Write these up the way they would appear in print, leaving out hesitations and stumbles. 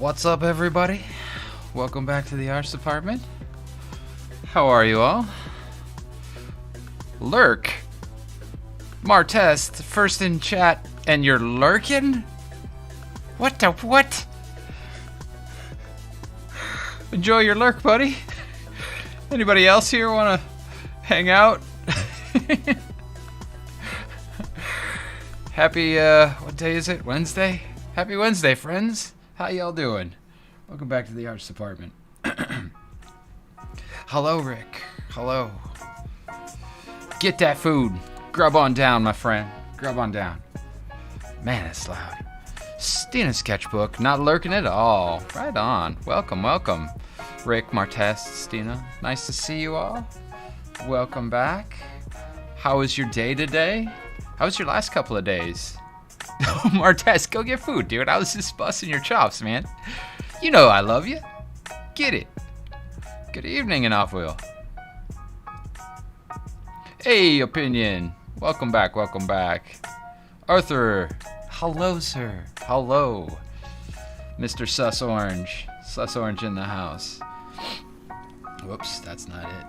What's up, everybody? Welcome back to the Arts Department. How are you all? Lurk. Martest, first in chat, and you're lurking? What the what? Enjoy your lurk, buddy. Anybody else here want to hang out? Happy, what day is it? Wednesday? Happy Wednesday, friends. How y'all doing? Welcome back to the Arts Department. Hello, Rick. Hello. Get that food. Grub on down, my friend. Grub on down. Man, it's loud. Stina Sketchbook, not lurking at all. Right on. Welcome, welcome. Rick, Martest, Stina. Nice to see you all. Welcome back. How was your day today? How was your last couple of days? Martest, go get food, dude. I was just busting your chops, man. You know I love you. Get it. Good evening, and off wheel. Hey, Opinion. Welcome back, welcome back. Arthur. Hello, sir. Hello. Mr. Sus Orange. Sus Orange in the house. Whoops, that's not it.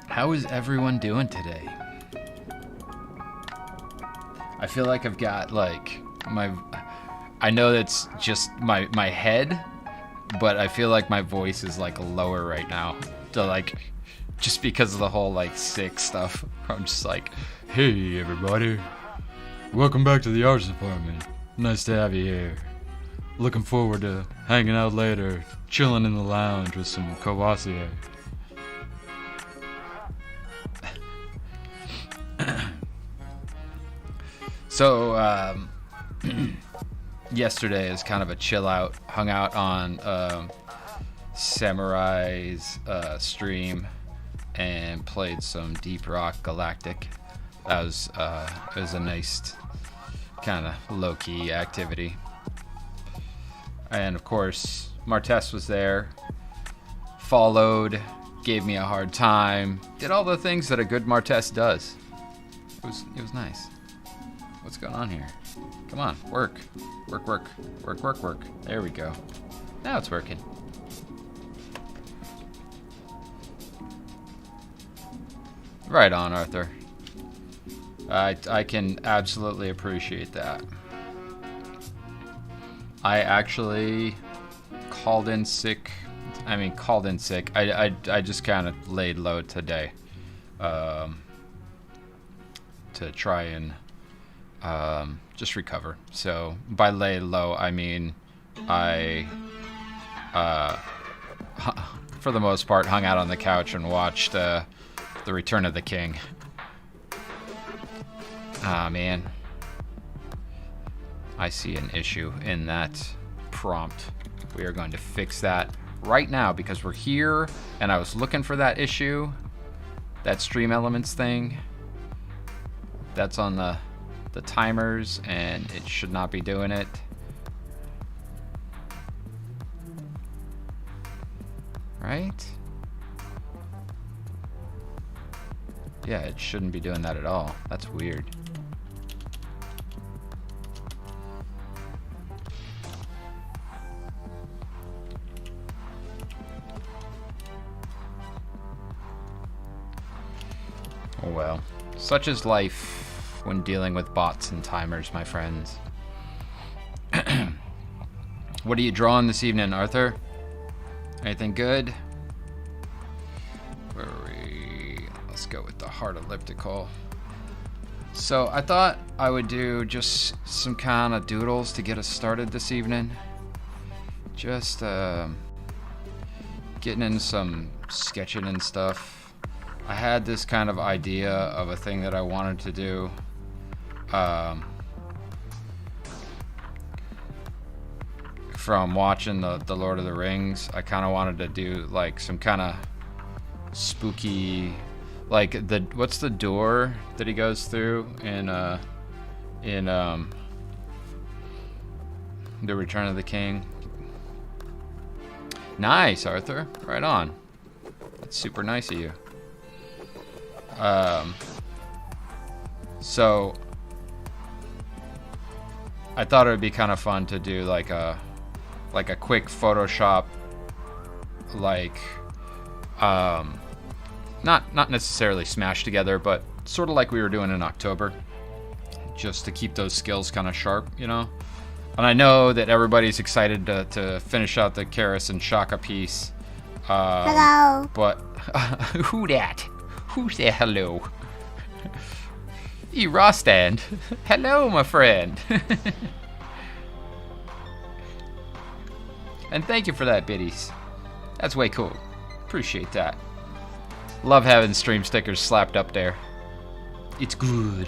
How is everyone doing today? I feel like I've got like I know that's just my head, but I feel like my voice is like lower right now. So like, just because of the whole like sick stuff, I'm just like, hey everybody, welcome back to the Arts Department. Nice to have you here. Looking forward to hanging out later, chilling in the lounge with some Courvoisier. So, yesterday is kind of a chill out, hung out on Samurai's stream and played some Deep Rock Galactic. That was it was a nice kind of low-key activity. And of course, Martest was there, followed, gave me a hard time, did all the things that a good Martest does. It was nice. What's going on here? Come on, work. Work, work. Work, work, work. There we go. Now it's working. Right on, Arthur. I can absolutely appreciate that. I actually called in sick. I just kind of laid low today. To try and just recover. So by lay low, I mean I for the most part hung out on the couch and watched The Return of the King. Ah, man, I see an issue in that prompt. We are going to fix that right now because we're here and I was looking for that issue, that stream elements thing. That's on the timers, and it should not be doing it. Right? Yeah, it shouldn't be doing that at all. That's weird. Oh well. Such is life when dealing with bots and timers, my friends. What are you drawing this evening, Arthur? Anything good? Where are we? Let's go with the heart elliptical. So I thought I would do just some kind of doodles to get us started this evening. Just getting in some sketching and stuff. I had this kind of idea of a thing that I wanted to do. From watching the Lord of the Rings, I kind of wanted to do like some kind of spooky, like what's the door that he goes through in The Return of the King? Nice, Arthur. Right on. That's super nice of you. So I thought it would be kind of fun to do like a quick Photoshop, like not necessarily smashed together, but sort of like we were doing in October, just to keep those skills kind of sharp, you know. And I know that everybody's excited to finish out the Karis and Shaka piece. Hello. But who that? Who's that? Hello. E. Rostand. Hello, my friend. And thank you for that, biddies. That's way cool. Appreciate that. Love having stream stickers slapped up there. It's good.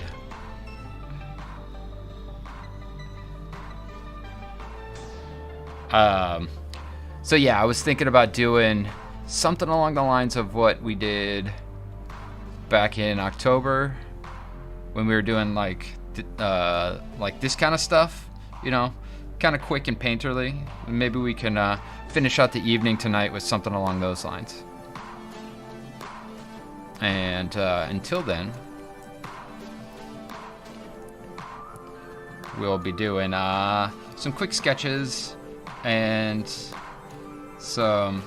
So yeah, I was thinking about doing something along the lines of what we did back in October when we were doing like this kind of stuff, you know, kind of quick and painterly. Maybe we can finish out the evening tonight with something along those lines. And until then, we'll be doing some quick sketches and some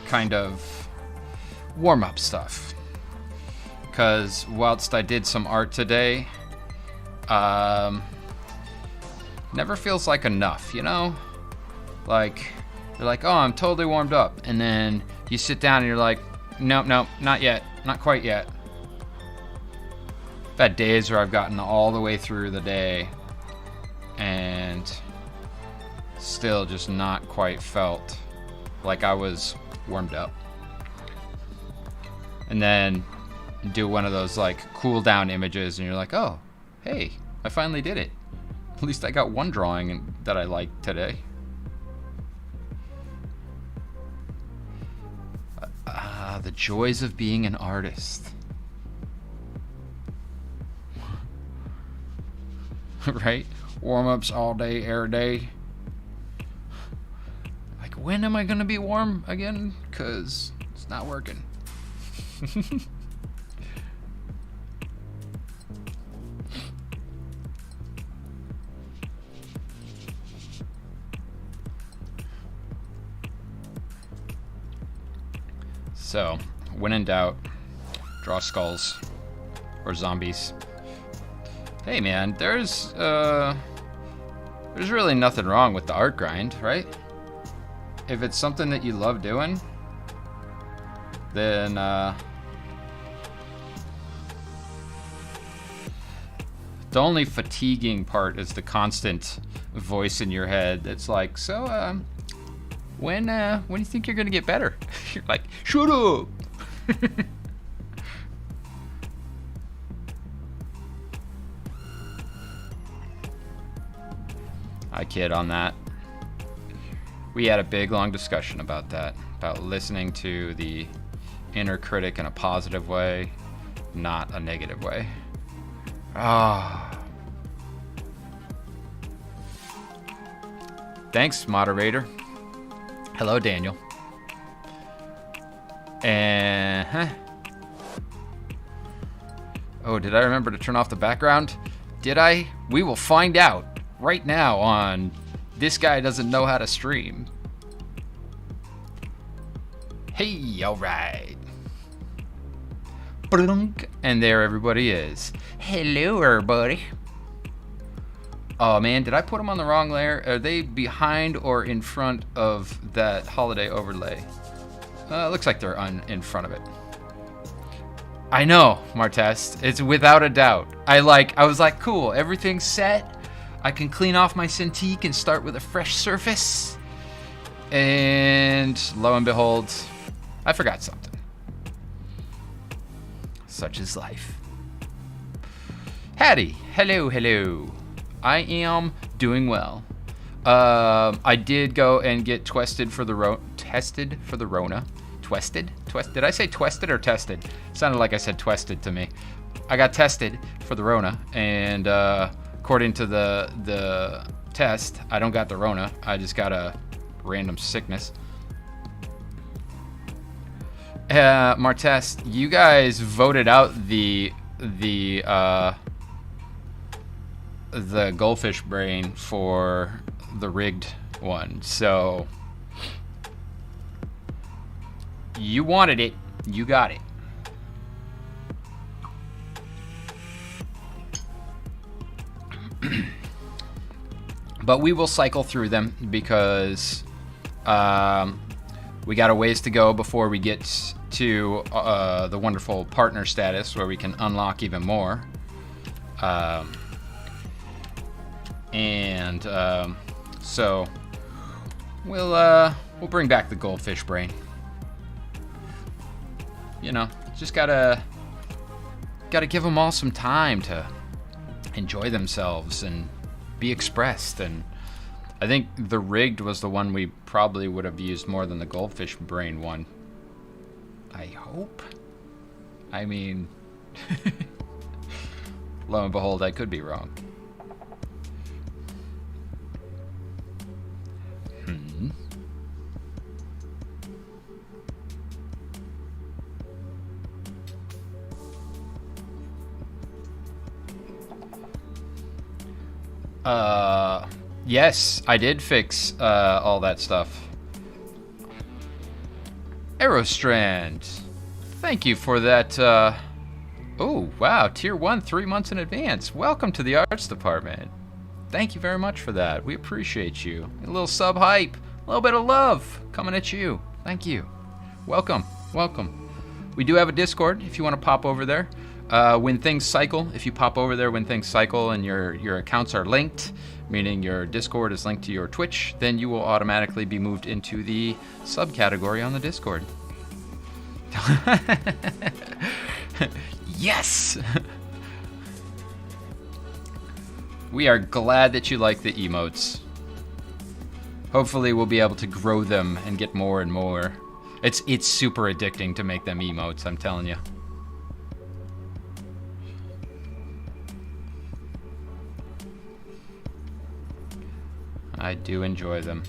kind of warm-up stuff. Because whilst I did some art today, never feels like enough, you know? Like, you're like, oh, I'm totally warmed up. And then you sit down and you're like, nope, not yet. Not quite yet. I've had days where I've gotten all the way through the day and still just not quite felt like I was warmed up. And then do one of those like cool down images and you're like, oh, hey, I finally did it. At least I got one drawing that I liked today. The joys of being an artist. Right? Warm-ups all day, every day. Like, when am I gonna be warm again? 'Cause it's not working. So, when in doubt, draw skulls or zombies. Hey man, there's really nothing wrong with the art grind, right? If it's something that you love doing, then the only fatiguing part is the constant voice in your head that's like, so when do you think you're gonna get better? You're like, shut up. I kid on that. We had a big long discussion about that, about listening to the inner critic in a positive way, not a negative way. Thanks, moderator. Hello, Daniel. Oh, did I remember to turn off the background? Did I? We will find out right now on This Guy Doesn't Know How to Stream. Hey, alright. And there everybody is. Hello, everybody. Oh man, did I put them on the wrong layer? Are they behind or in front of that holiday overlay? Looks like they're in front of it. I know, Martest. It's without a doubt. I was like, cool, everything's set. I can clean off my Cintiq and start with a fresh surface. And lo and behold, I forgot something. Such is life. Hattie, hello. I am doing well. I did go and get tested for the Rona. Twested? Did I say twested or tested? Sounded like I said twested to me. I got tested for the Rona, and according to the test, I don't got the Rona. I just got a random sickness. Martest, you guys voted out the the goldfish brain for the rigged one. So you wanted it, you got it. But we will cycle through them because we got a ways to go before we get to the wonderful partner status where we can unlock even more. So we'll bring back the goldfish brain. You know, just gotta give them all some time to enjoy themselves and be expressed. And I think the rigged was the one we probably would have used more than the goldfish brain one. I hope. I mean, lo and behold, I could be wrong. Yes, I did fix all that stuff. Aerostrand, thank you for that. Oh, wow, Tier 1, 3 months in advance. Welcome to the Arts Department. Thank you very much for that. We appreciate you. A little sub-hype, a little bit of love coming at you. Thank you. Welcome, welcome. We do have a Discord if you want to pop over there. When things cycle, if you pop over there when things cycle and your accounts are linked, meaning your Discord is linked to your Twitch, then you will automatically be moved into the subcategory on the Discord. Yes! We are glad that you like the emotes. Hopefully we'll be able to grow them and get more and more. It's super addicting to make them emotes, I'm telling you. I do enjoy them.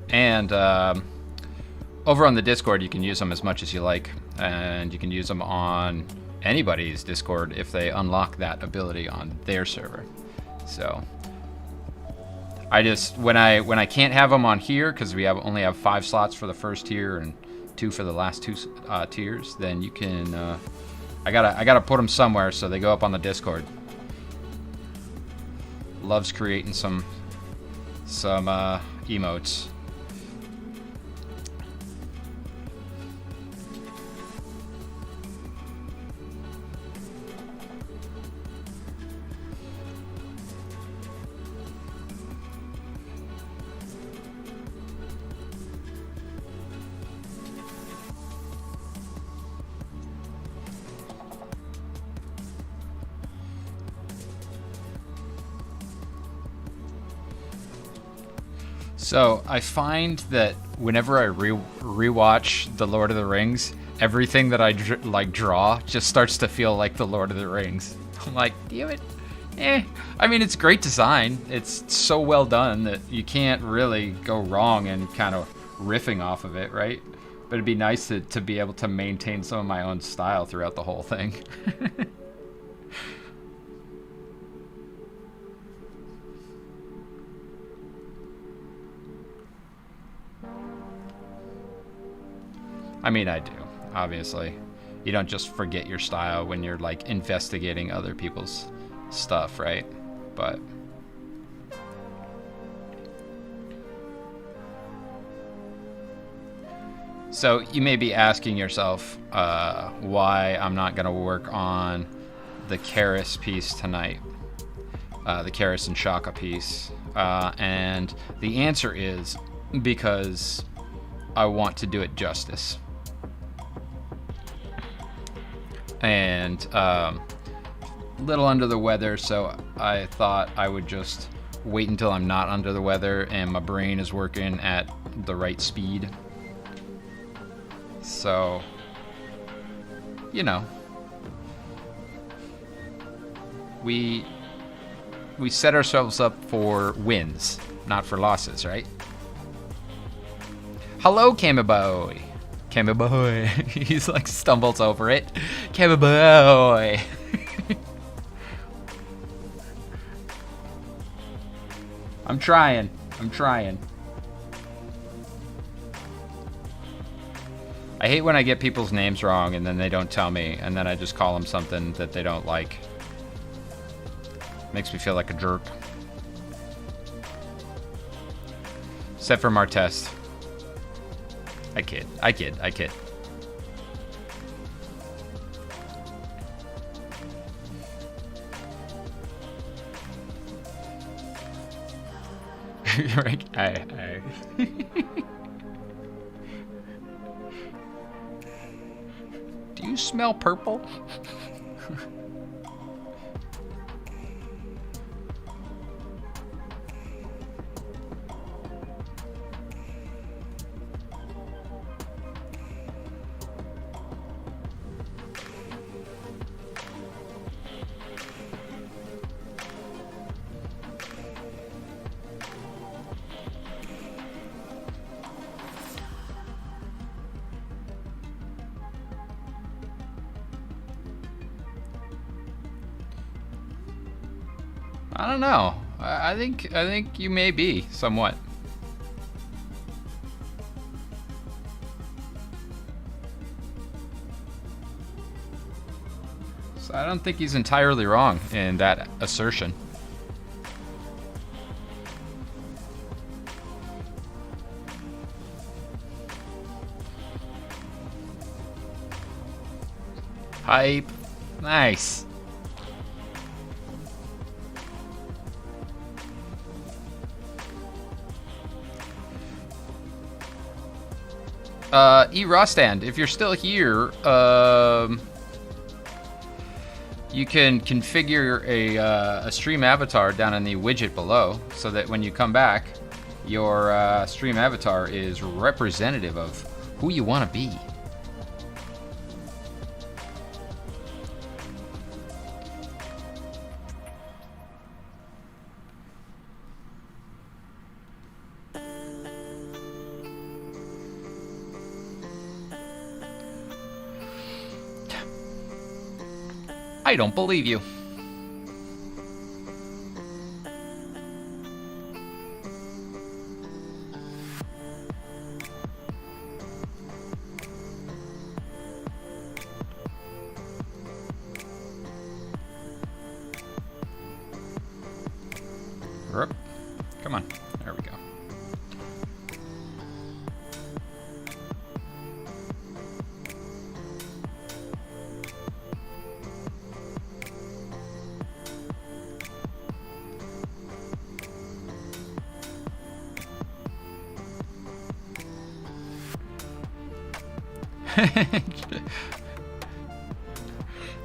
And over on the Discord, you can use them as much as you like. And you can use them on anybody's Discord if they unlock that ability on their server. So I just, when I can't have them on here, because we only have 5 slots for the first tier and 2 for the last 2 tiers, then you can, I gotta put them somewhere so they go up on the Discord. Loves creating some emotes. So I find that whenever I rewatch The Lord of the Rings, everything that I draw just starts to feel like The Lord of the Rings. I'm like, damn it. I mean, it's great design. It's so well done that you can't really go wrong in kind of riffing off of it, right? But it'd be nice to be able to maintain some of my own style throughout the whole thing. I mean, I do, obviously. You don't just forget your style when you're, like, investigating other people's stuff, right? But so you may be asking yourself why I'm not going to work on the Karis piece tonight, the Karis and Shaka piece. And the answer is because I want to do it justice. And a little under the weather, so I thought I would just wait until I'm not under the weather and my brain is working at the right speed. So, you know, we set ourselves up for wins, not for losses, right? Hello, Kamiboy. Kamiboy. He's like stumbles over it. Kamiboy. I'm trying. I'm trying. I hate when I get people's names wrong and then they don't tell me, and then I just call them something that they don't like. Makes me feel like a jerk. Except for Martest. I kid. I kid. I kid. Right? Do you smell purple? I don't know. I think you may be somewhat. So I don't think he's entirely wrong in that assertion. Hype. Nice. Rostand, if you're still here, you can configure a stream avatar down in the widget below, so that when you come back, your stream avatar is representative of who you want to be. I don't believe you. Come on. There we go.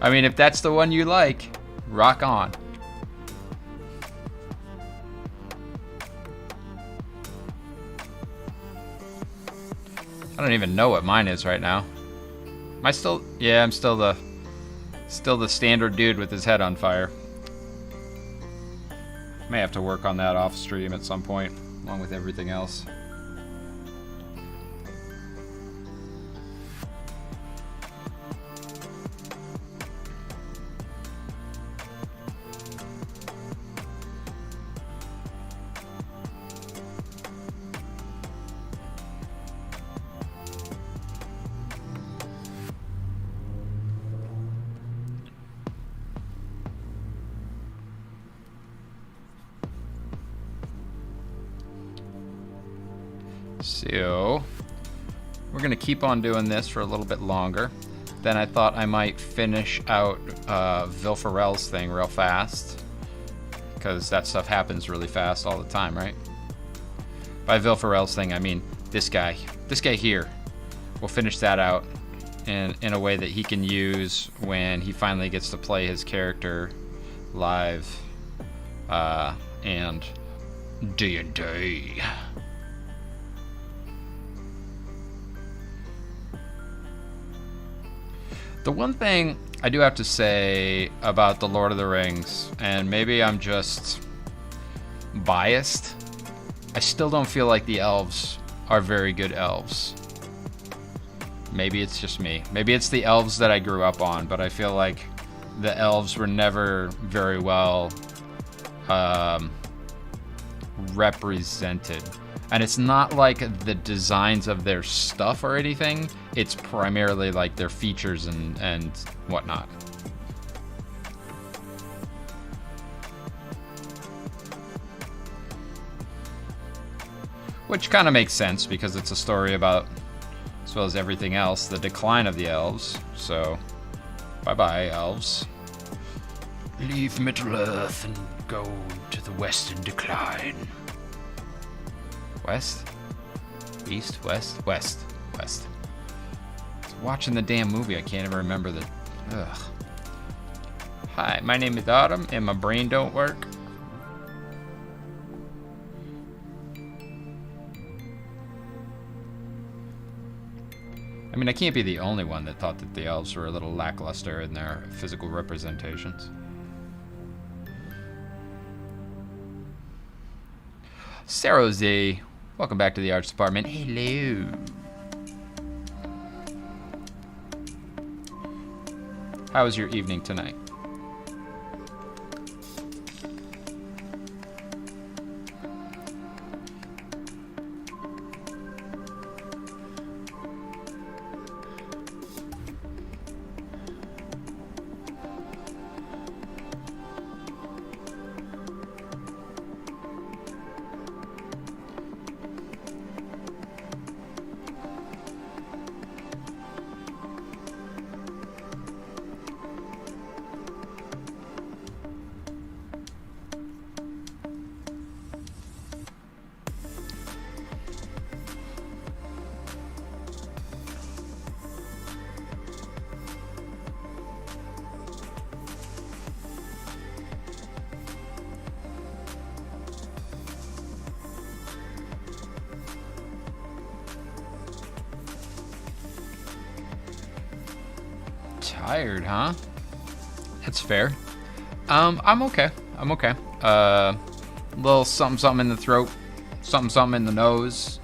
I mean, if that's the one you like, rock on. I don't even know what mine is right now. Am I still? Yeah, I'm still the standard dude with his head on fire. May have to work on that off stream at some point, along with everything else. So, we're going to keep on doing this for a little bit longer. Then I thought I might finish out Vilfarel's thing real fast, because that stuff happens really fast all the time, right? By Vilfarel's thing, I mean this guy here. We'll finish that out in a way that he can use when he finally gets to play his character live and D&D. The one thing I do have to say about The Lord of the Rings, and maybe I'm just biased, I still don't feel like the elves are very good elves. Maybe it's just me. Maybe it's the elves that I grew up on, but I feel like the elves were never very well represented. And it's not like the designs of their stuff or anything. It's primarily like their features and whatnot. Which kind of makes sense because it's a story about, as well as everything else, the decline of the elves. So, bye-bye, elves. Leave Middle-earth and go to the western decline. West? East? West? West. West. Watching the damn movie, I can't even remember the... Ugh. Hi, my name is Autumn, and my brain don't work. I mean, I can't be the only one that thought that the elves were a little lackluster in their physical representations. Sarah Z, welcome back to the Arts Department. Hello. How was your evening tonight? Tired, huh? That's fair. I'm okay. I'm okay. Little something something in the throat, something something in the nose.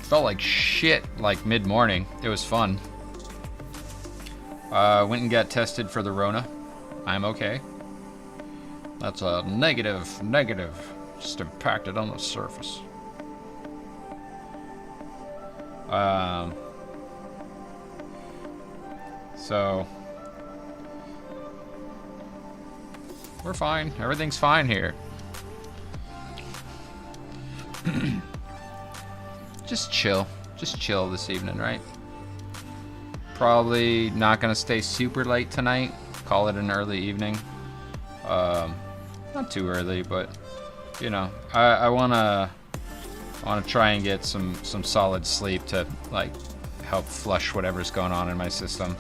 Felt like shit like mid-morning. It was fun. Went and got tested for the Rona. I'm okay. That's a negative. Just impacted on the surface. So, we're fine. Everything's fine here. Just chill. Just chill this evening, right? Probably not gonna stay super late tonight. Call it an early evening. Not too early, but you know, I wanna try and get some solid sleep to like help flush whatever's going on in my system.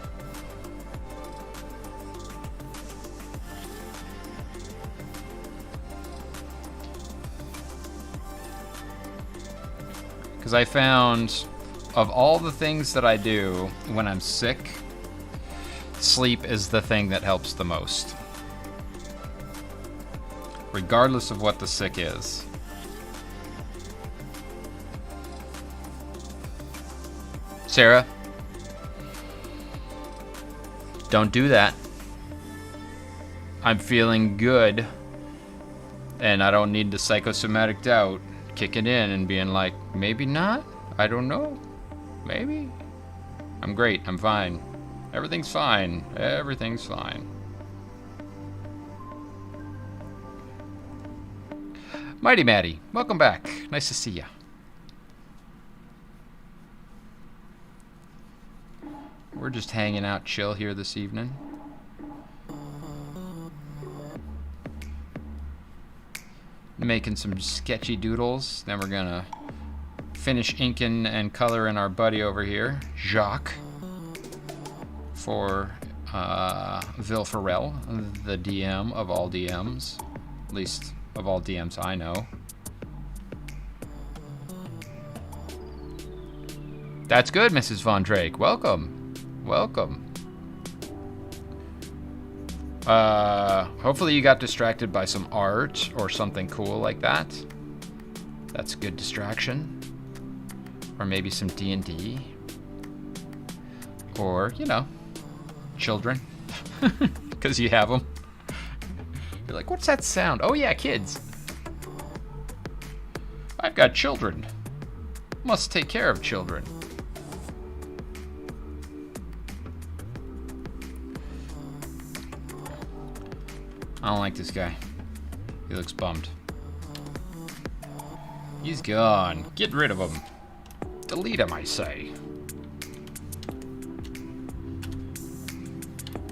Because I found, of all the things that I do when I'm sick, sleep is the thing that helps the most. Regardless of what the sick is. Sarah? Don't do that. I'm feeling good, and I don't need the psychosomatic doubt kicking in and being like, maybe not, I don't know, maybe. I'm great, I'm fine. Everything's fine, everything's fine. Mighty Maddie, welcome back. Nice to see ya. We're just hanging out chill here this evening. Making some sketchy doodles. Then we're gonna finish inking and coloring our buddy over here, Jacques, for Vil Farrell, the DM of all DMs, at least of all DMs I know. That's good, Mrs. Von Drake. Welcome, welcome. Hopefully you got distracted by some art or something cool like that. That's a good distraction. Or maybe some D&D. Or, you know, children. Because you have them. You're like, what's that sound? Oh yeah, kids. I've got children. Must take care of children. I don't like this guy. He looks bummed. He's gone. Get rid of him. Delete him, I say.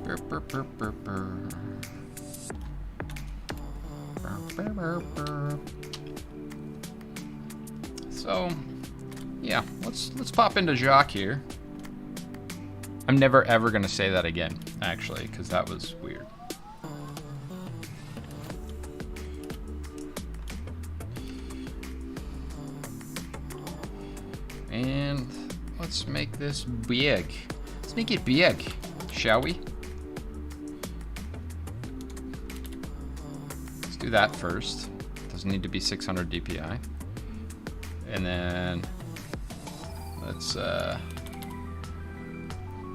Burr, burr, burr, burr, burr. Burr, burr, burr, burr. So, yeah, let's pop into Jacques here. I'm never ever gonna say that again, actually, because that was weird. And let's make this big. Let's make it big, shall we? Let's do that first. Doesn't need to be 600 DPI. And then let's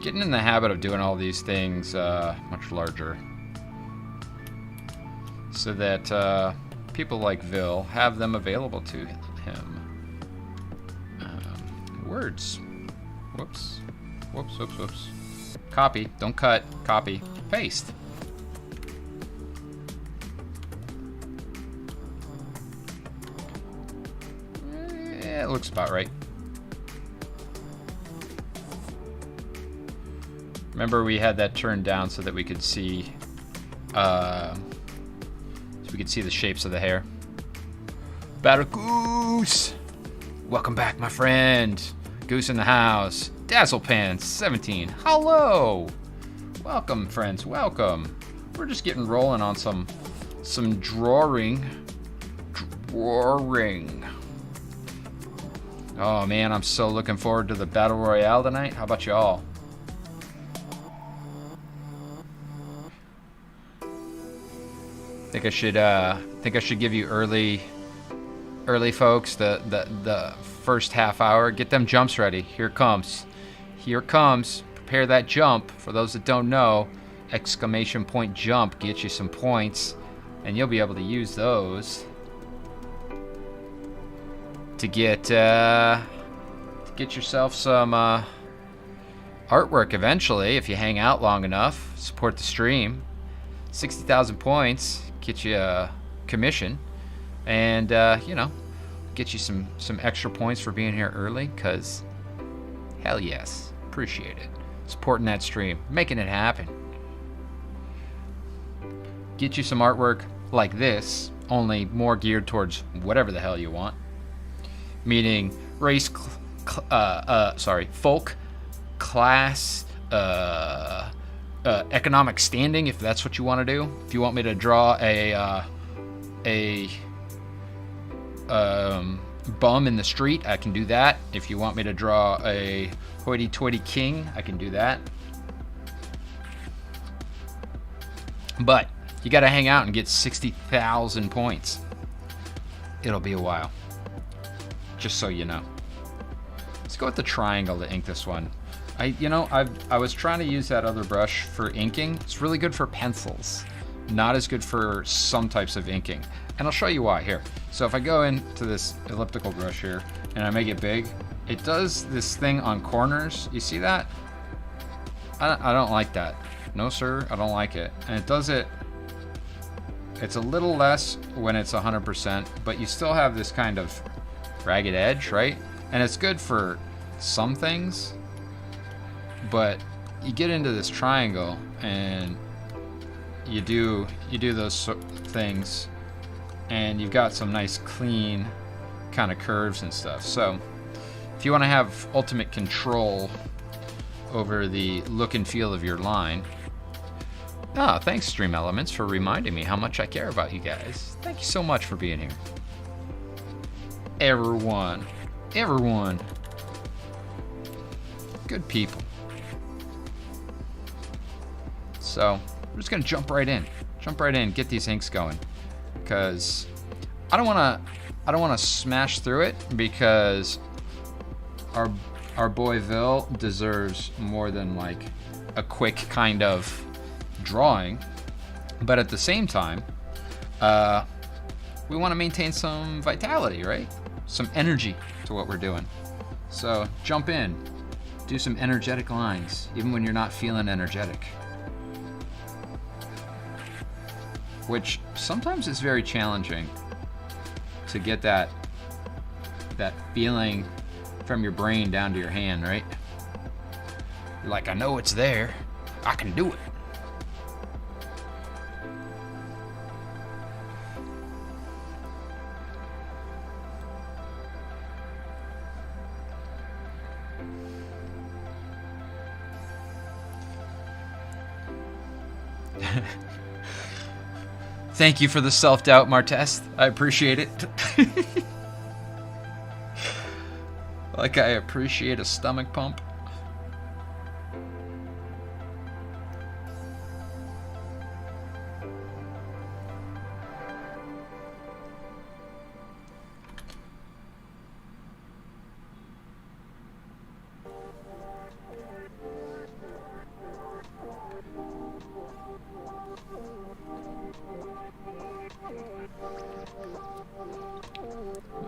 getting in the habit of doing all these things much larger, so that people like Vil have them available to him. Words. Whoops. Whoops, whoops, whoops. Copy. Don't cut. Copy. Paste. It looks about right. Remember, we had that turned down so that we could see, the shapes of the hair. Battle Goose! Welcome back, my friend. Goose in the house. Dazzlepants 17. Hello! Welcome, friends. Welcome. We're just getting rolling on some drawing. Oh man, I'm so looking forward to the Battle Royale tonight. How about y'all? Think I should give you early folks the first half hour. Get them jumps ready. Here it comes. Here it comes. Prepare that jump. For those that don't know, exclamation point jump gets you some points, and you'll be able to use those to get yourself some artwork eventually if you hang out long enough. Support the stream. 60,000 points get you a commission, and get you some extra points for being here early, because hell yes, appreciate it. Supporting that stream, making it happen. Get you some artwork like this, only more geared towards whatever the hell you want. Meaning race, folk, class, economic standing, if that's what you want to do. If you want me to draw a bum in the street, I can do that. If you want me to draw a hoity-toity king, I can do that. But you got to hang out and get 60,000 points. It'll be a while. Just so you know. Let's go with the triangle to ink this one. I was trying to use that other brush for inking. It's really good for pencils, not as good for some types of inking. And I'll show you why here. So if I go into this elliptical brush here and I make it big, it does this thing on corners. You see that? I don't like that. No sir, I don't like it. And it does it, it's a little less when it's 100%, but you still have this kind of ragged edge, right? And it's good for some things, but you get into this triangle and you do those things, and you've got some nice clean kind of curves and stuff. So if you want to have ultimate control over the look and feel of your line. Thanks Stream Elements for reminding me how much I care about you guys. Thank you so much for being here. Everyone. Good people. So we're just gonna jump right in, get these inks going, because I don't wanna smash through it, because our boy Vil deserves more than like a quick kind of drawing. But at the same time, we want to maintain some vitality, right? Some energy to what we're doing. So jump in, do some energetic lines, even when you're not feeling energetic. Which sometimes is very challenging to get that feeling from your brain down to your hand, right? You're like, I know it's there. I can do it. Thank you for the self-doubt, Martest. I appreciate it. Like I appreciate a stomach pump.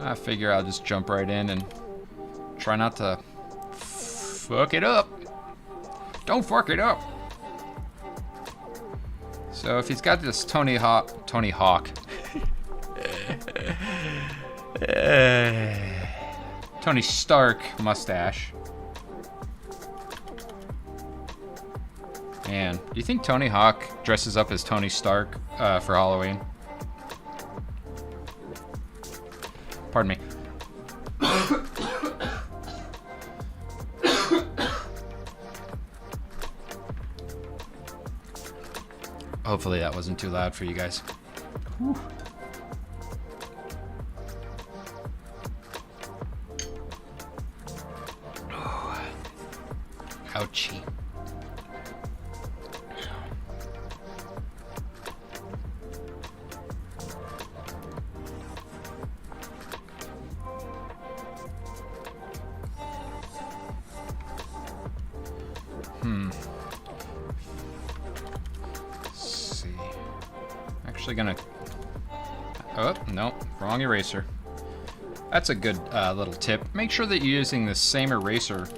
I figure I'll just jump right in and try not to fuck it up. Don't fuck it up. So if he's got this Tony Hawk, Tony Stark mustache. Man, do you think Tony Hawk dresses up as Tony Stark for Halloween? Pardon me. Hopefully that wasn't too loud for you guys. Whew. Oh. Ouchie. Gonna, oh no, wrong eraser. That's a good little tip. Make sure that you're using the same eraser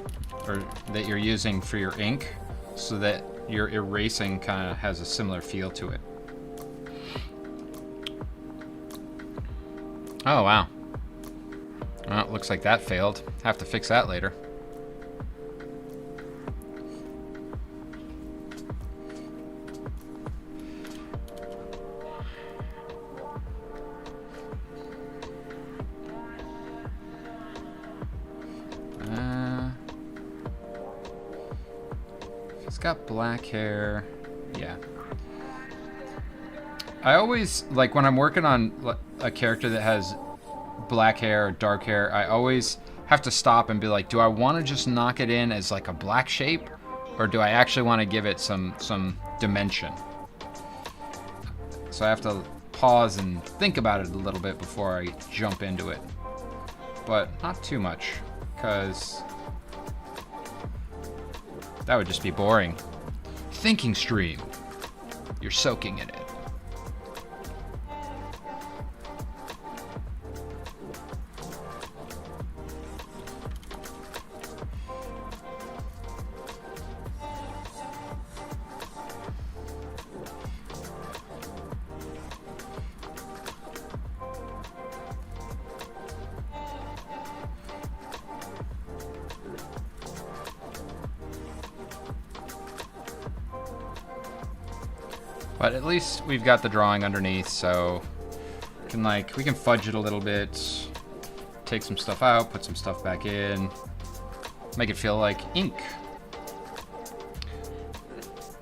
or that you're using for your ink so that your erasing kind of has a similar feel to it. Oh wow, well, it looks like that failed. Have to fix that later. Got black hair. Yeah. I always, like when I'm working on a character that has black hair or dark hair, I always have to stop and be like, do I want to just knock it in as like a black shape, or do I actually want to give it some dimension? So I have to pause and think about it a little bit before I jump into it. But not too much, because that would just be boring. Thinking stream. You're soaking in it. But at least we've got the drawing underneath, so we can fudge it a little bit, take some stuff out, put some stuff back in, make it feel like ink.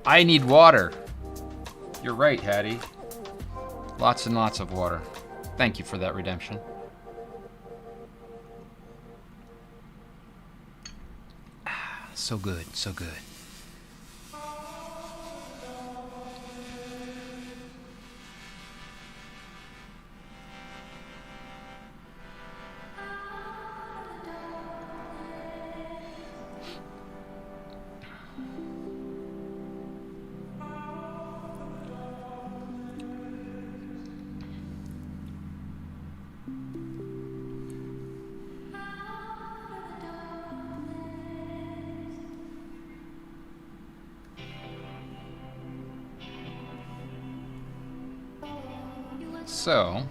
I need water. You're right, Hattie. Lots and lots of water. Thank you for that redemption. Ah, so good, so good. So,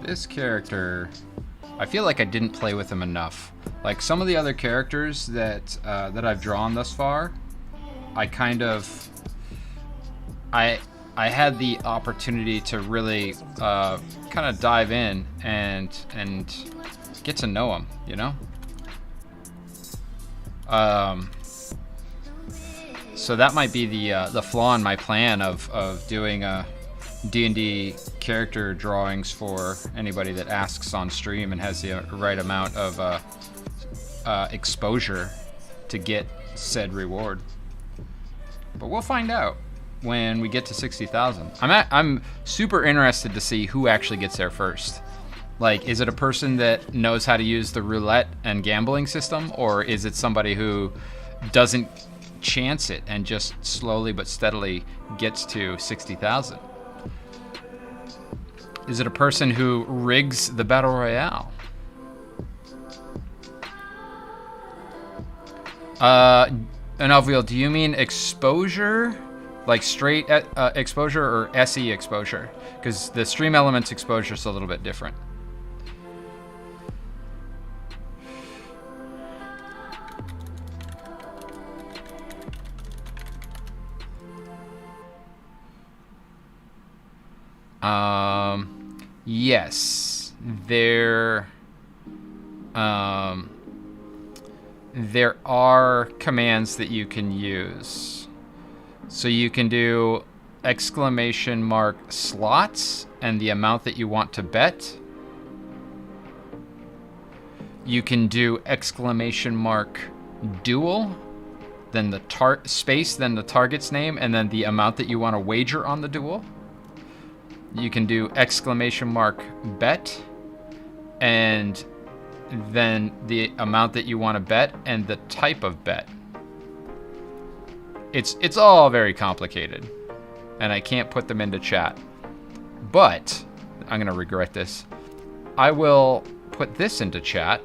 this character, I feel like I didn't play with him enough. Like some of the other characters that that I've drawn thus far, I had the opportunity to really kind of dive in and get to know him, you know? So that might be the flaw in my plan of doing D&D character drawings for anybody that asks on stream and has the right amount of exposure to get said reward. But we'll find out when we get to 60,000. I'm super interested to see who actually gets there first. Like, is it a person that knows how to use the roulette and gambling system, or is it somebody who doesn't chance it and just slowly but steadily gets to 60,000? Is it a person who rigs the battle royale? Anelville, do you mean exposure? Like straight exposure or SE exposure? Because the stream elements exposure is a little bit different. Yes, there are commands that you can use. So you can do !/ slots and the amount that you want to bet. You can do ! duel, then the space, then the target's name, and then the amount that you want to wager on the duel. You can do ! bet, and then the amount that you want to bet and the type of bet. It's all very complicated, and I can't put them into chat. But I'm gonna regret this. I will put this into chat,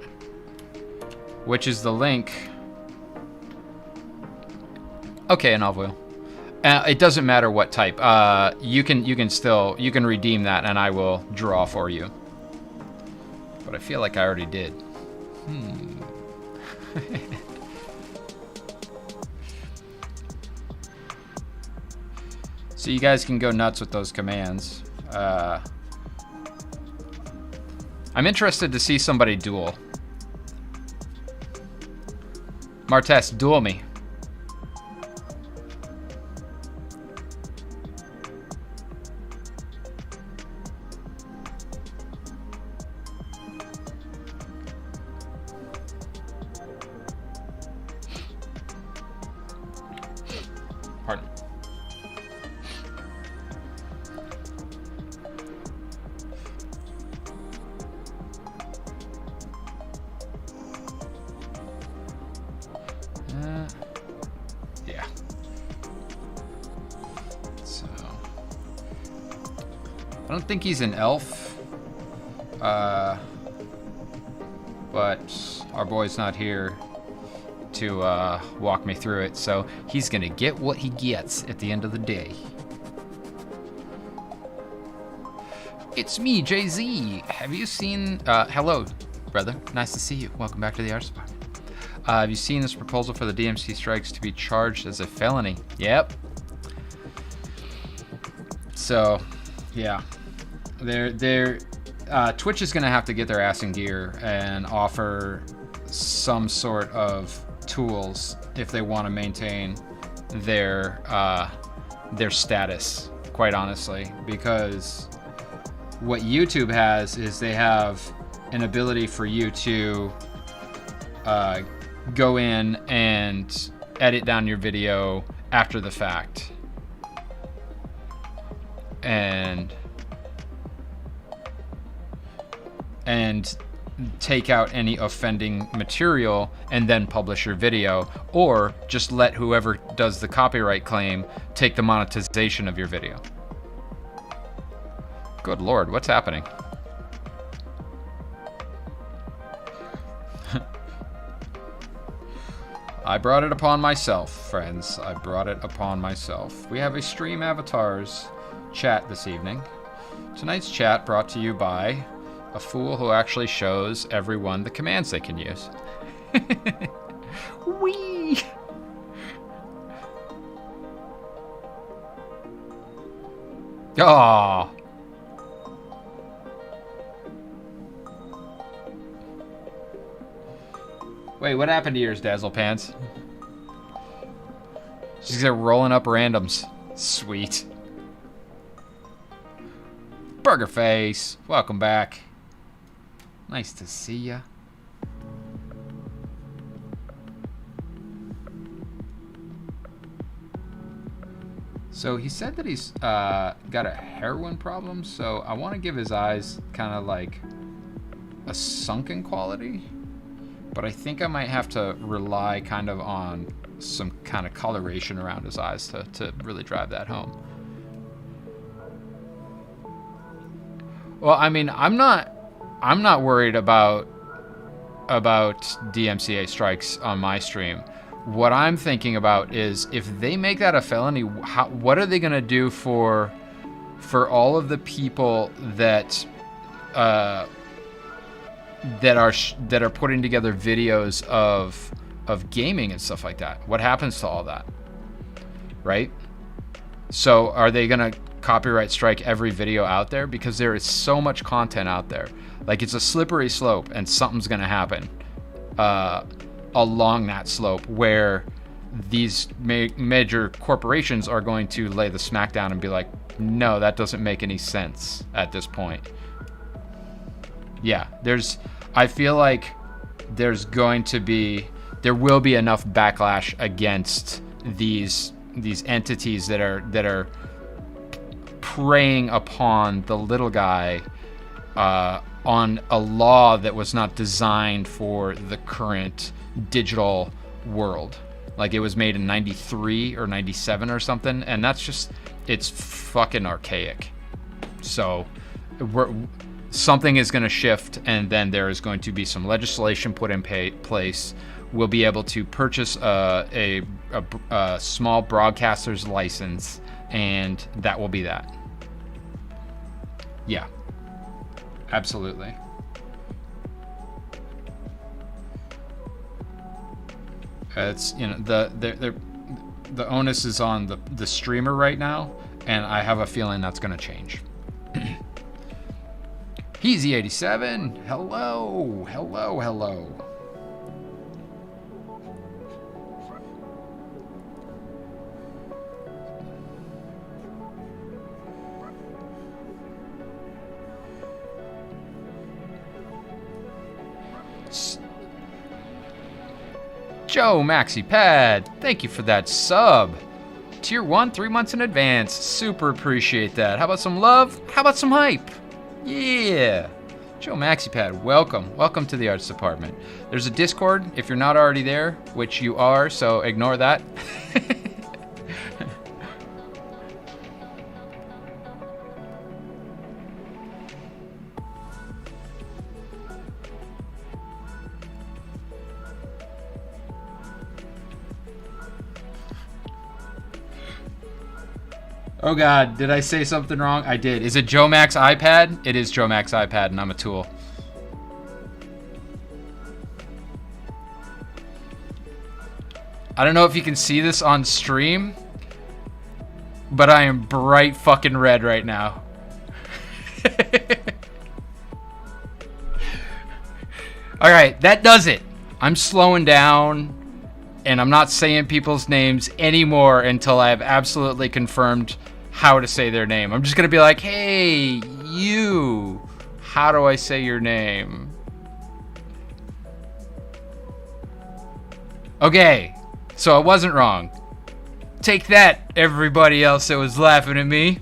which is the link. Okay, an olive oil. It doesn't matter what type. You can redeem that, and I will draw for you. But I feel like I already did. So you guys can go nuts with those commands. I'm interested to see somebody duel. Martes, duel me. Pardon. Yeah. So, I don't think he's an elf, but our boy's not here to walk me through it, so he's gonna get what he gets at the end of the day. It's me, Jay-Z. Have you seen... hello, brother. Nice to see you. Welcome back to the Art Spot. Have you seen this proposal for the DMC strikes to be charged as a felony? Yep. So, yeah. Twitch is going to have to get their ass in gear and offer some sort of tools if they want to maintain their status, quite honestly, because what YouTube has is they have an ability for you to go in and edit down your video after the fact and take out any offending material and then publish your video, or just let whoever does the copyright claim take the monetization of your video. Good Lord, what's happening? I brought it upon myself, friends. I brought it upon myself. We have a Stream Avatars chat this evening. Tonight's chat brought to you by a fool who actually shows everyone the commands they can use. Whee! Aww. Wait, what happened to yours, Dazzle Pants? She's rolling up randoms. Sweet. Burger Face, welcome back. Nice to see ya. So he said that he's got a heroin problem, so I want to give his eyes kind of like a sunken quality. But I think I might have to rely kind of on some kind of coloration around his eyes to really drive that home. Well, I mean, I'm not worried about DMCA strikes on my stream. What I'm thinking about is if they make that a felony, what are they gonna do for all of the people that are putting together videos of gaming and stuff like that? What happens to all that, right? So are they gonna copyright strike every video out there? Because there is so much content out there. Like, it's a slippery slope, and something's gonna happen along that slope where these major corporations are going to lay the smackdown and be like, no, that doesn't make any sense at this point. Yeah, I feel like there will be enough backlash against these entities that are preying upon the little guy on a law that was not designed for the current digital world. Like, it was made in 93 or 97 or something, and it's fucking archaic. So something is going to shift, and then there is going to be some legislation put in place. We'll be able to purchase a small broadcaster's license, and that will be that. Yeah, absolutely. It's, you know, the onus is on the streamer right now, and I have a feeling that's going to change. Heezy87, hello. Joe Maxi Pad, thank you for that sub. Tier 1, 3 months in advance. Super appreciate that. How about some love? How about some hype? Yeah. Joe Maxi Pad, welcome. Welcome to the arts department. There's a Discord if you're not already there, which you are, so ignore that. Oh God, did I say something wrong? I did. Is it Joe Max iPad? It is Joe Max iPad, and I'm a tool. I don't know if you can see this on stream, but I am bright fucking red right now. Alright, that does it. I'm slowing down, and I'm not saying people's names anymore until I have absolutely confirmed how to say their name. I'm just gonna be like, hey, you, how do I say your name? Okay, so I wasn't wrong. Take that, everybody else that was laughing at me.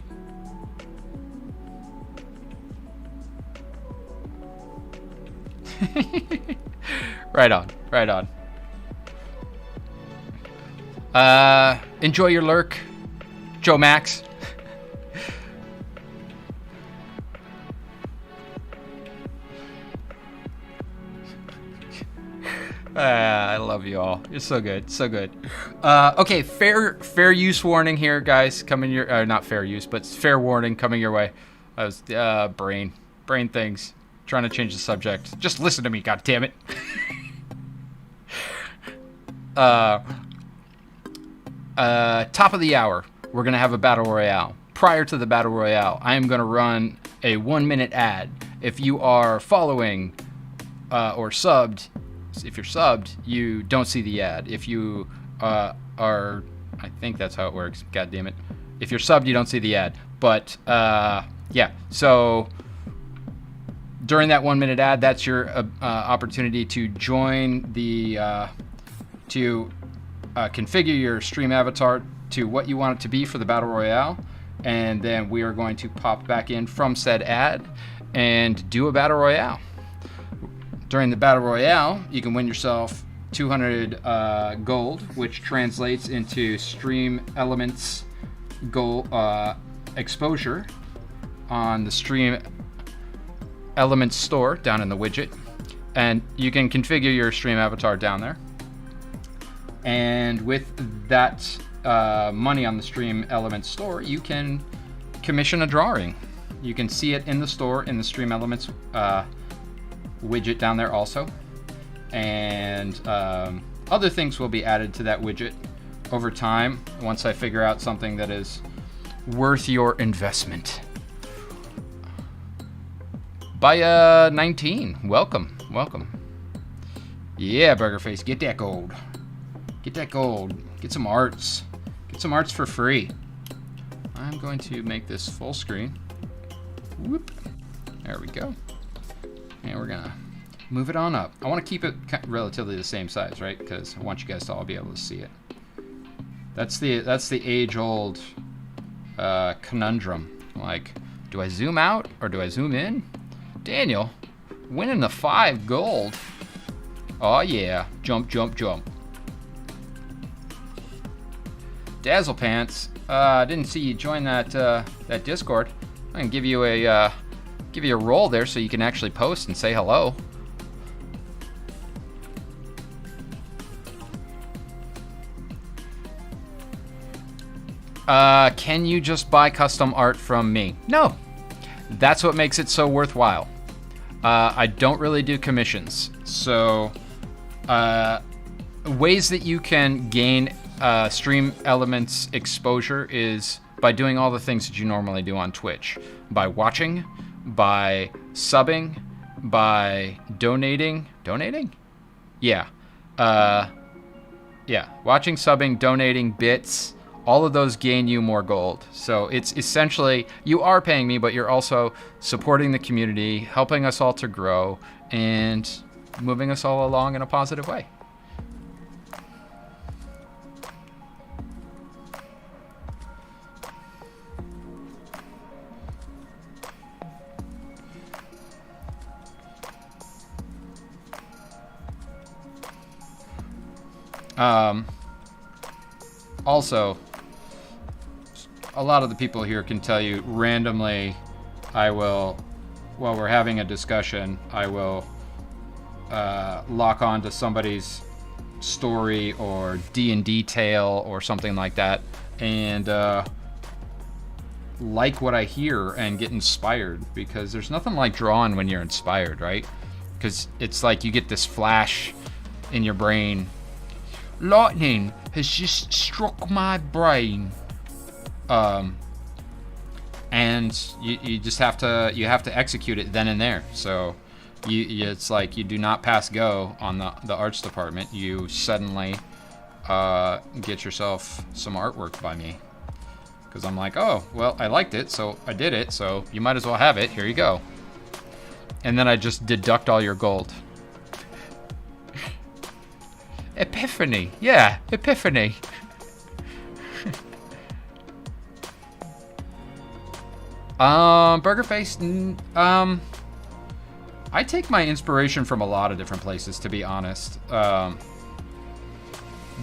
Right on, right on. Enjoy your lurk, Joe Max. I love you all. You're so good, so good. Okay, fair use warning here, guys. Coming your not fair use, but fair warning coming your way. I was brain things. Trying to change the subject. Just listen to me, god damn it. Top of the hour, we're gonna have a battle royale. Prior to the battle royale, I am gonna run a 1-minute ad. If you are following or subbed, if you're subbed, you don't see the ad. If you are, I think that's how it works. God damn it. If you're subbed, you don't see the ad. But yeah, so during that 1-minute ad, that's your opportunity to join the configure your stream avatar to what you want it to be for the battle royale, and then we are going to pop back in from said ad and do a battle royale. During the battle royale, you can win yourself 200 gold, which translates into stream elements gold exposure on the stream elements store down in the widget, and you can configure your stream avatar down there. And with that money on the stream elements store, you can commission a drawing. You can see it in the store in the stream elements widget down there also, and other things will be added to that widget over time once I figure out something that is worth your investment. By 19, welcome. Yeah, Burgerface, get that gold. Get that gold. Get some arts. Get some arts for free. I'm going to make this full screen. Whoop. There we go. And we're gonna move it on up. I want to keep it relatively the same size, right? Because I want you guys to all be able to see it. That's the age-old conundrum. Like, do I zoom out or do I zoom in? Daniel, winning the 5 gold. Oh yeah, jump. Dazzle Pants, didn't see you join that Discord. I can give you a role there so you can actually post and say hello. Can you just buy custom art from me? No. That's what makes it so worthwhile. I don't really do commissions. So, ways that you can gain stream elements exposure is by doing all the things that you normally do on Twitch. By watching, by subbing, by donating. Donating? Yeah. Yeah. Watching, subbing, donating, bits. All of those gain you more gold. So it's essentially, you are paying me, but you're also supporting the community, helping us all to grow, and moving us all along in a positive way. Also, a lot of the people here can tell you randomly, I will, while we're having a discussion, I will lock on to somebody's story or D&D tale or something like that, and like what I hear and get inspired, because there's nothing like drawing when you're inspired, right? Because it's like you get this flash in your brain. Lightning has just struck my brain. And you just have to execute it then and there. So it's like you do not pass go on the arts department. You suddenly get yourself some artwork by me, because I'm like, oh well, I liked it, so I did it, so you might as well have it. Here you go. And then I just deduct all your gold. Epiphany. Yeah, epiphany. Burgerface, I take my inspiration from a lot of different places, to be honest.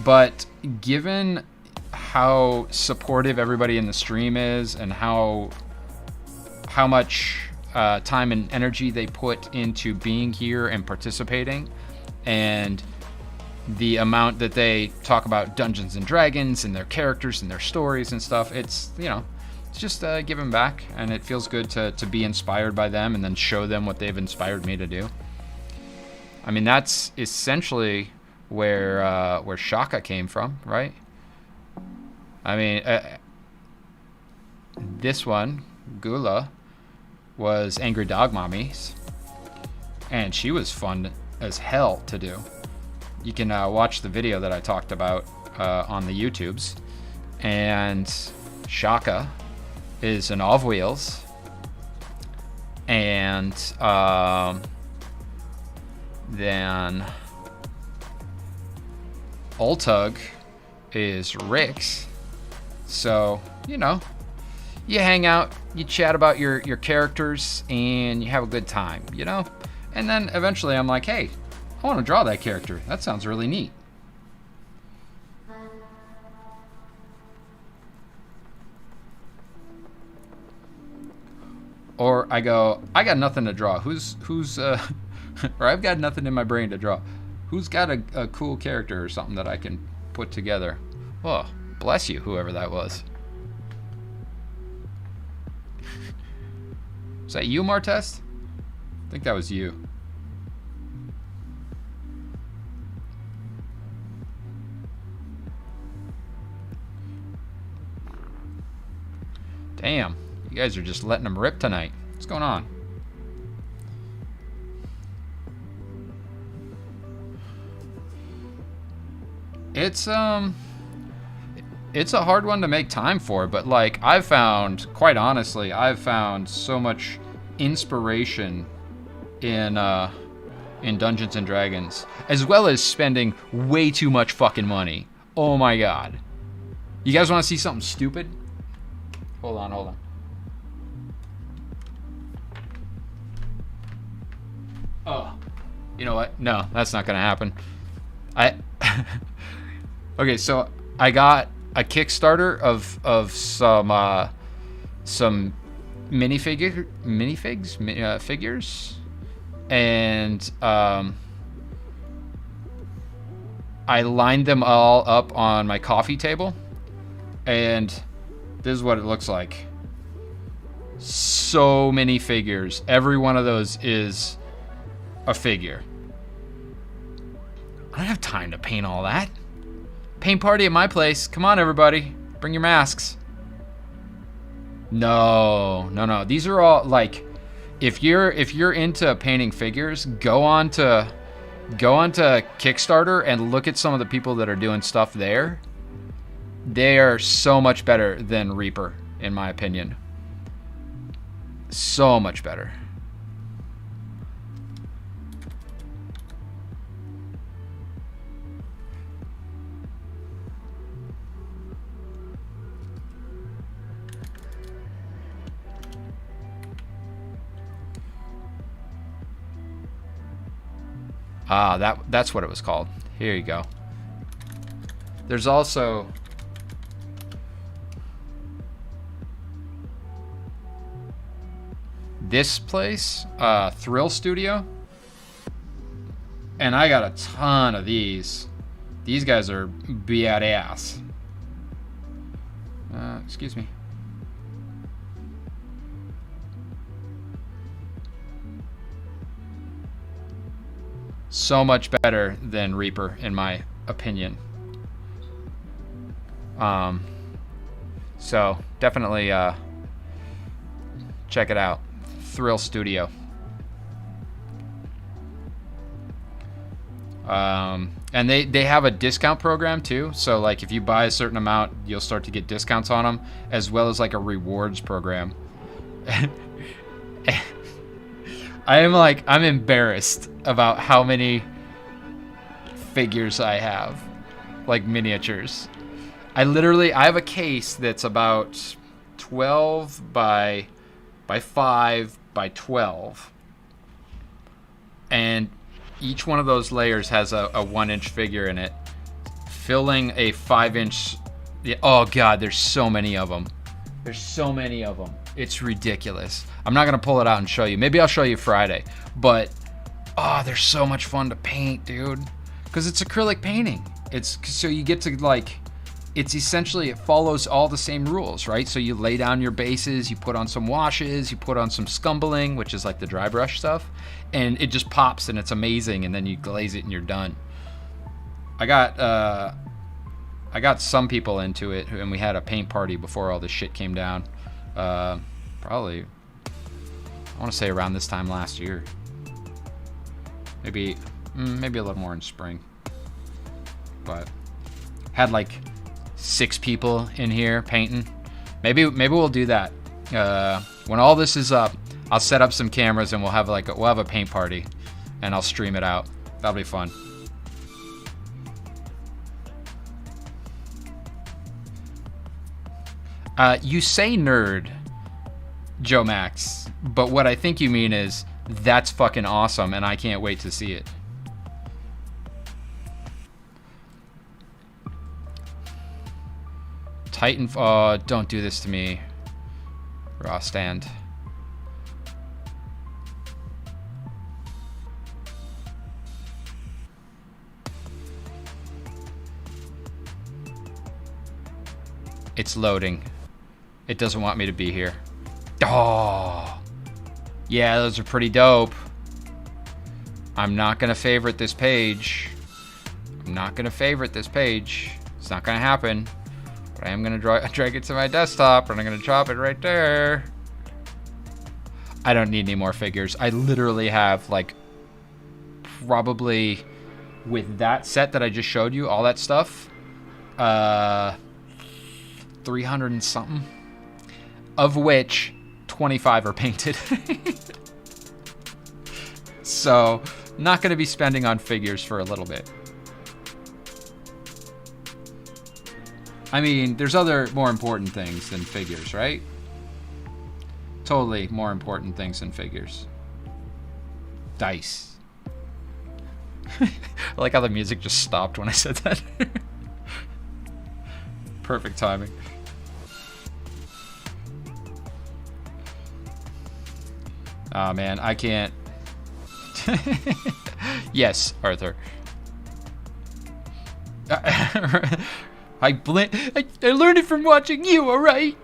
But given how supportive everybody in the stream is, and how much time and energy they put into being here and participating, and the amount that they talk about Dungeons and Dragons and their characters and their stories and stuff. It's, it's just giving back, and it feels good to be inspired by them and then show them what they've inspired me to do. I mean, that's essentially where Shaka came from, right? I mean, this one, Gula, was Angry Dog Mommy's, and she was fun as hell to do. You can watch the video that I talked about on the YouTubes. And Shaka is an Of Wheels, and then Ultug is Rick's. So, you hang out, you chat about your characters, and you have a good time, And then eventually I'm like, hey, I want to draw that character. That sounds really neat. Or I go, I got nothing to draw. Who's or I've got nothing in my brain to draw. Who's got a cool character or something that I can put together? Oh, bless you, whoever that was. Was that you, Martest? I think that was you. Damn, you guys are just letting them rip tonight. What's going on? It's a hard one to make time for, but like quite honestly, I've found so much inspiration in Dungeons and Dragons, as well as spending way too much fucking money. Oh my god. You guys want to see something stupid? Hold on. Oh, you know what? No, that's not gonna happen. Okay, so I got a Kickstarter of some figures, and I lined them all up on my coffee table, and this is what it looks like. So many figures. Every one of those is a figure. I don't have time to paint all that. Paint party at my place. Come on, everybody. Bring your masks. No. These are all, like, if you're into painting figures, go on to Kickstarter and look at some of the people that are doing stuff there. They are so much better than Reaper, in my opinion. So much better. That's what it was called. Here you go. There's also this place, Thrill Studio, and I got a ton of these. These guys are badass. Excuse me. So much better than Reaper, in my opinion. So definitely check it out. Thrill Studio. And they have a discount program too. So like if you buy a certain amount, you'll start to get discounts on them, as well as like a rewards program. I'm embarrassed about how many figures I have, like miniatures. I have a case that's about 12 by 5 by 12, and each one of those layers has a 1-inch figure in it, filling a 5-inch. Oh god, there's so many of them. It's ridiculous. I'm not gonna pull it out and show you. Maybe I'll show you Friday. But they're so much fun to paint, dude. Because it's acrylic painting. It's so you get to like, it's essentially, it follows all the same rules, right? So you lay down your bases, you put on some washes, you put on some scumbling, which is like the dry brush stuff, and it just pops and it's amazing, and then you glaze it and you're done. I got some people into it, and we had a paint party before all this shit came down. Probably, I want to say around this time last year. Maybe a little more in spring. But had like 6 people in here painting. Maybe we'll do that. When all this is up, I'll set up some cameras and we'll have a paint party, and I'll stream it out. That'll be fun. You say nerd, Joe Max, but what I think you mean is that's fucking awesome, and I can't wait to see it. Titanfall, don't do this to me, Raw Stand. It's loading. It doesn't want me to be here. Oh, yeah, those are pretty dope. I'm not gonna favorite this page. It's not gonna happen. But I am gonna drag it to my desktop, and I'm gonna drop it right there. I don't need any more figures. I literally have like, probably with that set that I just showed you, all that stuff, 300 and something, of which 25 are painted. So, not going to be spending on figures for a little bit. I mean, there's other more important things than figures, right? Totally more important things than figures. Dice. I like how the music just stopped when I said that. Perfect timing. Oh man, I can't. Yes, Arthur. I learned it from watching you, alright?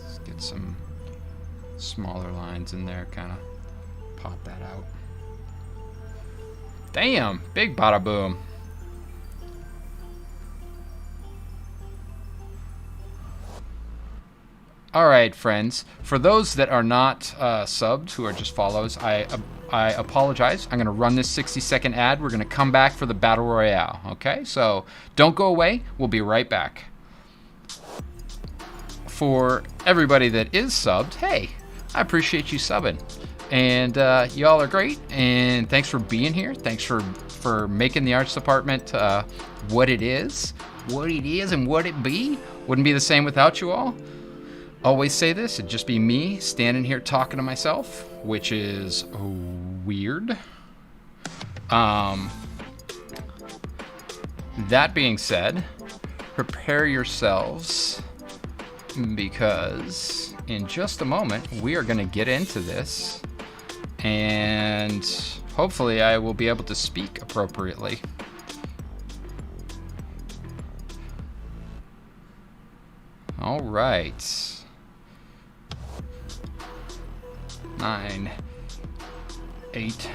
Let's get some smaller lines in there, kind of pop that out. Damn, big bada boom. All right, friends. For those that are not subbed, who are just follows, I apologize. I'm going to run this 60-second ad. We're going to come back for the Battle Royale, okay? So don't go away. We'll be right back. For everybody that is subbed, hey, I appreciate you subbing. And y'all are great, and thanks for being here. Thanks for making the arts department what it is and what it be. Wouldn't be the same without you all. Always say this, it'd just be me standing here talking to myself, which is weird. That being said, prepare yourselves, because in just a moment we are going to get into this, and hopefully I will be able to speak appropriately. All right. 9, 8.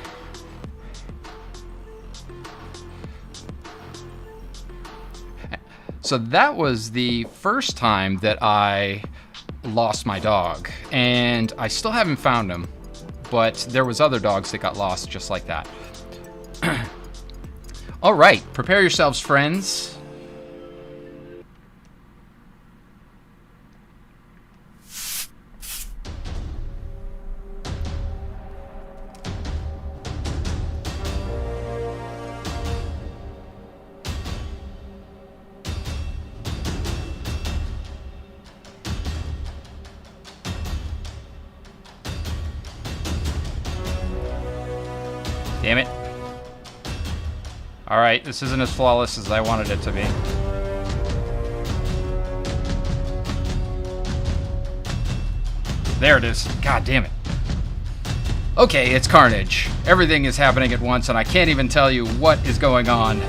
So that was the first time that I lost my dog, and I still haven't found him, but there was other dogs that got lost just like that. All right, prepare yourselves, friends. Damn it. Alright, this isn't as flawless as I wanted it to be. There it is. God damn it. Okay, it's carnage. Everything is happening at once, and I can't even tell you what is going on.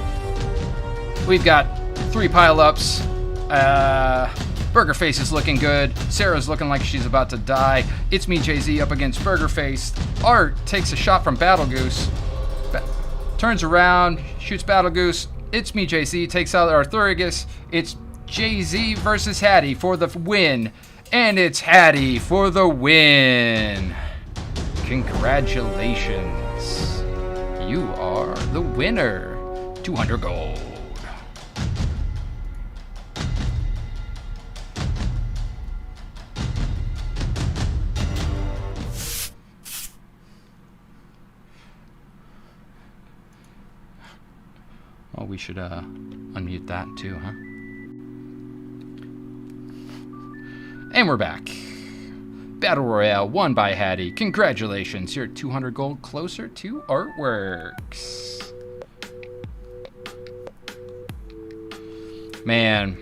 We've got 3 pile-ups. Burger Face is looking good. Sarah's looking like she's about to die. It's me, Jay-Z, up against Burger Face. Art takes a shot from Battle Goose. Turns around, shoots Battle Goose. It's me, Jay-Z, takes out Arthurigus. It's Jay-Z versus Hattie for the win. And it's Hattie for the win. Congratulations. You are the winner. 200 gold. Well, we should unmute that too, huh? And we're back. Battle Royale won by Hattie. Congratulations, you're 200 gold closer to Artworks. Man,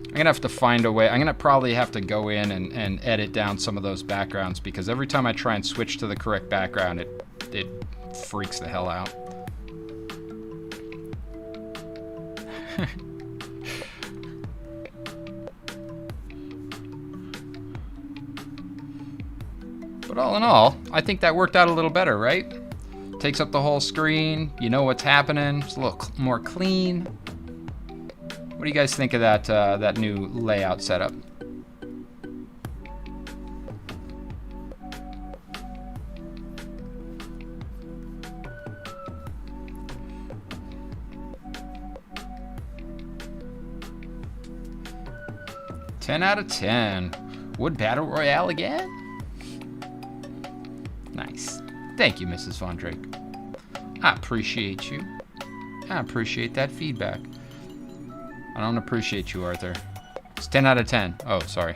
I'm gonna have to find a way. I'm gonna probably have to go in and edit down some of those backgrounds, because every time I try and switch to the correct background, it freaks the hell out. But all in all, I think that worked out a little better, right? Takes up the whole screen. You know what's happening. It's a little more clean. What do you guys think of that new layout setup? Ten out of 10. Would Battle Royale again? Nice. Thank you, Mrs. Von Drake. I appreciate you. I appreciate that feedback. I don't appreciate you, Arthur. It's 10 out of 10. Oh, sorry.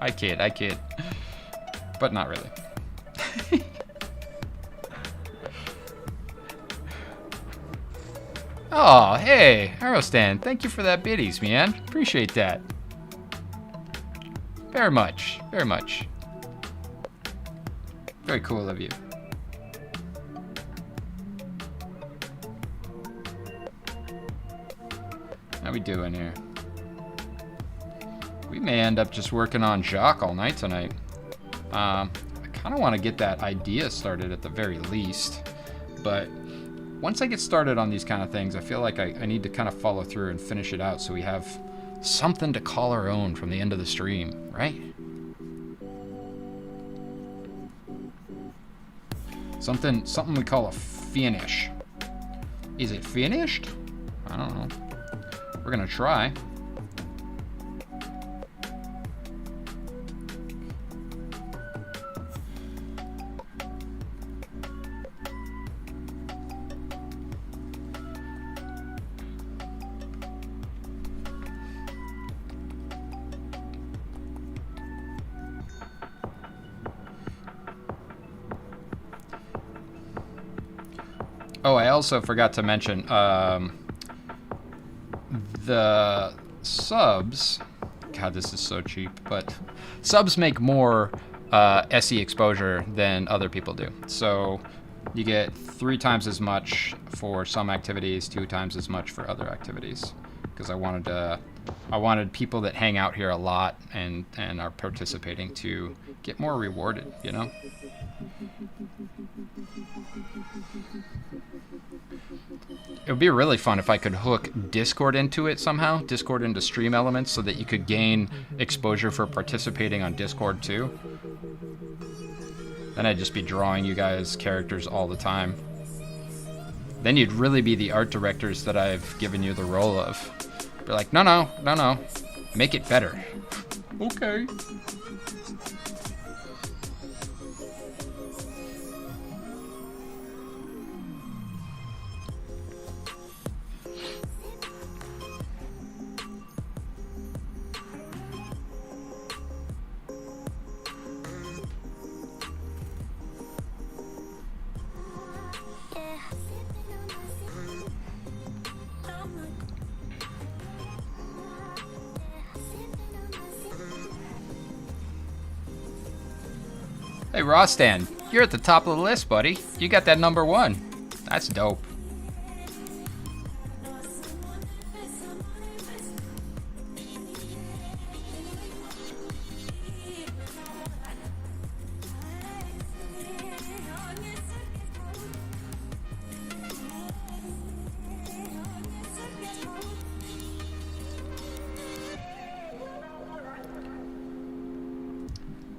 I kid. But not really. Oh, hey, Aerostan. Thank you for that biddies, man. Appreciate that. Very much. Very much. Very cool of you. How we doing here? We may end up just working on Jacques all night tonight. I kind of want to get that idea started at the very least. But once I get started on these kind of things, I feel like I need to kind of follow through and finish it out so we have something to call our own from the end of the stream, right? Something we call a finish. Is it finished? I don't know. We're gonna try. Oh, I also forgot to mention, the subs, God, this is so cheap, but subs make more SE exposure than other people do. So you get 3 times as much for some activities, 2 times as much for other activities. Because I wanted people that hang out here a lot and are participating to get more rewarded, you know? It would be really fun if I could hook Discord into it somehow, Discord into Stream Elements, so that you could gain exposure for participating on Discord too. Then I'd just be drawing you guys characters all the time. Then you'd really be the art directors that I've given you the role of. Be like, no, make it better. Okay. Hey, Rostan, you're at the top of the list, buddy. You got that number 1. That's dope.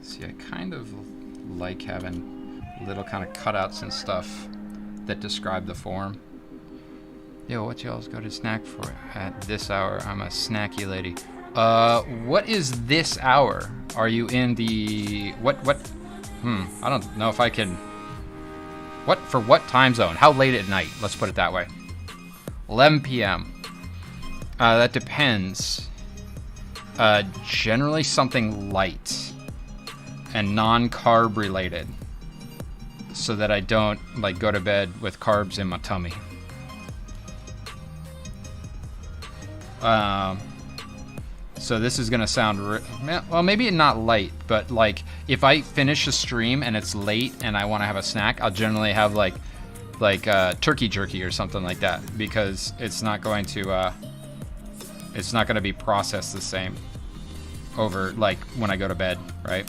See, I kind of like having little kind of cutouts and stuff that describe the form. Yo, what y'all's got a snack for at this hour? I'm a snacky lady. What is this hour? Are you in the what? I don't know if I can. For what time zone? How late at night? Let's put it that way. 11 p.m. That depends. Generally something light and non-carb related, so that I don't like go to bed with carbs in my tummy. So this is gonna sound well, maybe not light, but like if I finish a stream and it's late and I want to have a snack, I'll generally have like turkey jerky or something like that, because it's not going to be processed the same over like when I go to bed, right?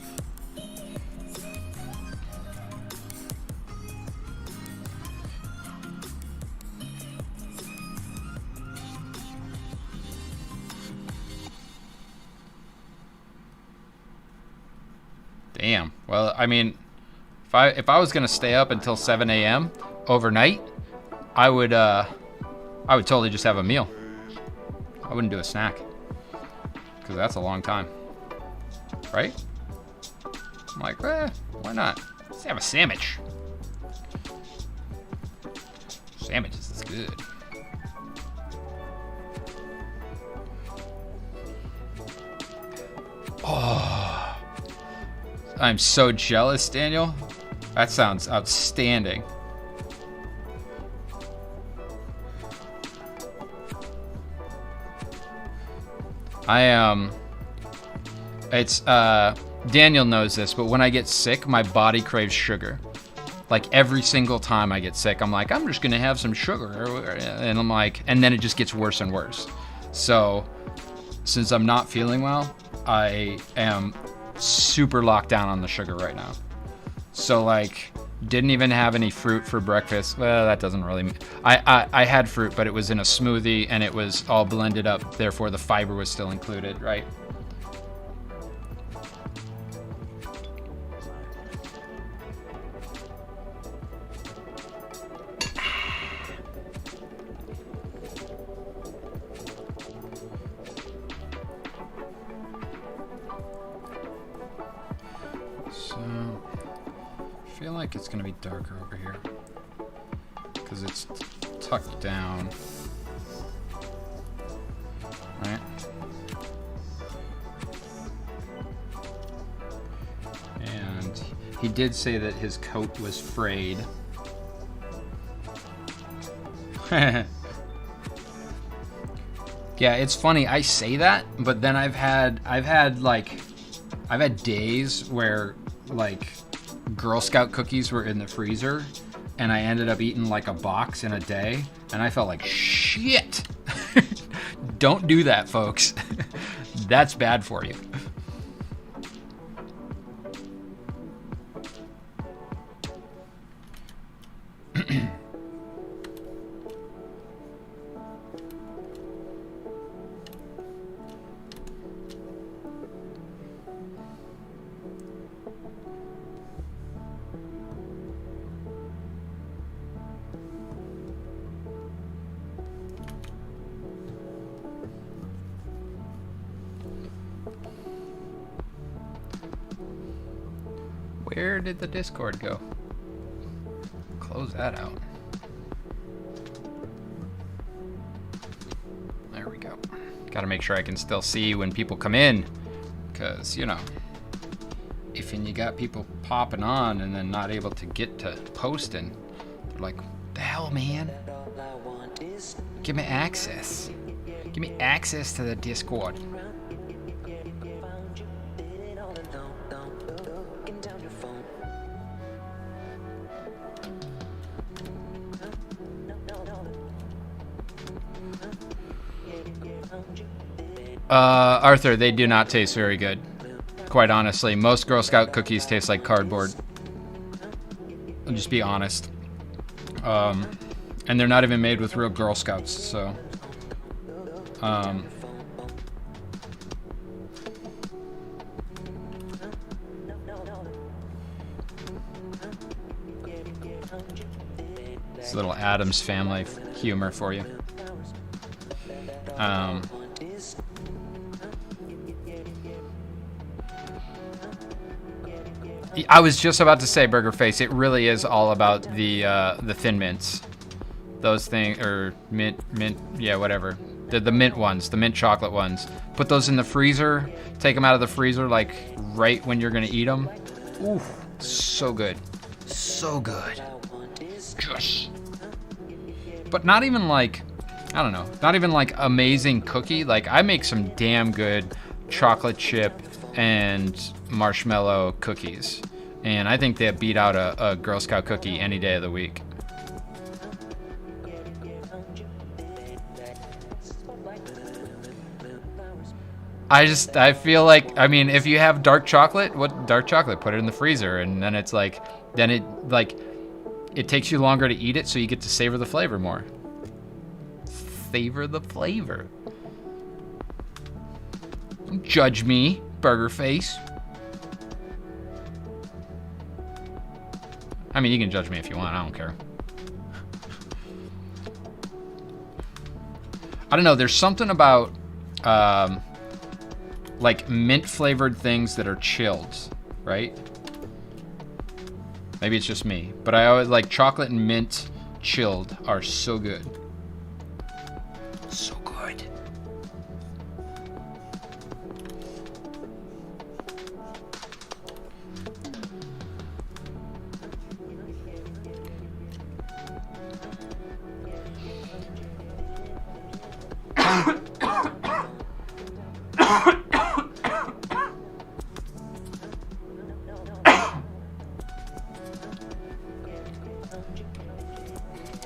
Damn. Well, I mean, if I was gonna stay up until 7 a.m. overnight, I would totally just have a meal. I wouldn't do a snack, because that's a long time, right? I'm like, why not? Let's have a sandwich. Sandwiches is good. Oh, I'm so jealous, Daniel. That sounds outstanding. Daniel knows this, but when I get sick, my body craves sugar. Like every single time I get sick, I'm like, I'm just gonna have some sugar, and I'm like, and then it just gets worse and worse. So, since I'm not feeling well, I am super locked down on the sugar right now. So like, didn't even have any fruit for breakfast. Well, that doesn't really mean I had fruit, but it was in a smoothie and it was all blended up, therefore the fiber was still included, right? I feel like it's gonna be darker over here because it's tucked down, right? And he did say that his coat was frayed. Yeah, it's funny. I say that, but then I've had days where like Girl Scout cookies were in the freezer and I ended up eating like a box in a day and I felt like shit. Don't do that, folks. That's bad for you. Where did the Discord go? Close that out. There we go. Gotta make sure I can still see when people come in, because, you know, if you got people popping on and then not able to get to posting, they're like, the hell, man? Give me access. Give me access to the Discord. Arthur, they do not taste very good. Quite honestly, most Girl Scout cookies taste like cardboard. I'll just be honest. And they're not even made with real Girl Scouts, so... It's a little Addams Family humor for you. I was just about to say, Burger Face, it really is all about the Thin Mints. Those things, or mint, yeah, whatever. The mint ones, the mint chocolate ones. Put those in the freezer, take them out of the freezer, like, right when you're gonna eat them. Ooh, so good. So good. Just. But not even like, I don't know, not even like amazing cookie. Like, I make some damn good chocolate chip and marshmallow cookies. And I think they beat out a Girl Scout cookie any day of the week. I feel like, I mean, if you have dark chocolate, dark chocolate, put it in the freezer, and then it's like, it takes you longer to eat it, so you get to savor the flavor more. Savor the flavor. Don't judge me, Burger Face. I mean, you can judge me if you want, I don't care. I don't know, there's something about, like mint flavored things that are chilled, right? Maybe it's just me, but I always like chocolate and mint chilled are so good. So good.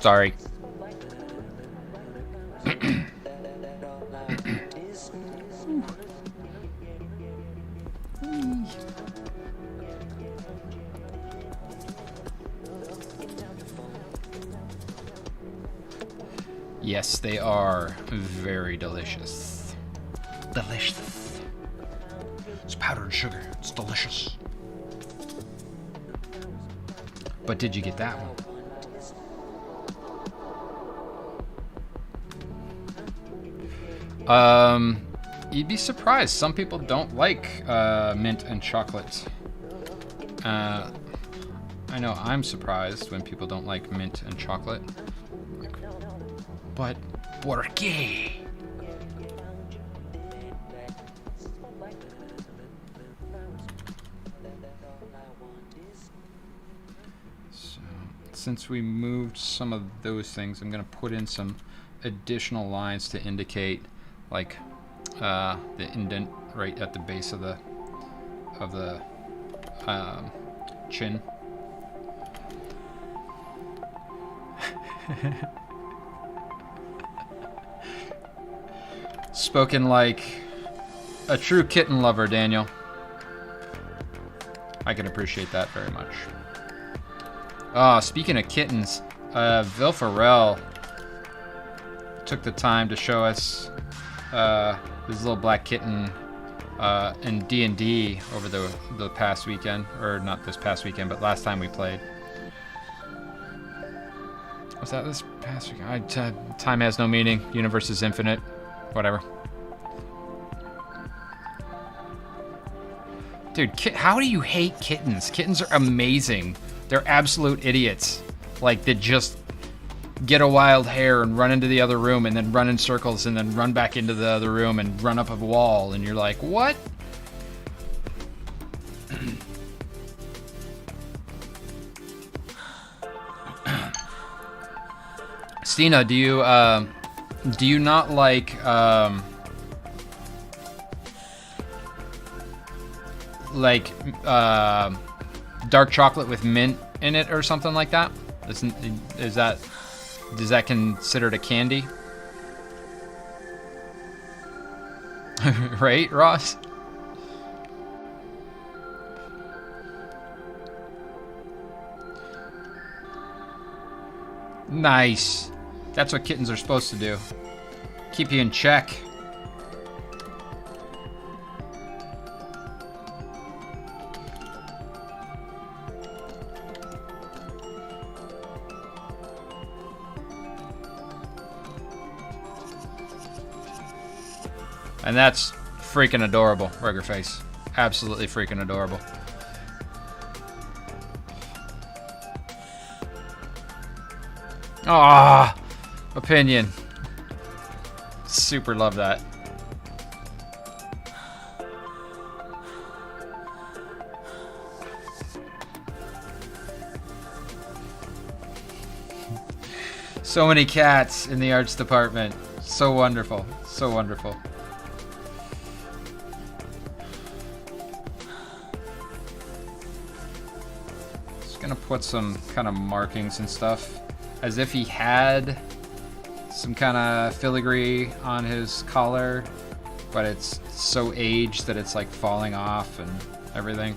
Sorry. Yes, they are very delicious. Delicious. It's powdered sugar. It's delicious. But did you get that one? You'd be surprised. Some people don't like mint and chocolate. I know I'm surprised when people don't like mint and chocolate. But ¿por qué? So, since we moved some of those things, I'm gonna put in some additional lines to indicate, like, the indent right at the base of the chin. Spoken like a true kitten lover, Daniel. I can appreciate that very much. Speaking of kittens, Vil Ferrell took the time to show us his little black kitten in D&D over the past weekend, or not this past weekend, but last time we played. Was that this past weekend? Time has no meaning. Universe is infinite. Whatever. Dude, how do you hate kittens? Kittens are amazing. They're absolute idiots. Like, they just get a wild hair and run into the other room and then run in circles and then run back into the other room and run up a wall, and you're like, what? Stina, do you not like dark chocolate with mint in it or something like that? Is that considered a candy? Right, Ross? Nice. That's what kittens are supposed to do. Keep you in check. And that's freaking adorable, Ruggerface. Absolutely freaking adorable. Ah, opinion. Super love that. So many cats in the arts department. So wonderful. So wonderful. Just gonna put some kind of markings and stuff. As if he had some kind of filigree on his collar, but it's so aged that it's like falling off and everything.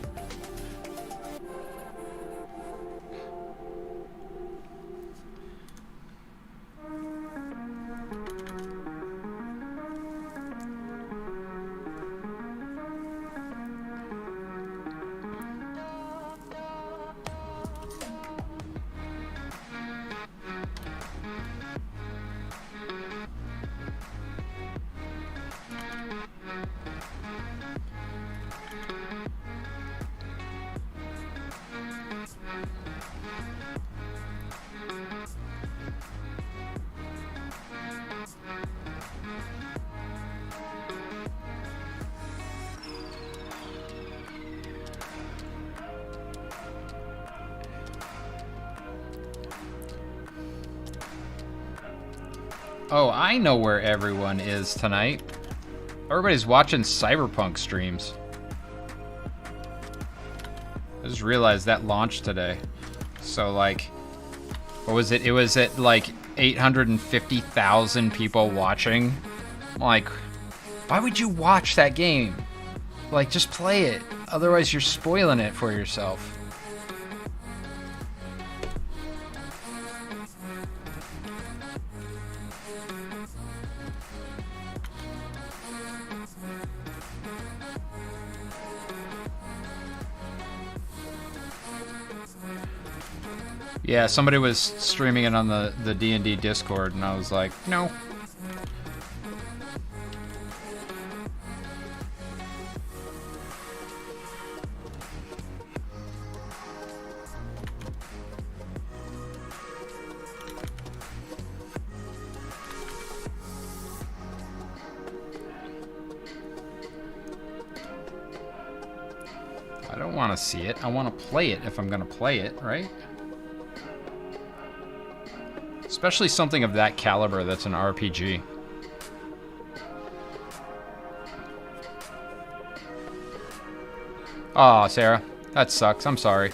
Oh, I know where everyone is tonight. Everybody's watching Cyberpunk streams. I just realized that launched today. So, like, what was it? It was at, like, 850,000 people watching. I'm like, why would you watch that game? Like, just play it. Otherwise, you're spoiling it for yourself. Yeah, somebody was streaming it on the D&D Discord, and I was like, no. I don't want to see it. I want to play it if I'm going to play it, right? Especially something of that caliber that's an RPG. Aw, Sarah. That sucks. I'm sorry.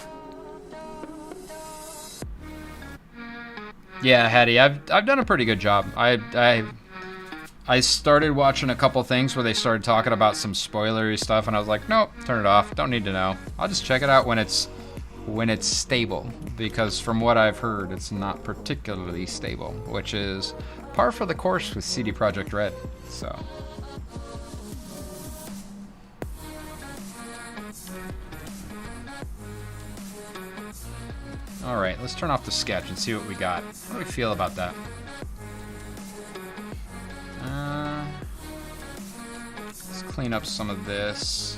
Yeah, Hattie, I've done a pretty good job. I started watching a couple things where they started talking about some spoilery stuff, and I was like, nope, turn it off. Don't need to know. I'll just check it out when it's stable, because from what I've heard, it's not particularly stable, which is par for the course with CD Projekt Red. So. All right, let's turn off the sketch and see what we got. How do we feel about that? Let's clean up some of this.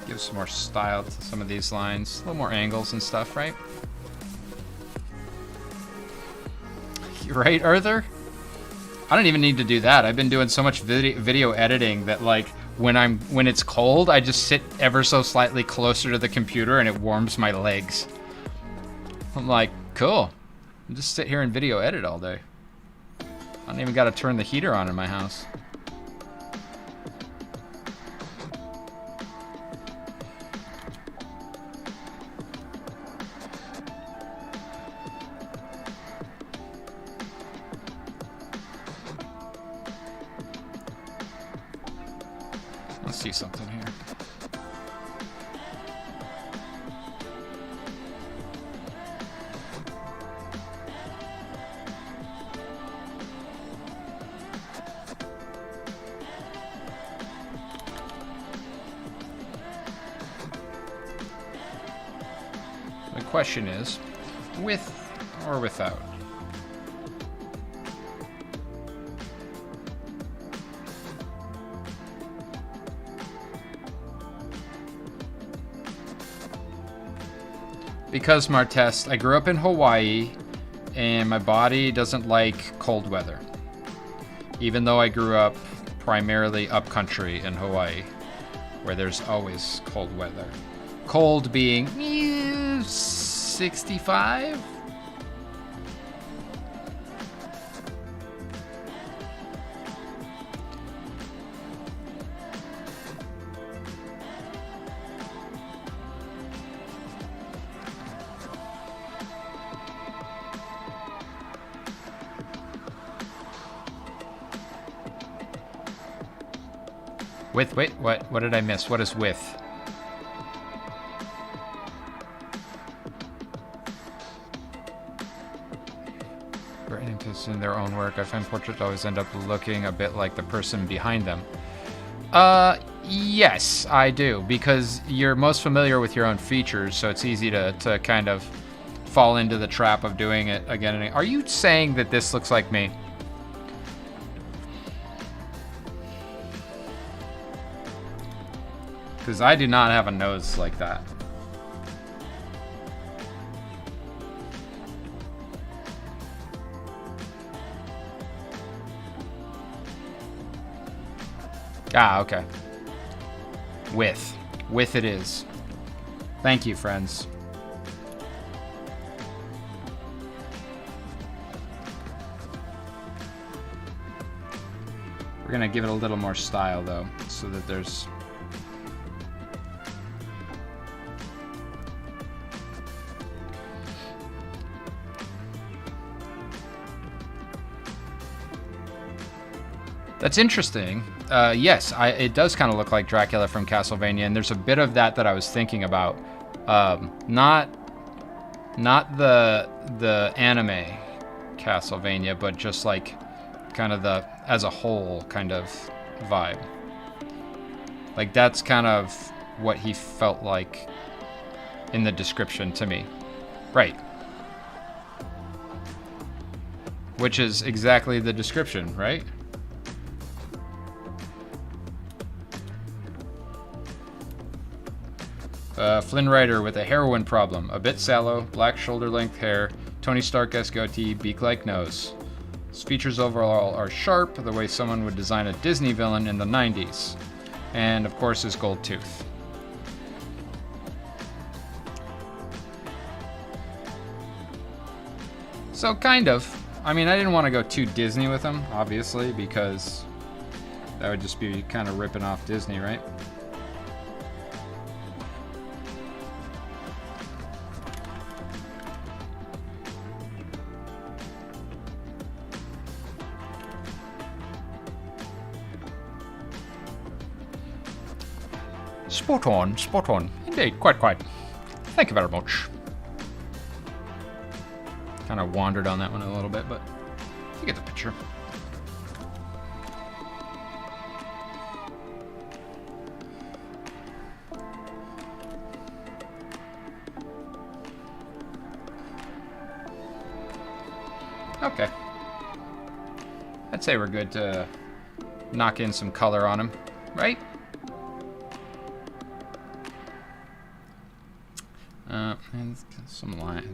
Give some more style to some of these lines. A little more angles and stuff, right? Right, Arthur? I don't even need to do that. I've been doing so much video editing that, like, when it's cold, I just sit ever so slightly closer to the computer and it warms my legs. I'm like, cool. I'll just sit here and video edit all day. I don't even got to turn the heater on in my house. see something here. The question is, with or without? Because, Martest, I grew up in Hawaii, and my body doesn't like cold weather. Even though I grew up primarily upcountry in Hawaii, where there's always cold weather. Cold being 65? With, wait, what did I miss? What is with? For any interest in their own work, I find portraits always end up looking a bit like the person behind them. Yes, I do, because you're most familiar with your own features, so it's easy to kind of fall into the trap of doing it again and again. Are you saying that this looks like me? Because I do not have a nose like that. Ah, okay. With it is. Thank you, friends. We're gonna give it a little more style, though, so that there's... That's interesting. Yes, it does kind of look like Dracula from Castlevania, and there's a bit of that I was thinking about. Not the anime Castlevania, but just like kind of the as a whole kind of vibe. Like that's kind of what he felt like in the description to me. Right. Which is exactly the description, right? Flynn Rider with a heroin problem. A bit sallow, black shoulder-length hair, Tony Stark-esque goatee, beak-like nose. His features overall are sharp, the way someone would design a Disney villain in the 90s. And, of course, his gold tooth. So, kind of. I mean, I didn't want to go too Disney with him, obviously, because that would just be kind of ripping off Disney, right? Spot on. Indeed, quite. Thank you very much. Kind of wandered on that one a little bit, but you get the picture. Okay. I'd say we're good to knock in some color on him, right? And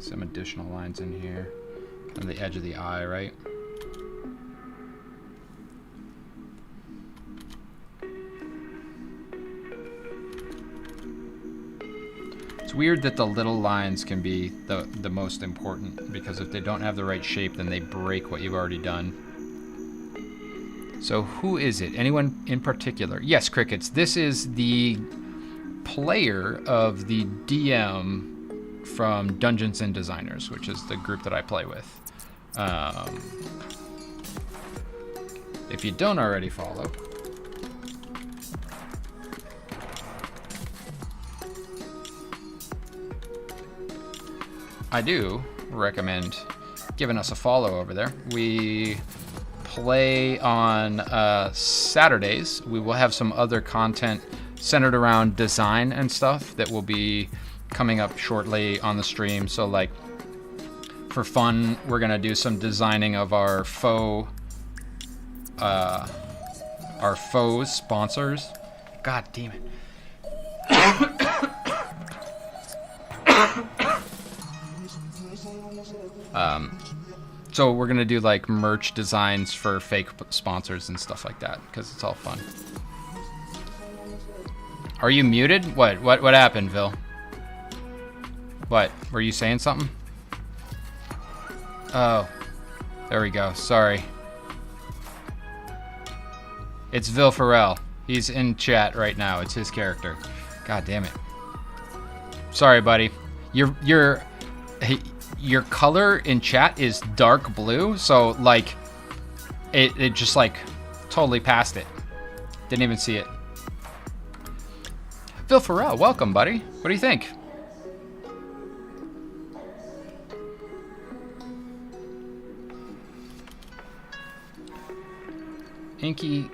some additional lines in here. On the edge of the eye, right? It's weird that the little lines can be the most important, because if they don't have the right shape, then they break what you've already done. So who is it? Anyone in particular? Yes, Crickets. This is the player of the DM from Dungeons and Designers, which is the group that I play with. If you don't already follow, I do recommend giving us a follow over there. We play on Saturdays. We will have some other content centered around design and stuff that will be coming up shortly on the stream. So like for fun, we're gonna do some designing of our faux sponsors. God damn it. So we're gonna do like merch designs for fake sponsors and stuff like that because it's all fun. Are you muted? What happened, Phil? What? Were you saying something? Oh, there we go. Sorry. It's Vil Farrell. He's in chat right now. It's his character. God damn it. Sorry, buddy. Your color in chat is dark blue, so like it just like totally passed it. Didn't even see it. Vil Farrell, welcome, buddy. What do you think? Inky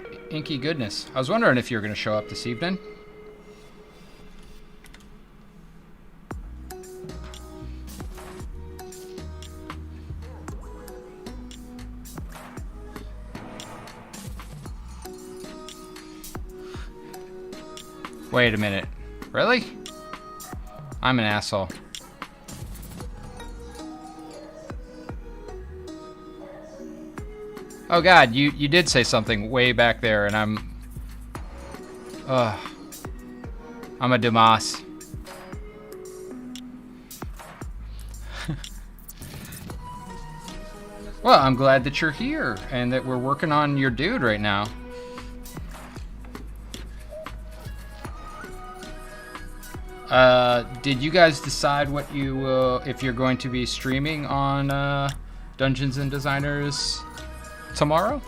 goodness. I was wondering if you were going to show up this evening. Wait a minute. Really? I'm an asshole. Oh god, you did say something way back there and I'm a Dumas. Well, I'm glad that you're here and that we're working on your dude right now. Did you guys decide what you if you're going to be streaming on Dungeons and Designers tomorrow?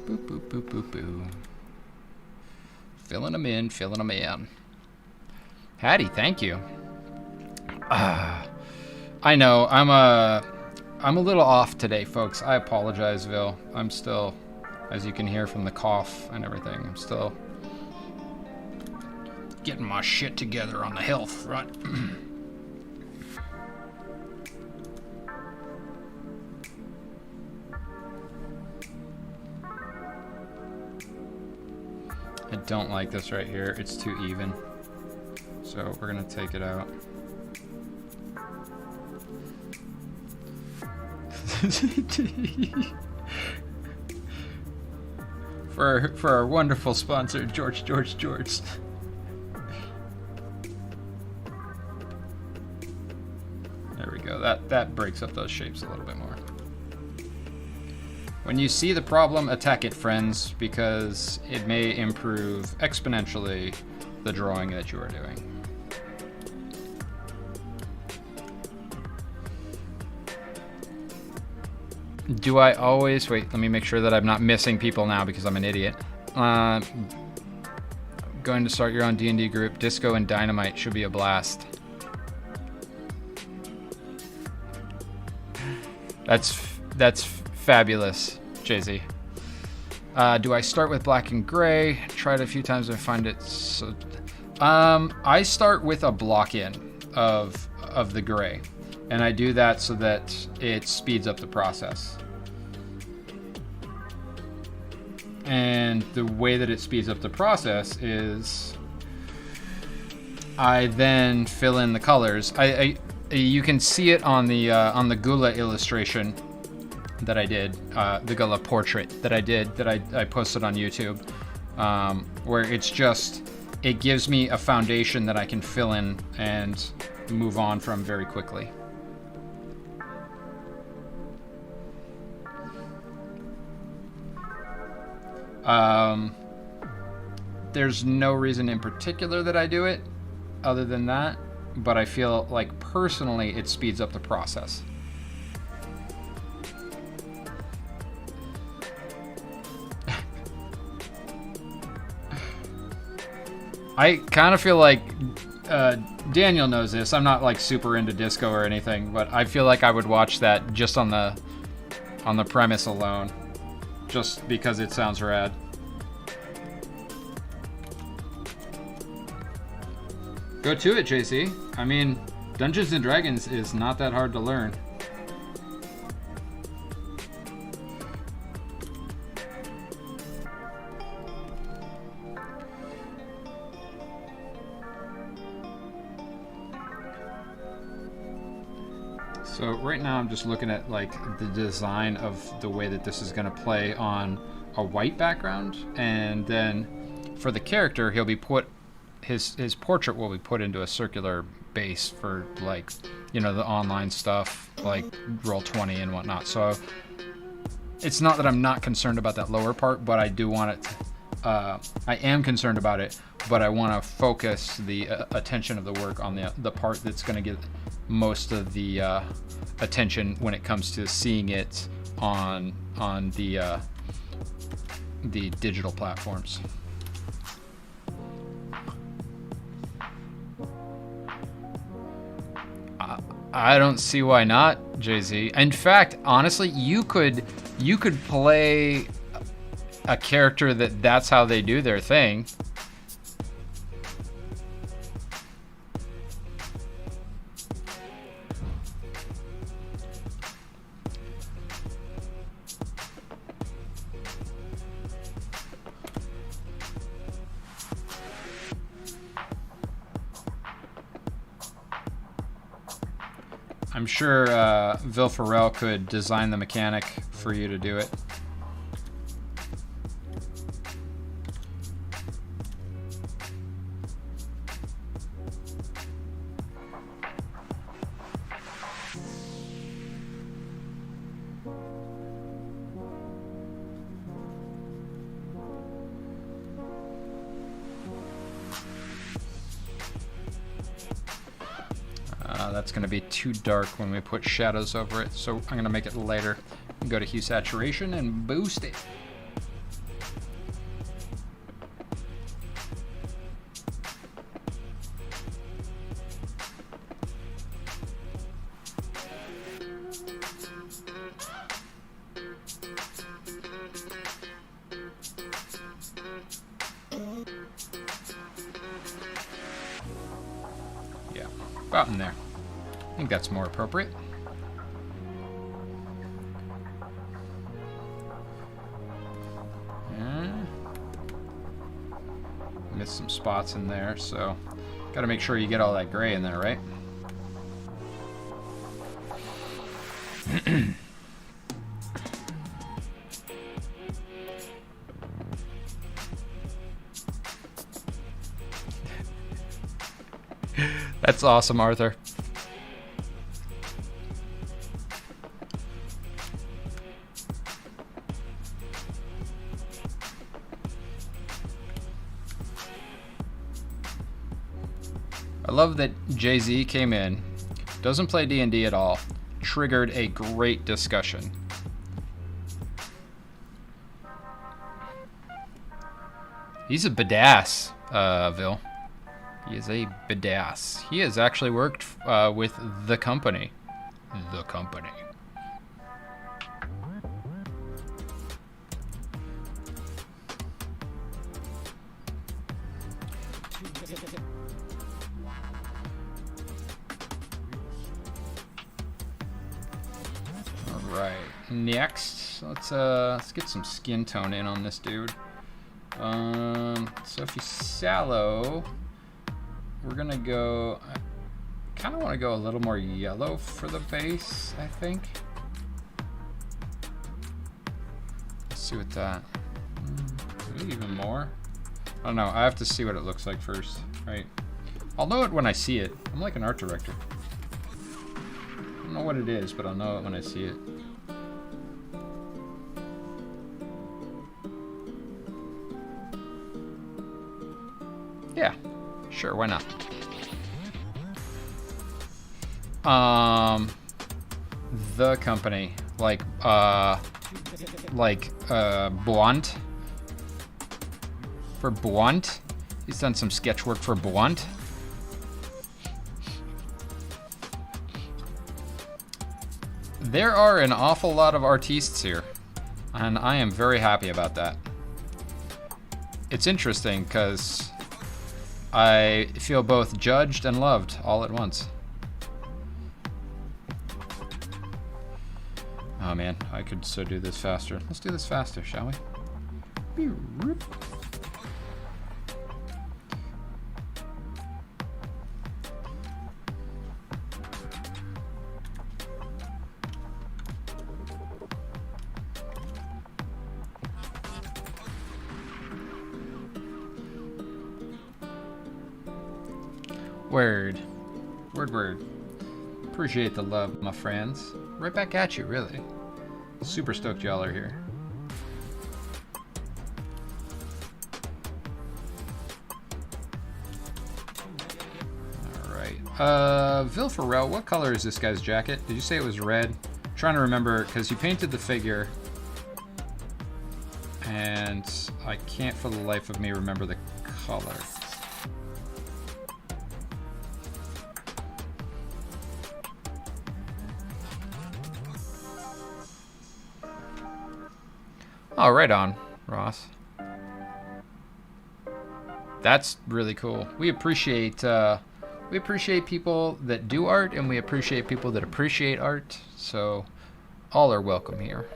Boop, boop, boop, boop, boop. Filling them in, filling them in. Hattie, thank you. I know, I'm a little off today, folks. I apologize, Vil. I'm still, as you can hear from the cough and everything, I'm still getting my shit together on the health front. I don't like this right here. It's too even. So we're gonna take it out. for our wonderful sponsor, George. There we go. That breaks up those shapes a little bit more. When you see the problem, attack it, friends, because it may improve exponentially the drawing that you are doing. Do I always... Wait, let me make sure that I'm not missing people now because I'm an idiot. Going to start your own D&D group. Disco and Dynamite should be a blast. That's fabulous, Jay-Z. Do I start with black and gray? Tried it a few times and find it so... I start with a block in of the gray. And I do that so that it speeds up the process. And the way that it speeds up the process is I then fill in the colors. You can see it on the Gula illustration that I did, the Gula portrait that I did, that I posted on YouTube, where it gives me a foundation that I can fill in and move on from very quickly. there's no reason in particular that I do it other than that, but I feel like personally it speeds up the process. I kind of feel like Daniel knows this. I'm not like super into disco or anything, but I feel like I would watch that just on the premise alone, just because it sounds rad. Go to it, JC. I mean, Dungeons and Dragons is not that hard to learn. So right now I'm just looking at like the design of the way that this is going to play on a white background, and then for the character he'll be put his portrait will be put into a circular base for, like, you know, the online stuff like Roll20 and whatnot. So it's not that I'm not concerned about that lower part, but I do want it to, I am concerned about it, but I want to focus the attention of the work on the part that's going to get most of the attention when it comes to seeing it on the digital platforms. I don't see why not, Jay-Z. In fact, honestly, you could play a character that's how they do their thing. I'm sure Vil Farrell could design the mechanic for you to do it. That's going to be too dark when we put shadows over it, so I'm going to make it lighter. Go to hue saturation and boost it. Yeah, about in there. I think that's more appropriate. And missed some spots in there, so got to make sure you get all that gray in there, right? That's awesome, Arthur. I love that Jay-Z came in, doesn't play D&D at all, triggered a great discussion. He's a badass, Vil. He is a badass. He has actually worked with the company. The company. Alright, next, let's get some skin tone in on this dude. So if he's sallow, we're gonna go, I kind of want to go a little more yellow for the base, I think. Let's see what that, maybe even more. I don't know, I have to see what it looks like first, right? I'll know it when I see it. I'm like an art director. I don't know what it is, but I'll know it when I see it. Sure, why not? The company, like Blunt. For Blunt? He's done some sketch work for Blunt. There are an awful lot of artistes here, and I am very happy about that. It's interesting because I feel both judged and loved all at once. Oh man, I could so do this faster. Let's do this faster, shall we? Word. Word. Appreciate the love, my friends. Right back at you, really. Super stoked y'all are here. Alright. Vil Farrell, what color is this guy's jacket? Did you say it was red? I'm trying to remember, because you painted the figure. And I can't for the life of me remember the color. Oh, right on, Ross. That's really cool. We appreciate people that do art, and we appreciate people that appreciate art. So, all are welcome here.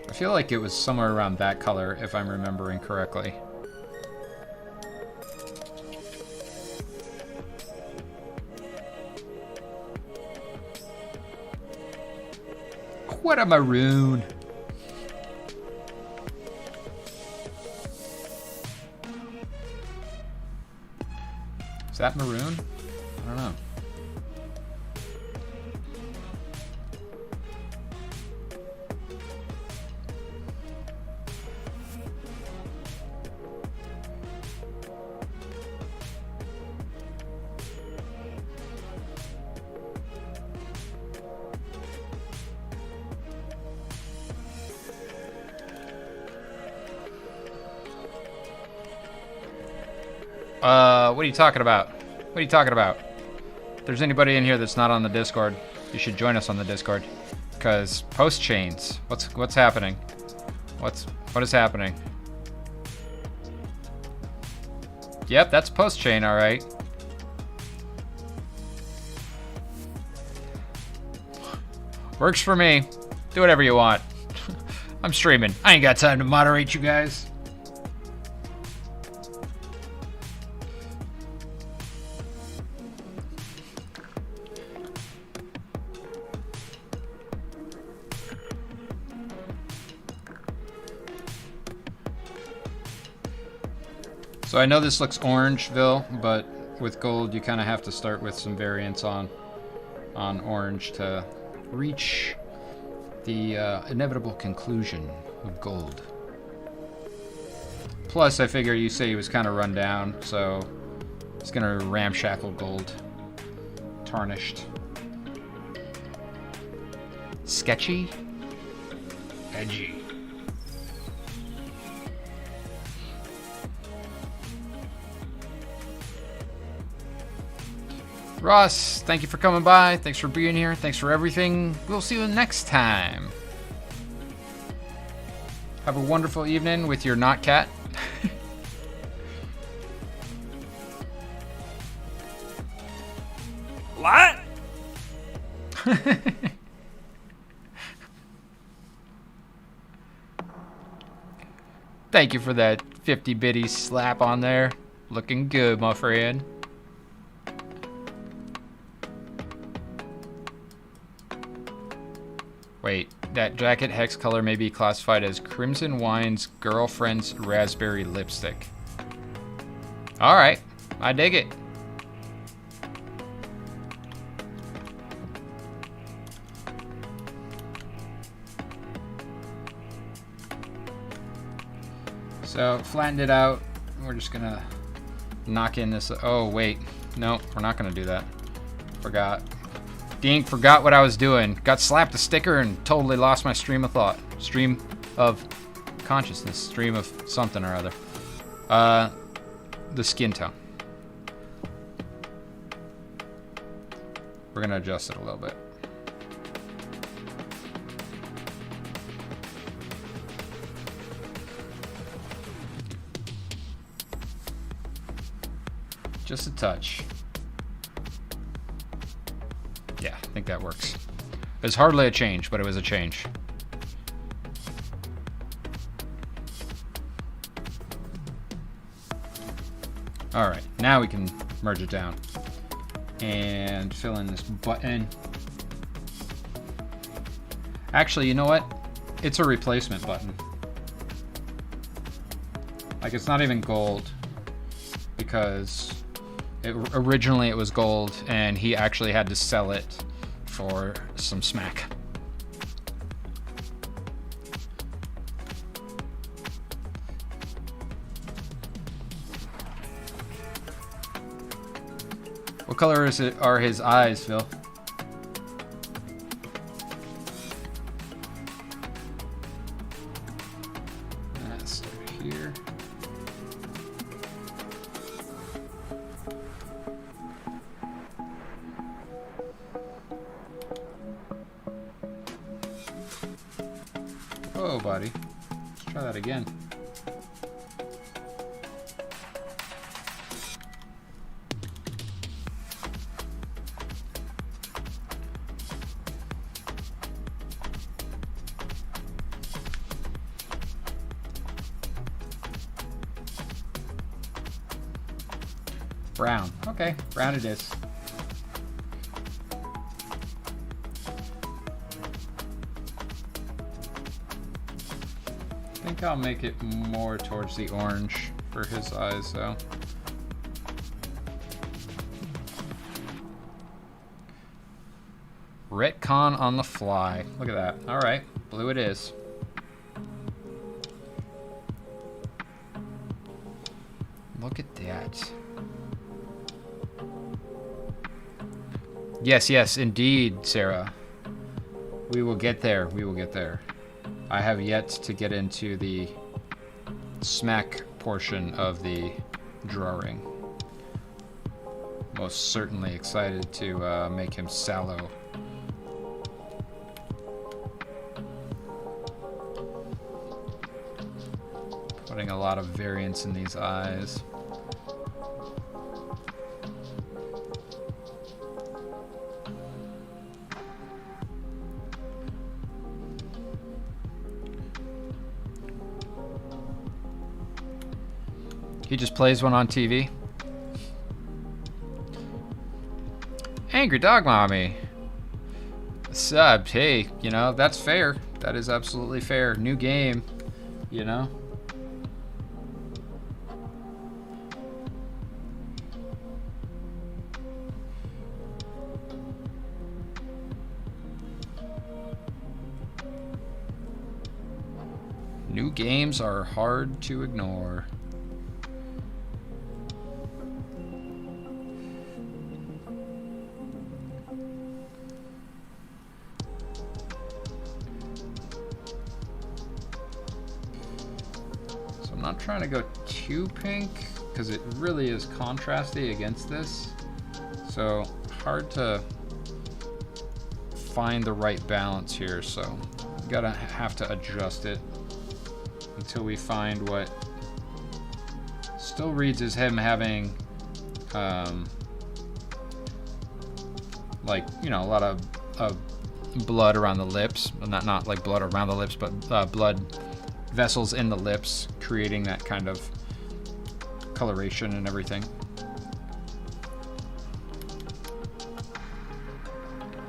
I feel like it was somewhere around that color, if I'm remembering correctly. What a maroon. Is that maroon? I don't know. What are you talking about? What are you talking about? If there's anybody in here that's not on the Discord, you should join us on the Discord. Because post chains. What's happening? What is happening? Yep, that's post chain, alright. Works for me. Do whatever you want. I'm streaming. I ain't got time to moderate you guys. So I know this looks Orangeville, but with gold you kind of have to start with some variants on orange to reach the inevitable conclusion of gold. Plus, I figure you say he was kind of run down, so it's gonna ramshackle gold. Tarnished. Sketchy. Edgy. Ross, thank you for coming by. Thanks for being here. Thanks for everything. We'll see you next time. Have a wonderful evening with your not cat. What? Thank you for that 50 bitty slap on there. Looking good, my friend. Wait, that jacket hex color may be classified as Crimson Wine's girlfriend's raspberry lipstick. Alright, I dig it. So flattened it out. We're just gonna knock in this. Oh wait, no, we're not gonna do that. Forgot. Dink, forgot what I was doing. Got slapped a sticker and totally lost my stream of thought. Stream of consciousness. Stream of something or other. The skin tone. We're gonna adjust it a little bit. Just a touch. Yeah, I think that works. It's hardly a change, but it was a change. All right, now we can merge it down and fill in this button. Actually, you know what? It's a replacement button. Like, it's not even gold because originally it was gold and he actually had to sell it for some smack. What color are his eyes, Phil? Let's start here. Oh, buddy. Let's try that again. Brown. Okay, brown it is. I think I'll make it more towards the orange for his eyes, though. Retcon on the fly. Look at that. All right, blue it is. Look at that. Yes, yes, indeed, Sarah. We will get there. We will get there. I have yet to get into the smack portion of the drawing. Most certainly excited to make him sallow. Putting a lot of variance in these eyes. He just plays one on TV. Angry Dog Mommy. Sub, hey, you know, that's fair. That is absolutely fair. New game, you know. New games are hard to ignore. Not trying to go too pink because it really is contrasty against this, so hard to find the right balance here, so have to adjust it until we find what still reads as him having like, you know, a lot of blood around the lips, not like blood around the lips, but blood vessels in the lips, creating that kind of coloration and everything.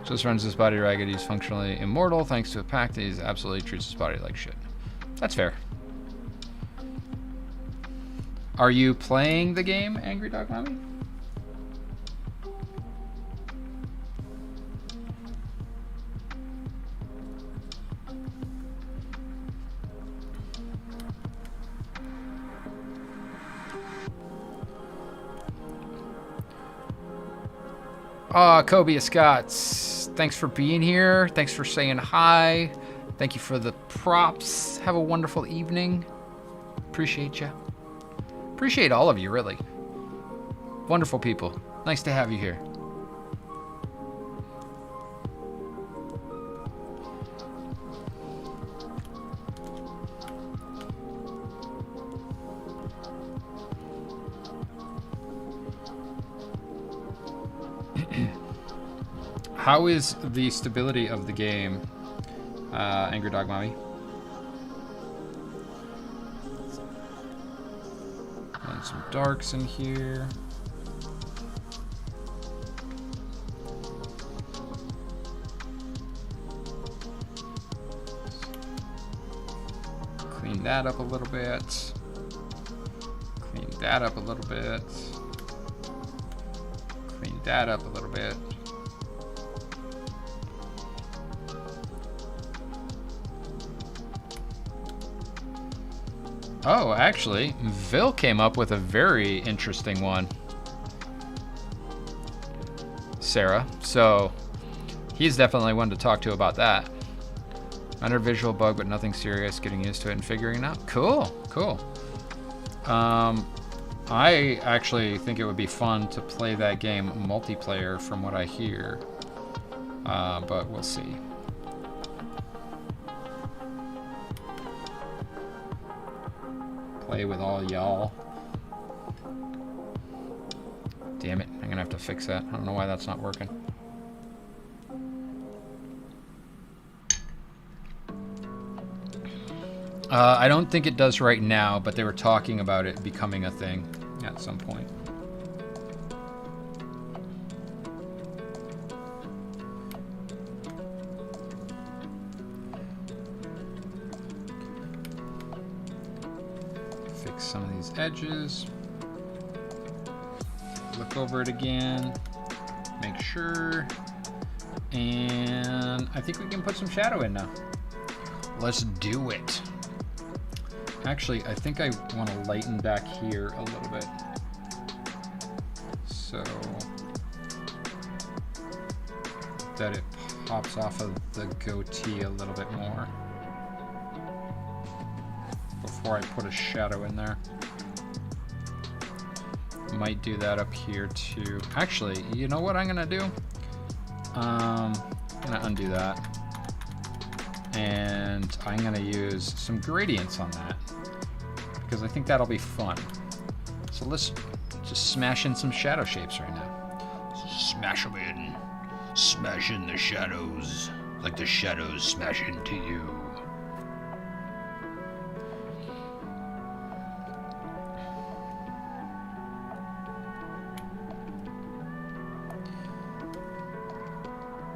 Just runs his body ragged. He's functionally immortal thanks to a pact that he absolutely treats his body like shit. That's fair. Are you playing the game, Angry Dog Mommy? Kobe Scots, thanks for being here. Thanks for saying hi. Thank you for the props. Have a wonderful evening. Appreciate you. Appreciate all of you, really. Wonderful people. Nice to have you here. How is the stability of the game, Angry Dog Mommy? And some darks in here. Clean that up a little bit. Clean that up a little bit. Clean that up a little bit. Oh, actually, Vil came up with a very interesting one. Sarah. So, he's definitely one to talk to about that. Minor visual bug, but nothing serious. Getting used to it and figuring it out. Cool, cool. I actually think it would be fun to play that game multiplayer from what I hear. But we'll see. Play with all y'all. Damn it, I'm gonna have to fix that. I don't know why that's not working. I don't think it does right now, but they were talking about it becoming a thing at some point. Fix some of these edges. Look over it again. Make sure. And I think we can put some shadow in now. Let's do it. Actually, I think I want to lighten back here a little bit. So that it pops off of the goatee a little bit more. Before I put a shadow in there. Might do that up here too. Actually, you know what I'm gonna do? I'm gonna undo that. And I'm gonna use some gradients on that. Because I think that'll be fun. So let's just smash in some shadow shapes right now. Smash them in. Smash in the shadows. Like the shadows smash into you.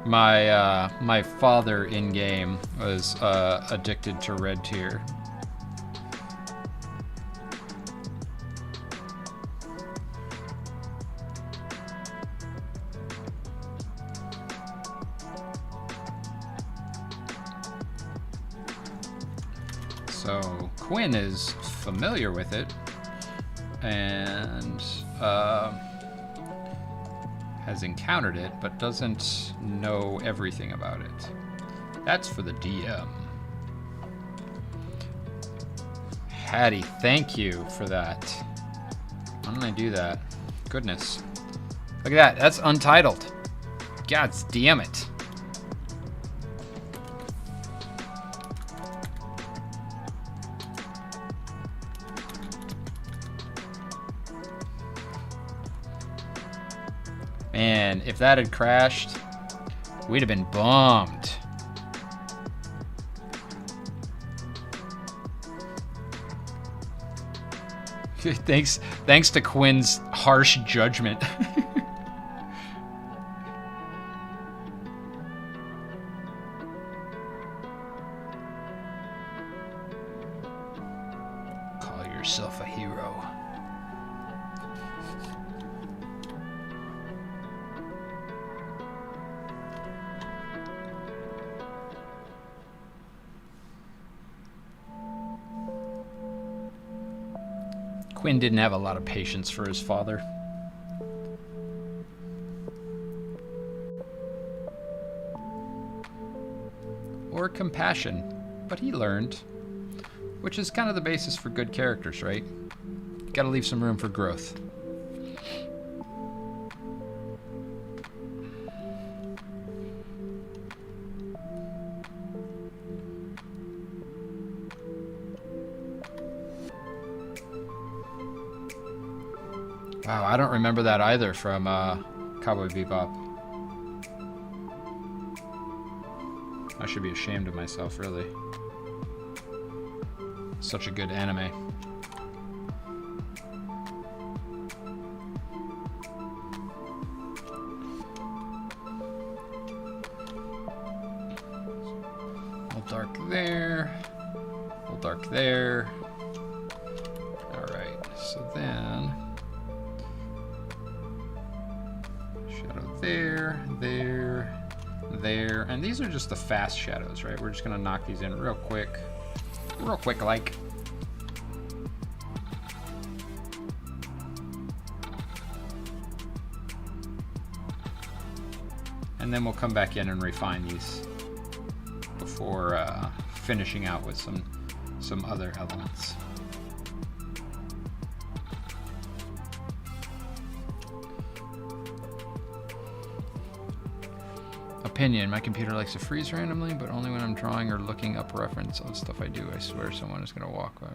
My father in game was addicted to red tier. So Quinn is familiar with it and has encountered it, but doesn't know everything about it. That's for the DM. Hattie, thank you for that. Why don't I do that? Goodness. Look at that. That's untitled. God damn it. Man, if that had crashed, we'd have been bummed. Thanks to Quinn's harsh judgment. Call yourself a hero. Quinn didn't have a lot of patience for his father. compassion, but he learned, which is kind of the basis for good characters, right? Gotta leave some room for growth. Wow, I don't remember that either from Cowboy Bebop. I should be ashamed of myself, really. Such a good anime. A little dark there. A little dark there. Alright, so then... shadow there, there, and these are just the fast shadows, right? We're just gonna knock these in real quick like. And then we'll come back in and refine these before finishing out with some other elements. Opinion. My computer likes to freeze randomly, but only when I'm drawing or looking up reference on stuff I do. I swear someone is going to walk by.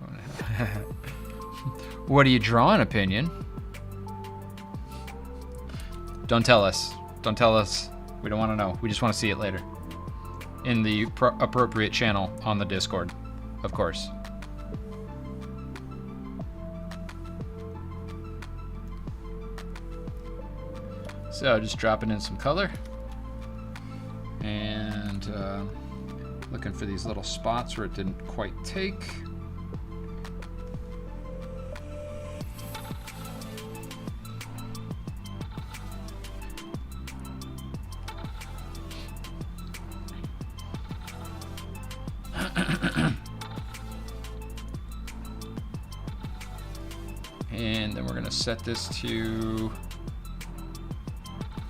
What are you drawing, Opinion? Don't tell us. Don't tell us. We don't want to know. We just want to see it later. In the appropriate channel on the Discord, of course. So, just dropping in some color. And looking for these little spots where it didn't quite take. And then we're going to set this to...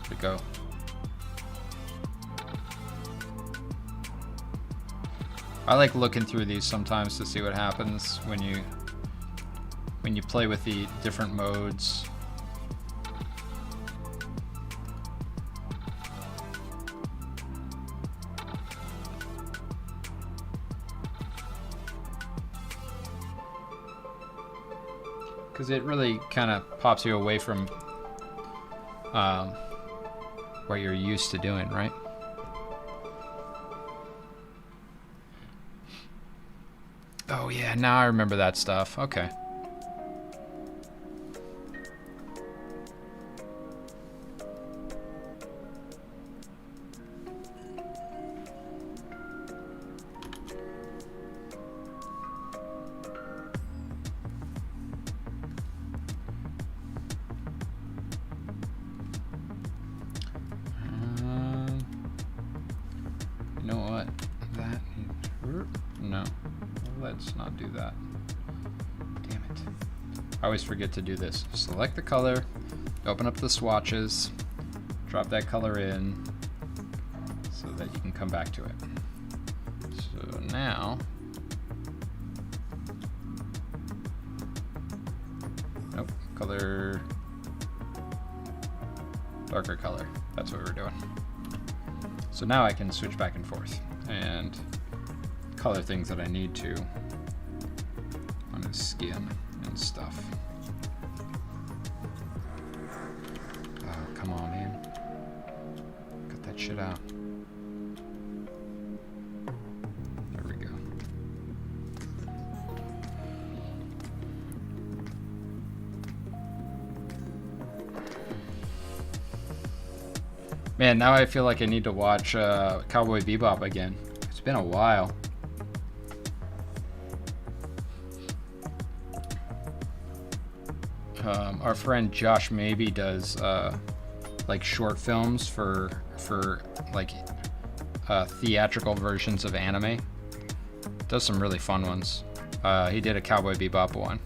where'd it go? I like looking through these sometimes to see what happens when you play with the different modes. Because it really kind of pops you away from what you're used to doing, right? Oh yeah, now I remember that stuff. Okay. You know what? That needs... no. Let's not do that. Damn it. I always forget to do this. Select the color, open up the swatches, drop that color in so that you can come back to it. So now, nope, color, darker color. That's what we're doing. So now I can switch back and forth and color things that I need to on his skin and stuff. Oh, come on, man. Cut that shit out. There we go. Man, now I feel like I need to watch Cowboy Bebop again. It's been a while. Our friend Josh Maybe does like short films for like theatrical versions of anime. Does some really fun ones. He did a Cowboy Bebop one.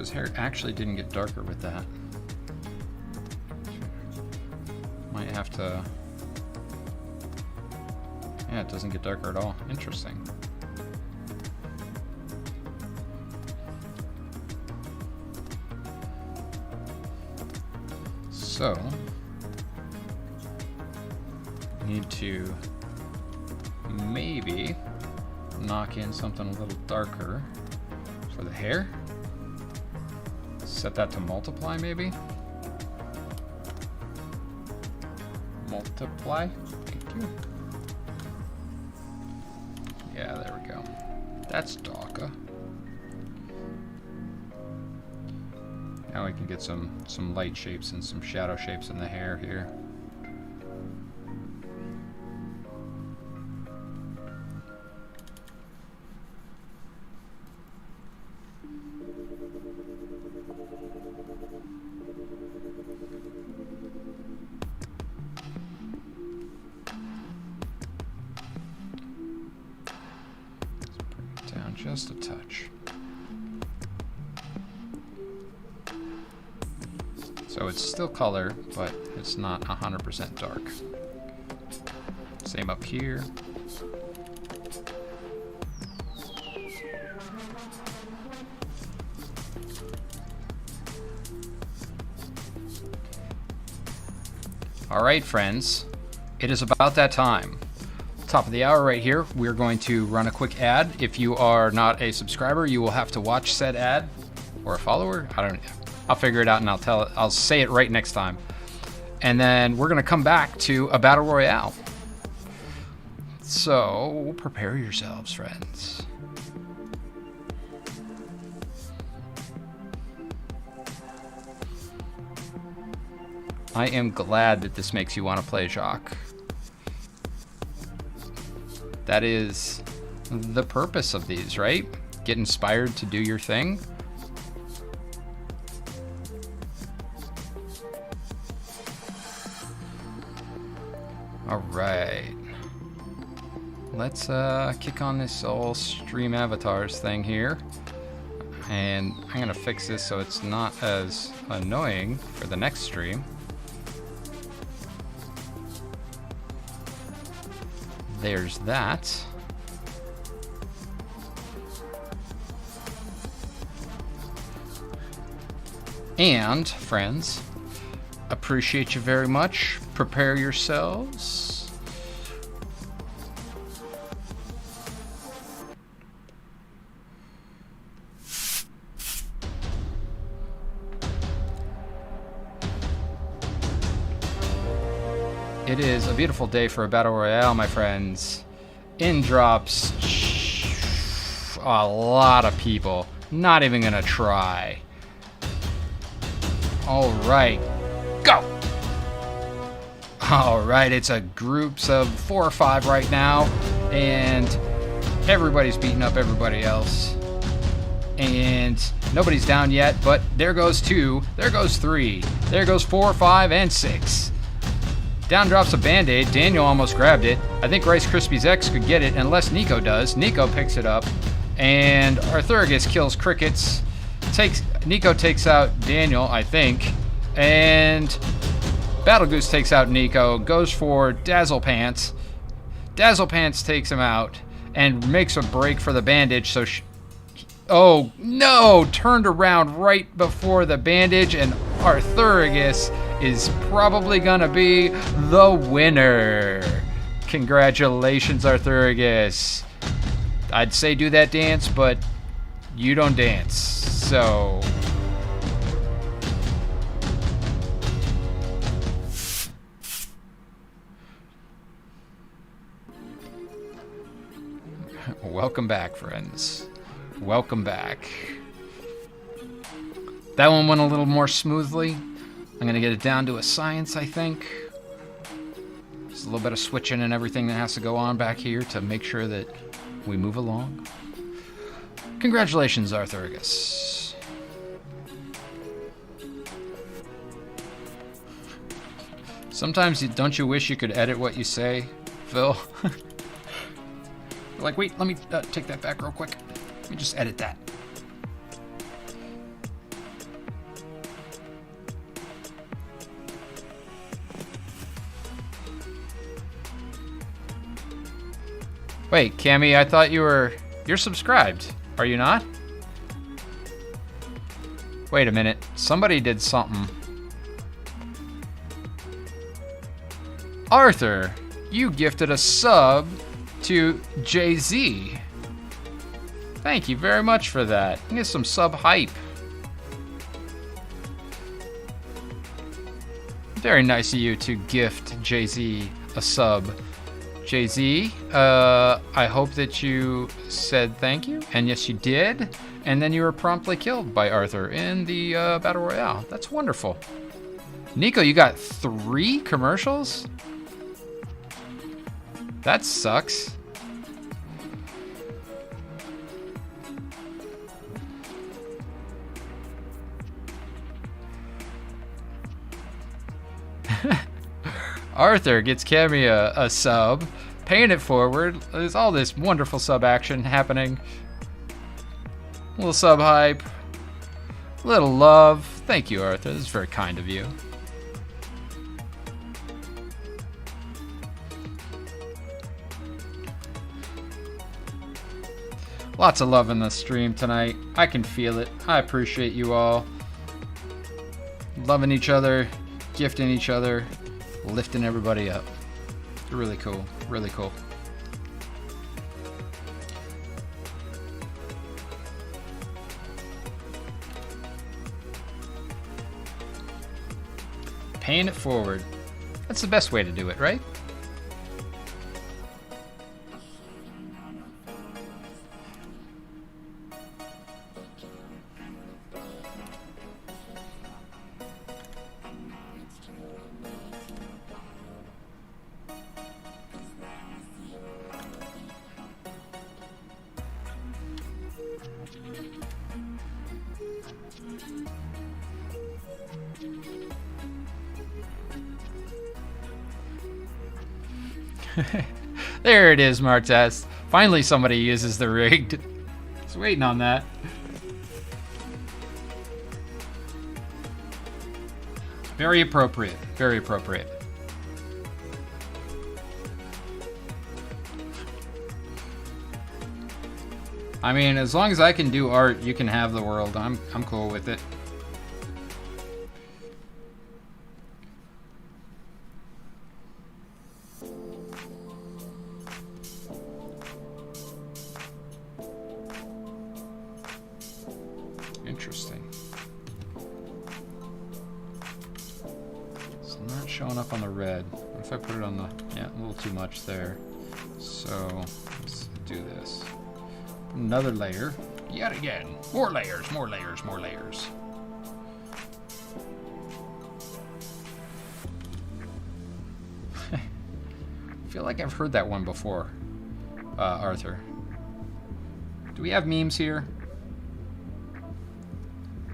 his hair actually didn't get darker with that. Might have to... Yeah, it doesn't get darker at all. Interesting. So, need to maybe knock in something a little darker for the hair. Set that to multiply, maybe. Multiply. Thank you. Yeah, there we go. That's darker. Now we can get some light shapes and some shadow shapes in the hair here. Just a touch. So it's still color, but it's not 100% dark. Same up here. All right, friends, it is about that time. Top of the hour right here, we're going to run a quick ad. If you are not a subscriber, you will have to watch said ad, or a follower. I'll figure it out and I'll say it right next time. And then we're gonna come back to a battle royale. So prepare yourselves, friends. I am glad that this makes you want to play Jacques. That is the purpose of these, right? Get inspired to do your thing. All right. Let's kick on this whole stream avatars thing here. And I'm gonna fix this so it's not as annoying for the next stream. There's that. And, friends, appreciate you very much. Prepare yourselves. It is a beautiful day for a battle royale, my friends. In drops a lot of people. Not even gonna try. All right, go. All right, it's a groups of 4 or 5 right now, and everybody's beating up everybody else. And nobody's down yet, but there goes 2, there goes 3, there goes 4, 5, and 6. Down drops a Band-Aid. Daniel almost grabbed it. I think Rice Krispies X could get it, unless Nico does. Nico picks it up, and Arthurgus kills Crickets. Nico takes out Daniel, I think, and Battle Goose takes out Nico. Goes for Dazzle Pants. Dazzle Pants takes him out and makes a break for the bandage. So, oh no! Turned around right before the bandage, and Arthurgus is probably gonna be the winner. Congratulations, Arthurgus. I'd say do that dance, but you don't dance, so... Welcome back, friends. Welcome back. That one went a little more smoothly. I'm gonna get it down to a science, I think. There's a little bit of switching and everything that has to go on back here to make sure that we move along. Congratulations, Arthurgus. Sometimes don't you wish you could edit what you say, Phil? Like, wait, let me take that back real quick. Let me just edit that. Wait, Cammy, I thought you're subscribed. Are you not? Wait a minute. Somebody did something. Arthur, you gifted a sub to Jay-Z. Thank you very much for that. Get some sub hype. Very nice of you to gift Jay-Z a sub. Jay-Z, I hope that you said thank you. And yes, you did. And then you were promptly killed by Arthur in the Battle Royale. That's wonderful. Nico, you got 3 commercials? That sucks. Arthur gets Cammy a sub. Paying it forward. There's all this wonderful sub action happening. A little sub hype. A little love. Thank you, Arthur. This is very kind of you. Lots of love in the stream tonight. I can feel it. I appreciate you all. Loving each other, gifting each other, lifting everybody up. Really cool. Really cool. Paying it forward. That's the best way to do it, right? There it is, Martez. Finally somebody uses the rigged. Just waiting on that. Very appropriate. Very appropriate. I mean, as long as I can do art, you can have the world. I'm cool with it. Interesting. It's not showing up on the red. What if I put it on the... Yeah, a little too much there. So, let's do this. Another layer. Yet again. More layers, more layers, more layers. I feel like I've heard that one before, Arthur. Do we have memes here?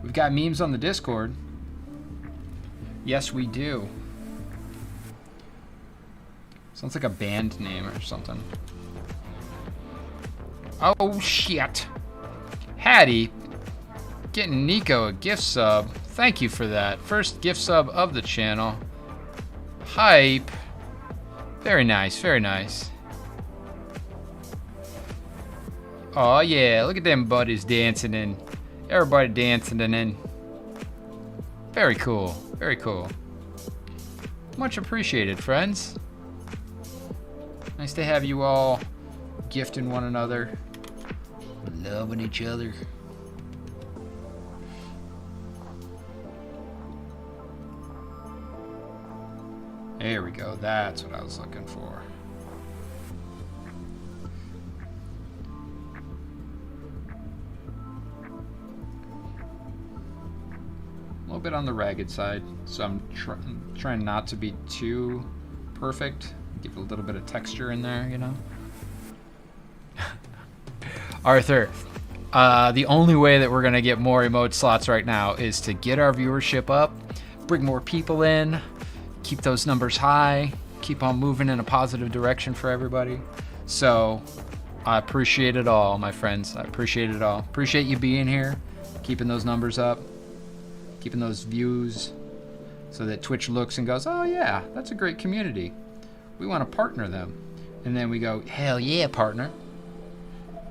We've got memes on the Discord. Yes, we do. Sounds like a band name or something. Oh, shit. Hattie, getting Nico a gift sub. Thank you for that. First gift sub of the channel. Hype. Very nice, very nice. Oh, yeah. Look at them buddies dancing in. Everybody dancing in. Very cool. Very cool. Much appreciated, friends. Nice to have you all gifting one another. Loving each other. There we go. That's what I was looking for. A little bit on the ragged side, so I'm trying not to be too perfect. Give a little bit of texture in there, you know? Arthur, the only way that we're going to get more emote slots right now is to get our viewership up, bring more people in, keep those numbers high, keep on moving in a positive direction for everybody. So I appreciate it all, my friends. I appreciate it all. Appreciate you being here, keeping those numbers up, keeping those views so that Twitch looks and goes, oh yeah, that's a great community. We want to partner them. And then we go, hell yeah, partner.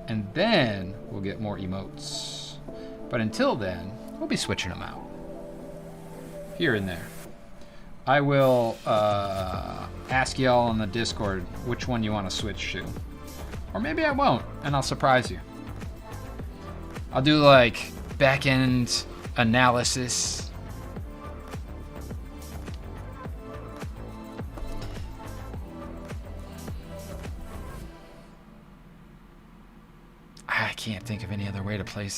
And then we'll get more emotes. But until then, we'll be switching them out. Here and there. I will ask y'all on the Discord which one you want to switch to. Or maybe I won't, and I'll surprise you. I'll do like back-end analysis. I can't think of any other way to say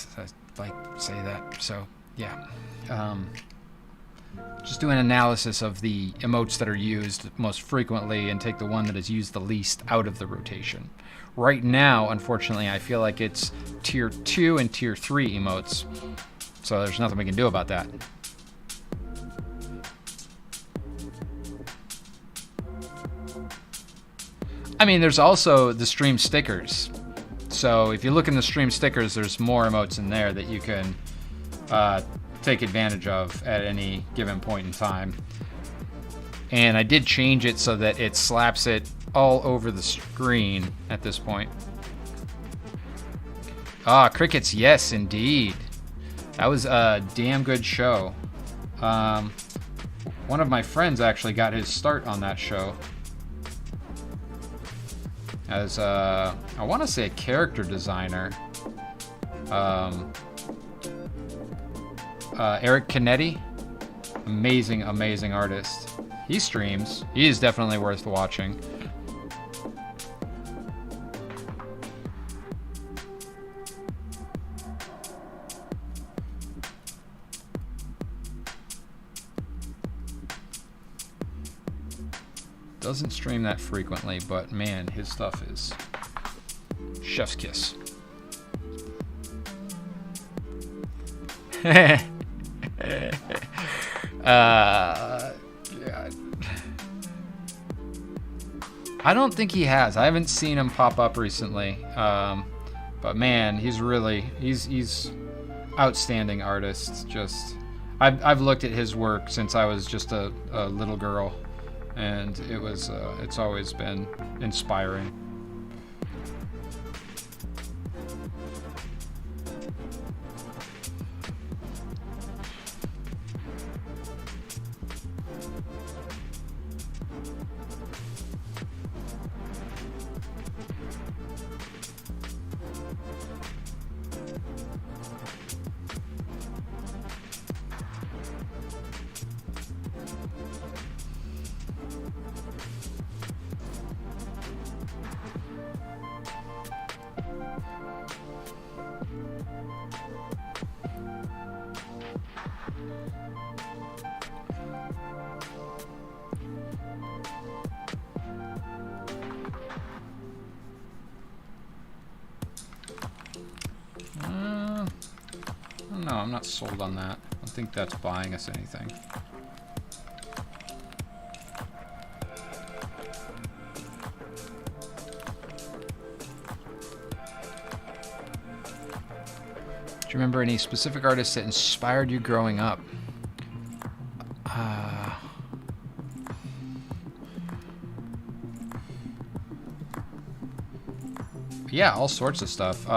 that. So yeah, just do an analysis of the emotes that are used most frequently and take the one that is used the least out of the rotation. Right now, unfortunately, I feel like it's tier 2 and tier 3 emotes, so there's nothing we can do about that. I mean, there's also the stream stickers. So if you look in the stream stickers, there's more emotes in there that you can take advantage of at any given point in time. And I did change it so that it slaps it all over the screen at this point. Ah, crickets, yes, indeed. That was a damn good show. One of my friends actually got his start on that show. As I want to say a character designer, Eric Canetti, amazing artist. He streams. He is definitely worth watching. Doesn't stream that frequently, but man, his stuff is chef's kiss. Yeah. I don't think he has. I haven't seen him pop up recently. But man, he's outstanding artist. Just I've looked at his work since I was just a little girl. And it's always been inspiring. No, I'm not sold on that. I don't think that's buying us anything. Do you remember any specific artists that inspired you growing up? Yeah, all sorts of stuff.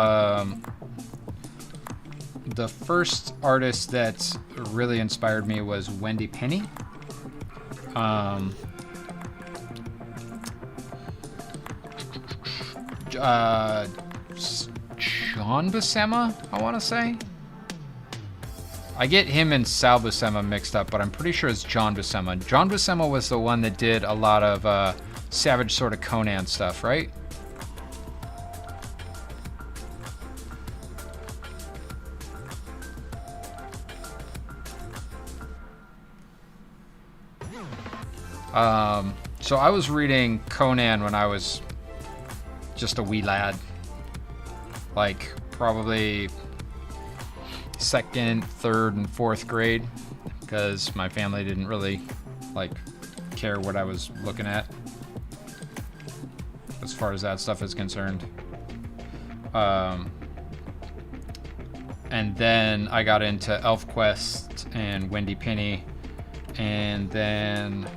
The first artist that really inspired me was Wendy Penny. John Buscema, I want to say. I get him and Sal Buscema mixed up, but I'm pretty sure it's John Buscema. John Buscema was the one that did a lot of Savage Sword of Conan stuff, right? So I was reading Conan when I was just a wee lad, like probably 2nd, 3rd, and 4th grade, because my family didn't really care what I was looking at as far as that stuff is concerned. And then I got into ElfQuest and Wendy Penny, and then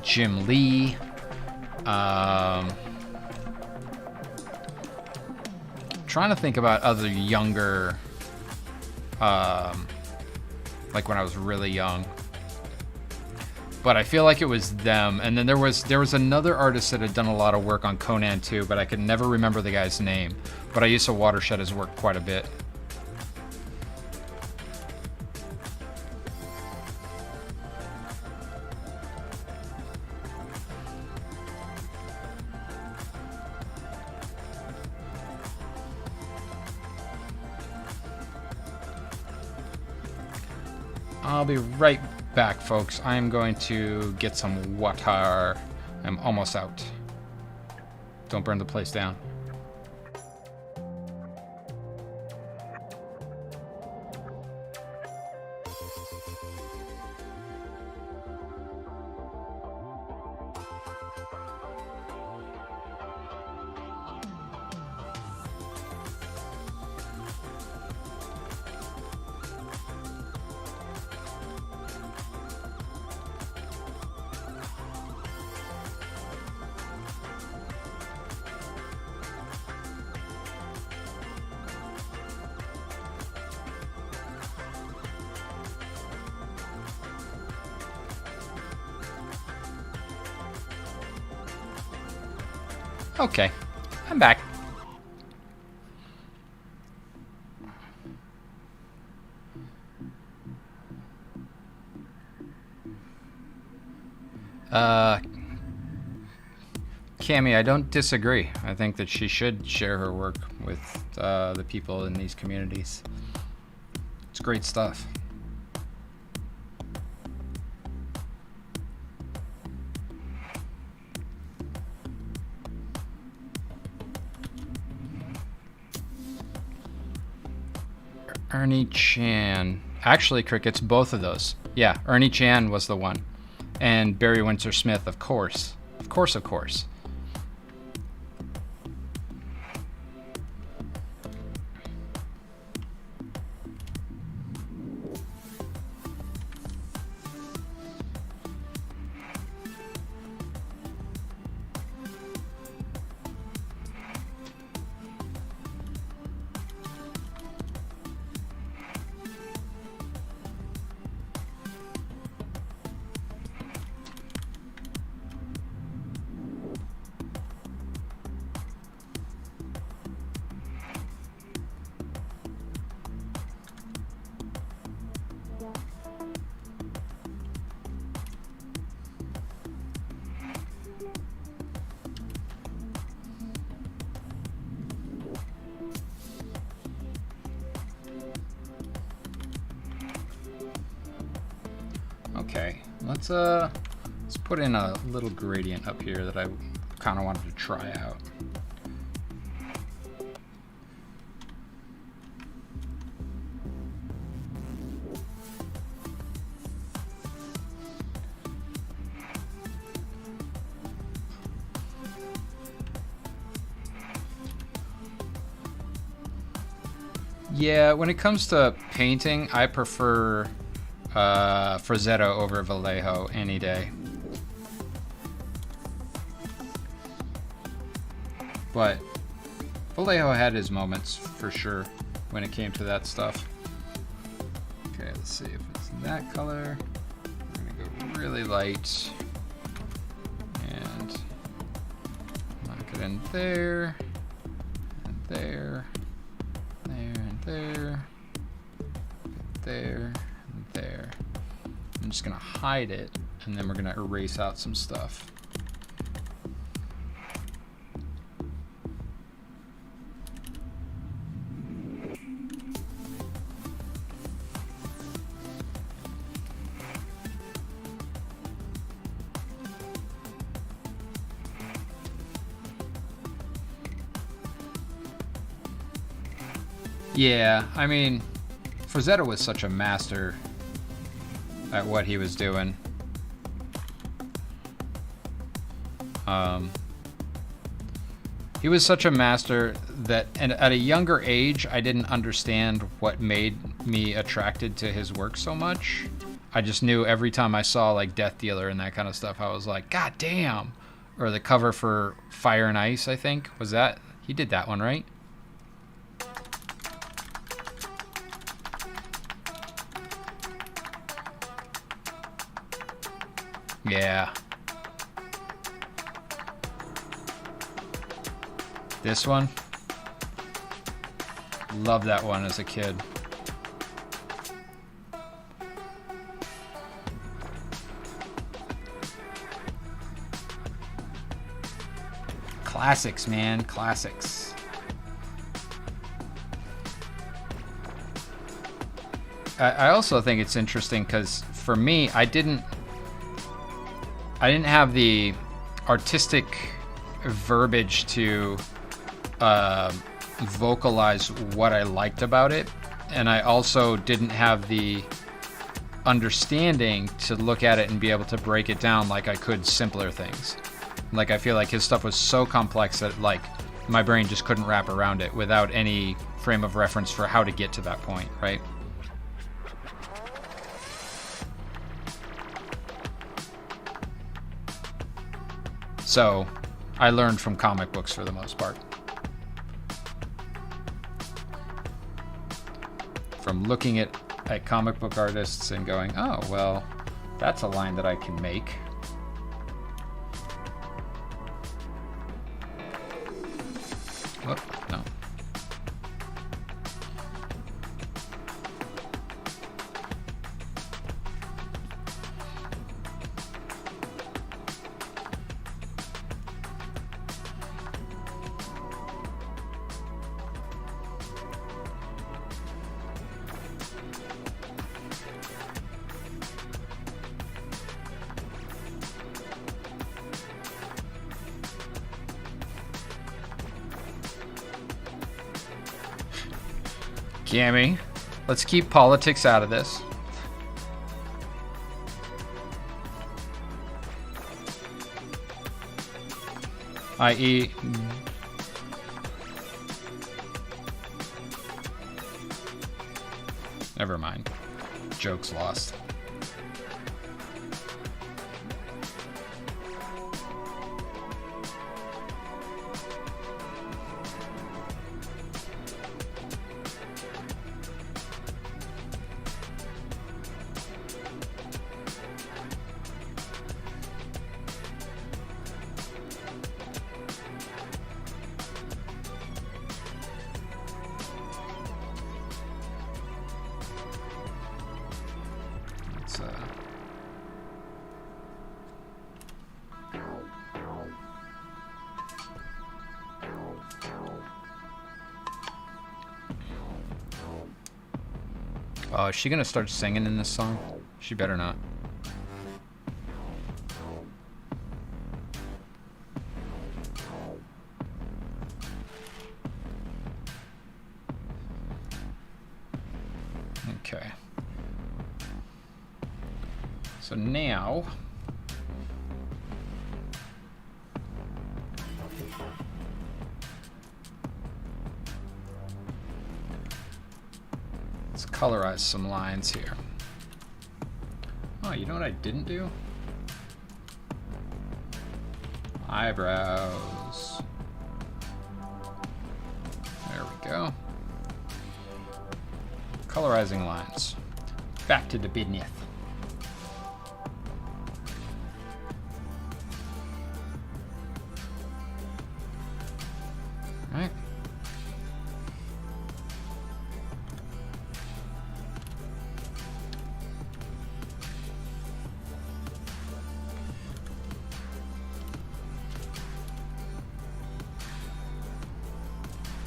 Jim Lee, Trying to think about other younger, like when I was really young. But I feel like it was them. And then there was another artist that had done a lot of work on Conan too, but I could never remember the guy's name. But I used to watershed his work quite a bit. I'll be right back, folks. I'm going to get some water. I'm almost out. Don't burn the place down. Okay, I'm back. Cammy, I don't disagree. I think that she should share her work with the people in these communities. It's great stuff. Ernie Chan. Actually, Crickets, both of those. Yeah, Ernie Chan was the one. And Barry Windsor Smith, of course. Of course, of course. Okay, let's put in a little gradient up here that I kind of wanted to try out. Yeah, when it comes to painting, I prefer Frazetta over Vallejo any day. But Vallejo had his moments for sure when it came to that stuff. Okay, let's see if it's that color. We're gonna go really light and knock it in there, and there, and there, there, and there. I'm just gonna hide it, and then we're gonna erase out some stuff. Yeah, I mean, Frazetta was such a master at what he was doing. He was such a master that, and at a younger age, I didn't understand what made me attracted to his work so much. I just knew every time I saw like Death Dealer and that kind of stuff, I was like, God damn, or the cover for Fire and Ice, I think. Was that? He did that one, right? Yeah. This one. Loved that one as a kid. Classics, man. Classics. I also think it's interesting because for me, I didn't have the artistic verbiage to vocalize what I liked about it, and I also didn't have the understanding to look at it and be able to break it down like I could simpler things. Like, I feel like his stuff was so complex that, like, my brain just couldn't wrap around it without any frame of reference for how to get to that point, right? So, I learned from comic books for the most part. From looking at comic book artists and going, oh, well, that's a line that I can make. Oh, no. Cammy, let's keep politics out of this. I.e. Never mind. Joke's lost. Oh, is she gonna start singing in this song? She better not. Okay. So now... let's colorize some lines here. Oh, you know what I didn't do? Eyebrows. There we go. Colorizing lines. Back to the business. Alright.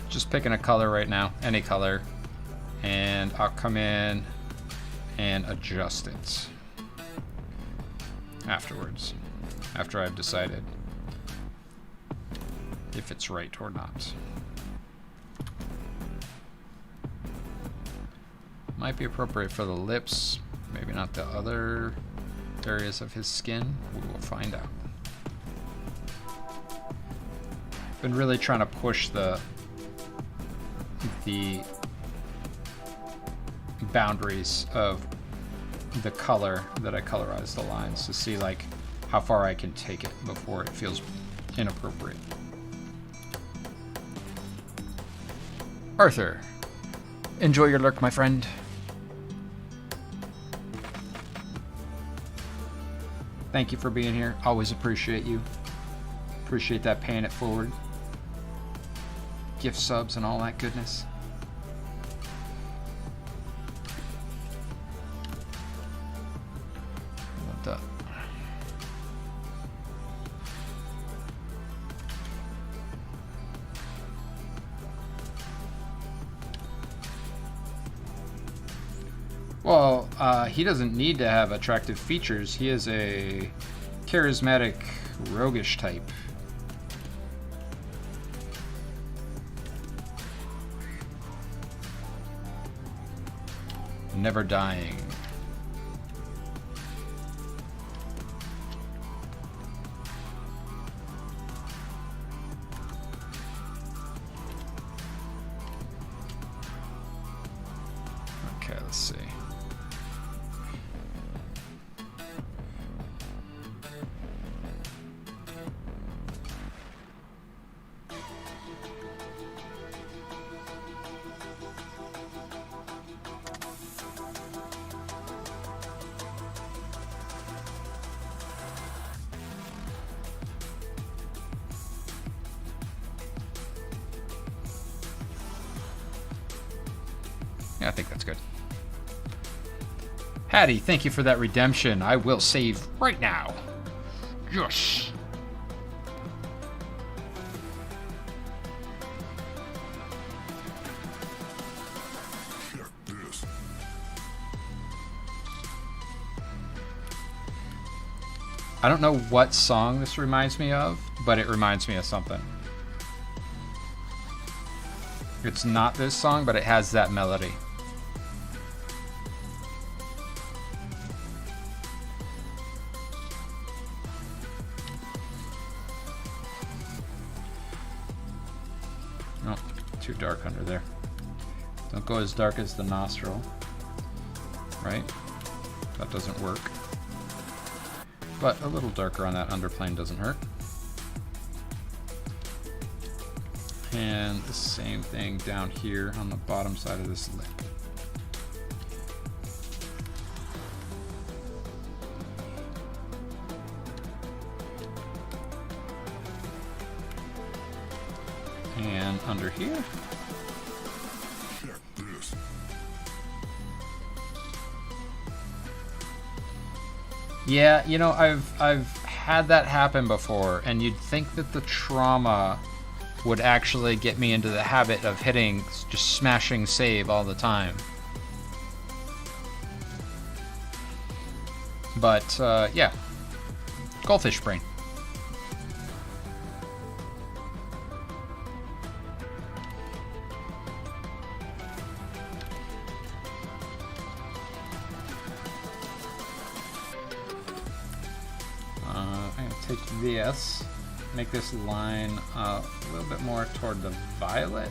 Just picking a color right now, any color, and I'll come in and adjust it afterwards, after I've decided if it's right or not. Might be appropriate for the lips, maybe not the other areas of his skin. We will find out. Been really trying to push the boundaries of the color that I colorize the lines to see like how far I can take it before it feels inappropriate. Arthur, enjoy your lurk, my friend. Thank you for being here. Always appreciate you. Appreciate that paying it forward. Gift subs and all that goodness. What the? Well, he doesn't need to have attractive features. He is a charismatic, roguish type. Never dying. Okay, let's see. Yeah, I think that's good. Hattie, thank you for that redemption. I will save right now. Yes. Check this. I don't know what song this reminds me of, but it reminds me of something. It's not this song, but it has that melody. Oh, too dark under there. Don't go as dark as the nostril. Right? That doesn't work. But a little darker on that underplane doesn't hurt. And the same thing down here on the bottom side of this lip. And under here. Check this. Yeah, you know, I've had that happen before, and you'd think that the trauma would actually get me into the habit of hitting, just smashing save all the time. But, yeah. Goldfish brain. I'm going to take this, make this line a little bit more toward the violet.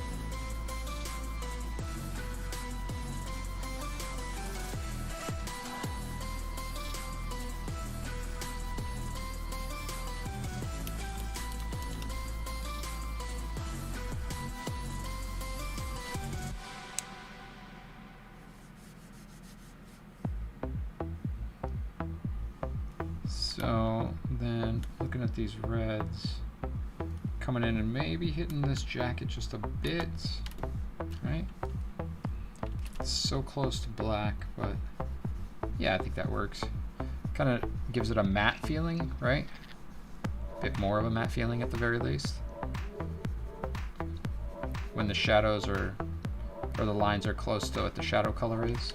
So then looking at these reds, coming in and maybe hitting this jacket just a bit, right? It's so close to black, but yeah, I think that works. Kind of gives it a matte feeling, right? A bit more of a matte feeling at the very least. When the shadows are, or the lines are close to what the shadow color is.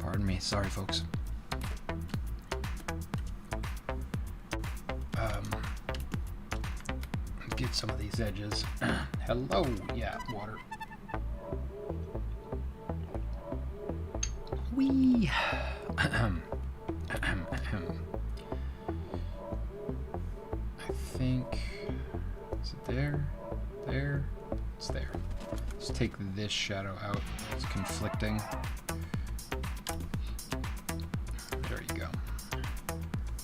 Pardon me, sorry folks. Get some of these edges. Hello, yeah, water. Wee. I think, is it there? There? It's there. Let's take this shadow out. It's conflicting. There you go.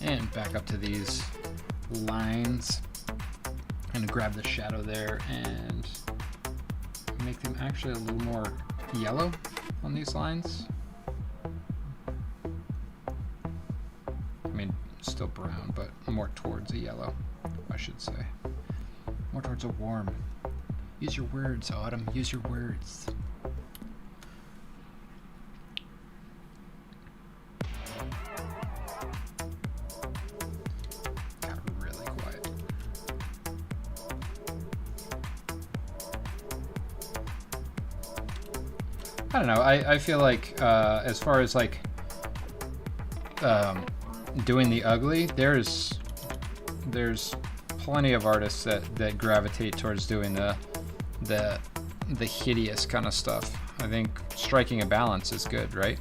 And back up to these lines. I'm gonna grab the shadow there and make them actually a little more yellow on these lines. I mean, still brown, but more towards a yellow, I should say. More towards a warm. Use your words, Autumn. Use your words. Got really quiet. I don't know. I feel like as far as like doing the ugly, there's plenty of artists that gravitate towards doing the hideous kind of stuff. I think striking a balance is good, right?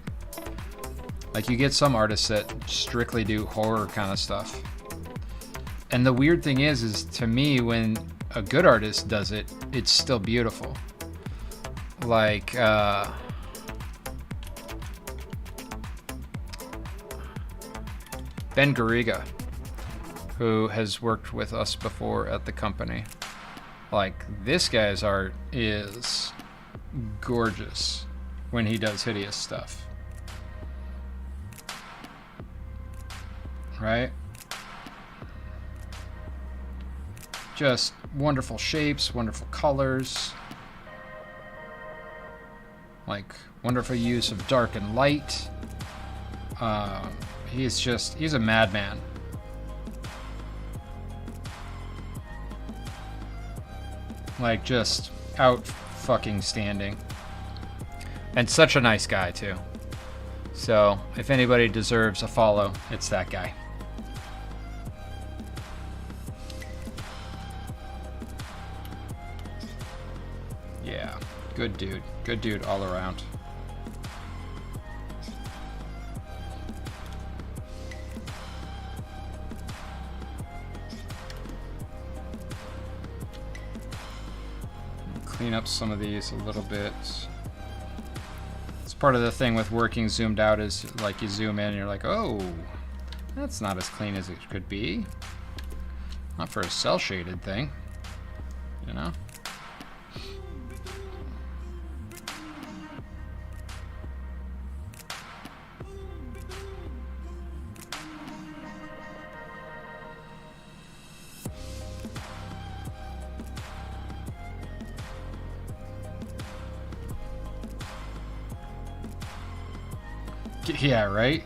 Like you get some artists that strictly do horror kind of stuff. And the weird thing is to me, when a good artist does it, it's still beautiful. Like Ben Garriga, who has worked with us before at the company. Like, this guy's art is gorgeous when he does hideous stuff. Right? Just wonderful shapes, wonderful colors. Like, wonderful use of dark and light. He's a madman. Like, just out fucking standing. And such a nice guy, too. So, if anybody deserves a follow, it's that guy. Yeah, good dude. Good dude all around. Clean up some of these a little bit. It's part of the thing with working zoomed out is like you zoom in and you're like, oh, that's not as clean as it could be. Not for a cell shaded thing, you know? Yeah, right?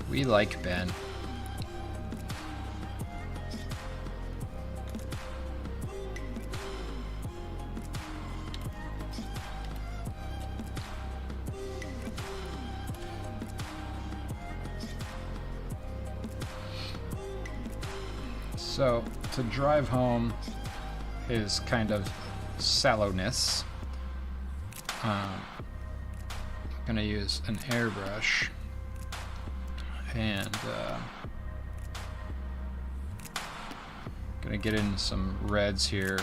We like Ben. So, to drive home his kind of sallowness, I'm going to use an airbrush and going to get in some reds here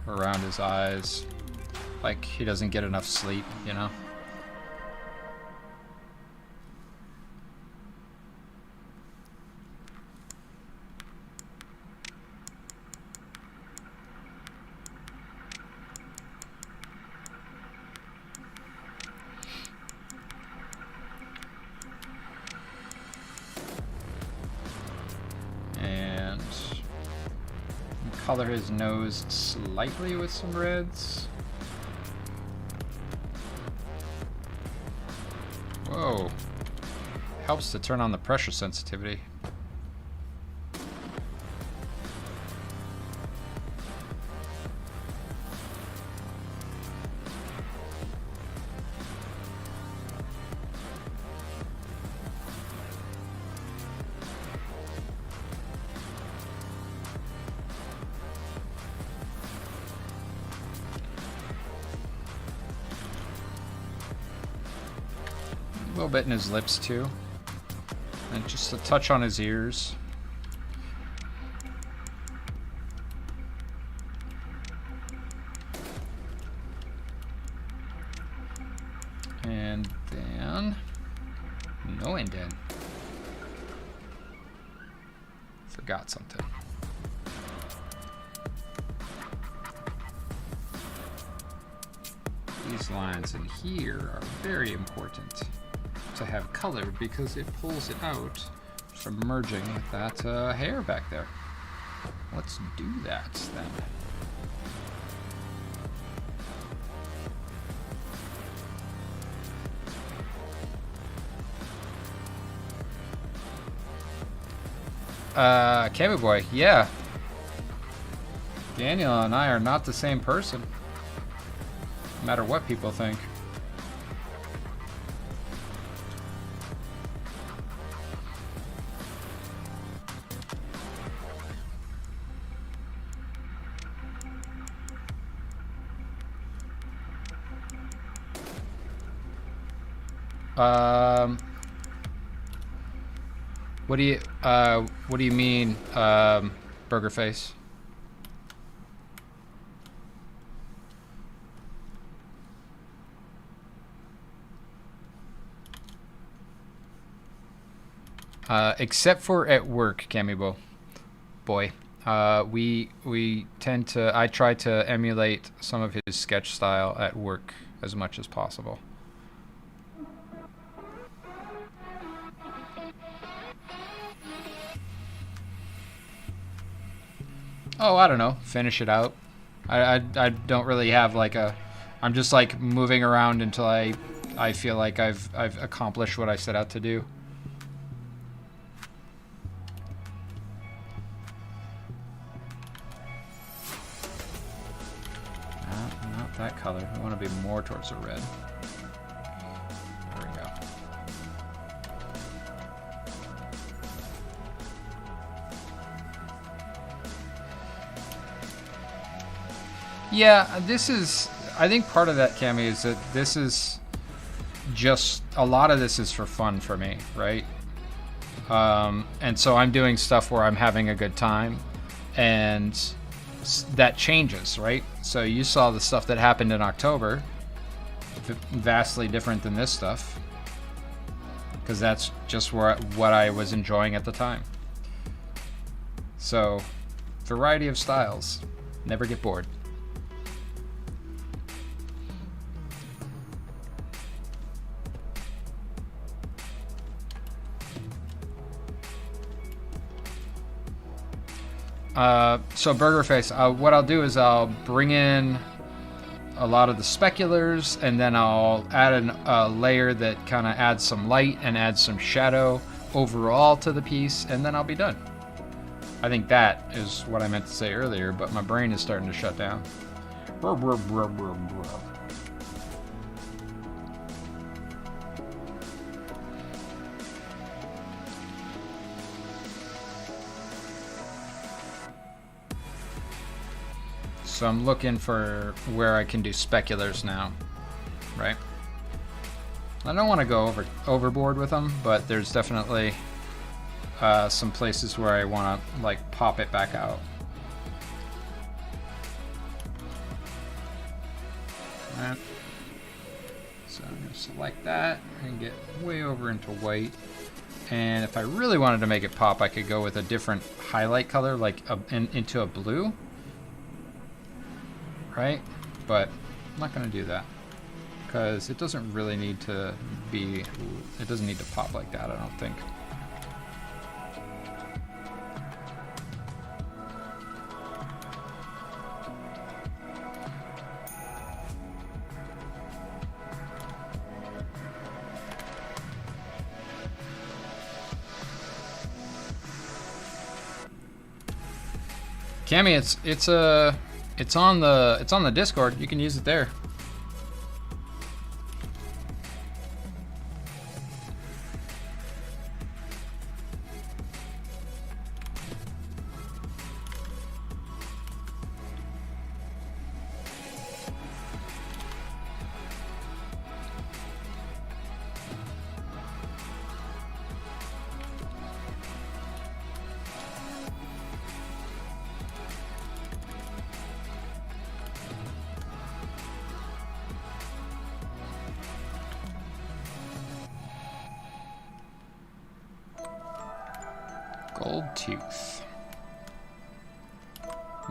around his eyes, like he doesn't get enough sleep, you know? Color his nose slightly with some reds. Whoa. Helps to turn on the pressure sensitivity. little bit in his lips too. And just a touch on his ears. And then no indent. Forgot something. These lines in here are very important to have colored because it pulls it out from merging with that hair back there. Let's do that then. Cammy Boy, yeah. Daniel and I are not the same person. No matter what people think. What do you mean, Burger Face? Except for at work, Cammy Boy. We tend to, I try to emulate some of his sketch style at work as much as possible. Oh, I don't know. Finish it out. I don't really have like a... I'm just like moving around until I feel like I've accomplished what I set out to do. Not that color. I want to be more towards the red. There we go. Yeah, this is... I think part of that, Cammy, is that this is just... A lot of this is for fun for me, right? And so I'm doing stuff where I'm having a good time, and that changes, right? So you saw the stuff that happened in October, vastly different than this stuff, because that's just what I was enjoying at the time. So, variety of styles. Never get bored. So Burger Face, what I'll do is I'll bring in a lot of the speculars, and then I'll add a layer that kind of adds some light and adds some shadow overall to the piece, and then I'll be done. I think that is what I meant to say earlier, but my brain is starting to shut down. So I'm looking for where I can do speculars now, right? I don't want to go overboard with them, but there's definitely some places where I want to like pop it back out. Right. So I'm going to select that and get way over into white. And if I really wanted to make it pop, I could go with a different highlight color, like into a blue. Right? But I'm not going to do that because it doesn't really need to be, it doesn't need to pop like that, I don't think. Cammy, it's on the Discord. You can use it there. Gold tooth.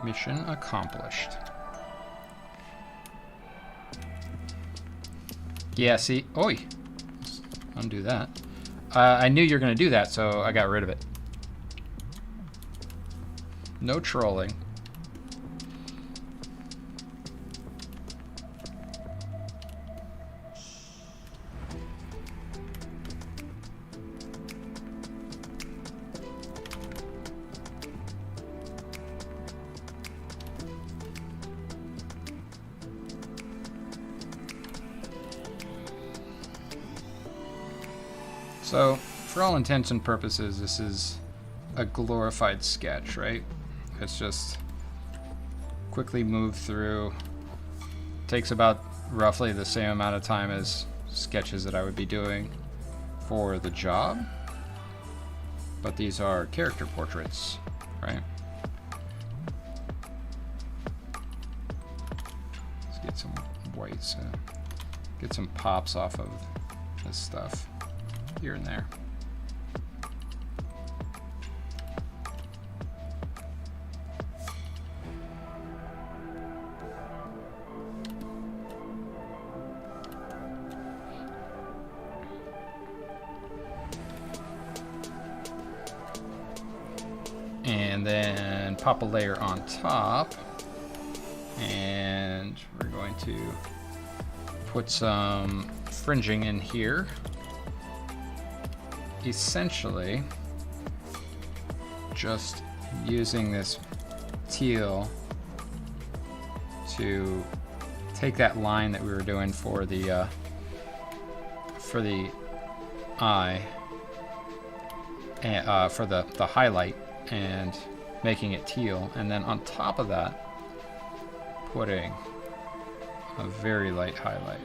Mission accomplished. Yeah, see? Oi! Let's undo that. I knew you were going to do that, so I got rid of it. No trolling. So, for all intents and purposes, this is a glorified sketch, right? It's just quickly move through. Takes about roughly the same amount of time as sketches that I would be doing for the job. But these are character portraits, right? Let's get some whites, get some pops off of this stuff here and there. And then pop a layer on top, and we're going to put some fringing in here. Essentially, just using this teal to take that line that we were doing for the eye, and for the highlight, and making it teal, and then on top of that, putting a very light highlight.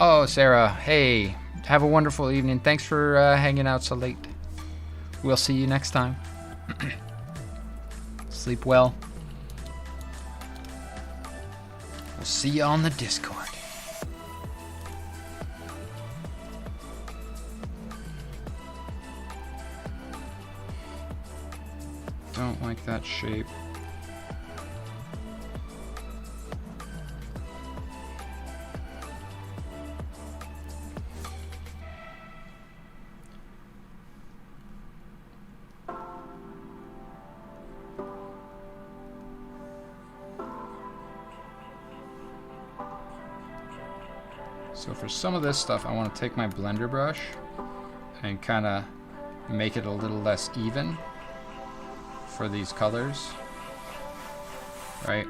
Oh, Sarah, hey, have a wonderful evening. Thanks for hanging out so late. We'll see you next time. Sleep well. We'll see you on the Discord. Don't like that shape. So for some of this stuff, I want to take my blender brush and kind of make it a little less even for these colors, right?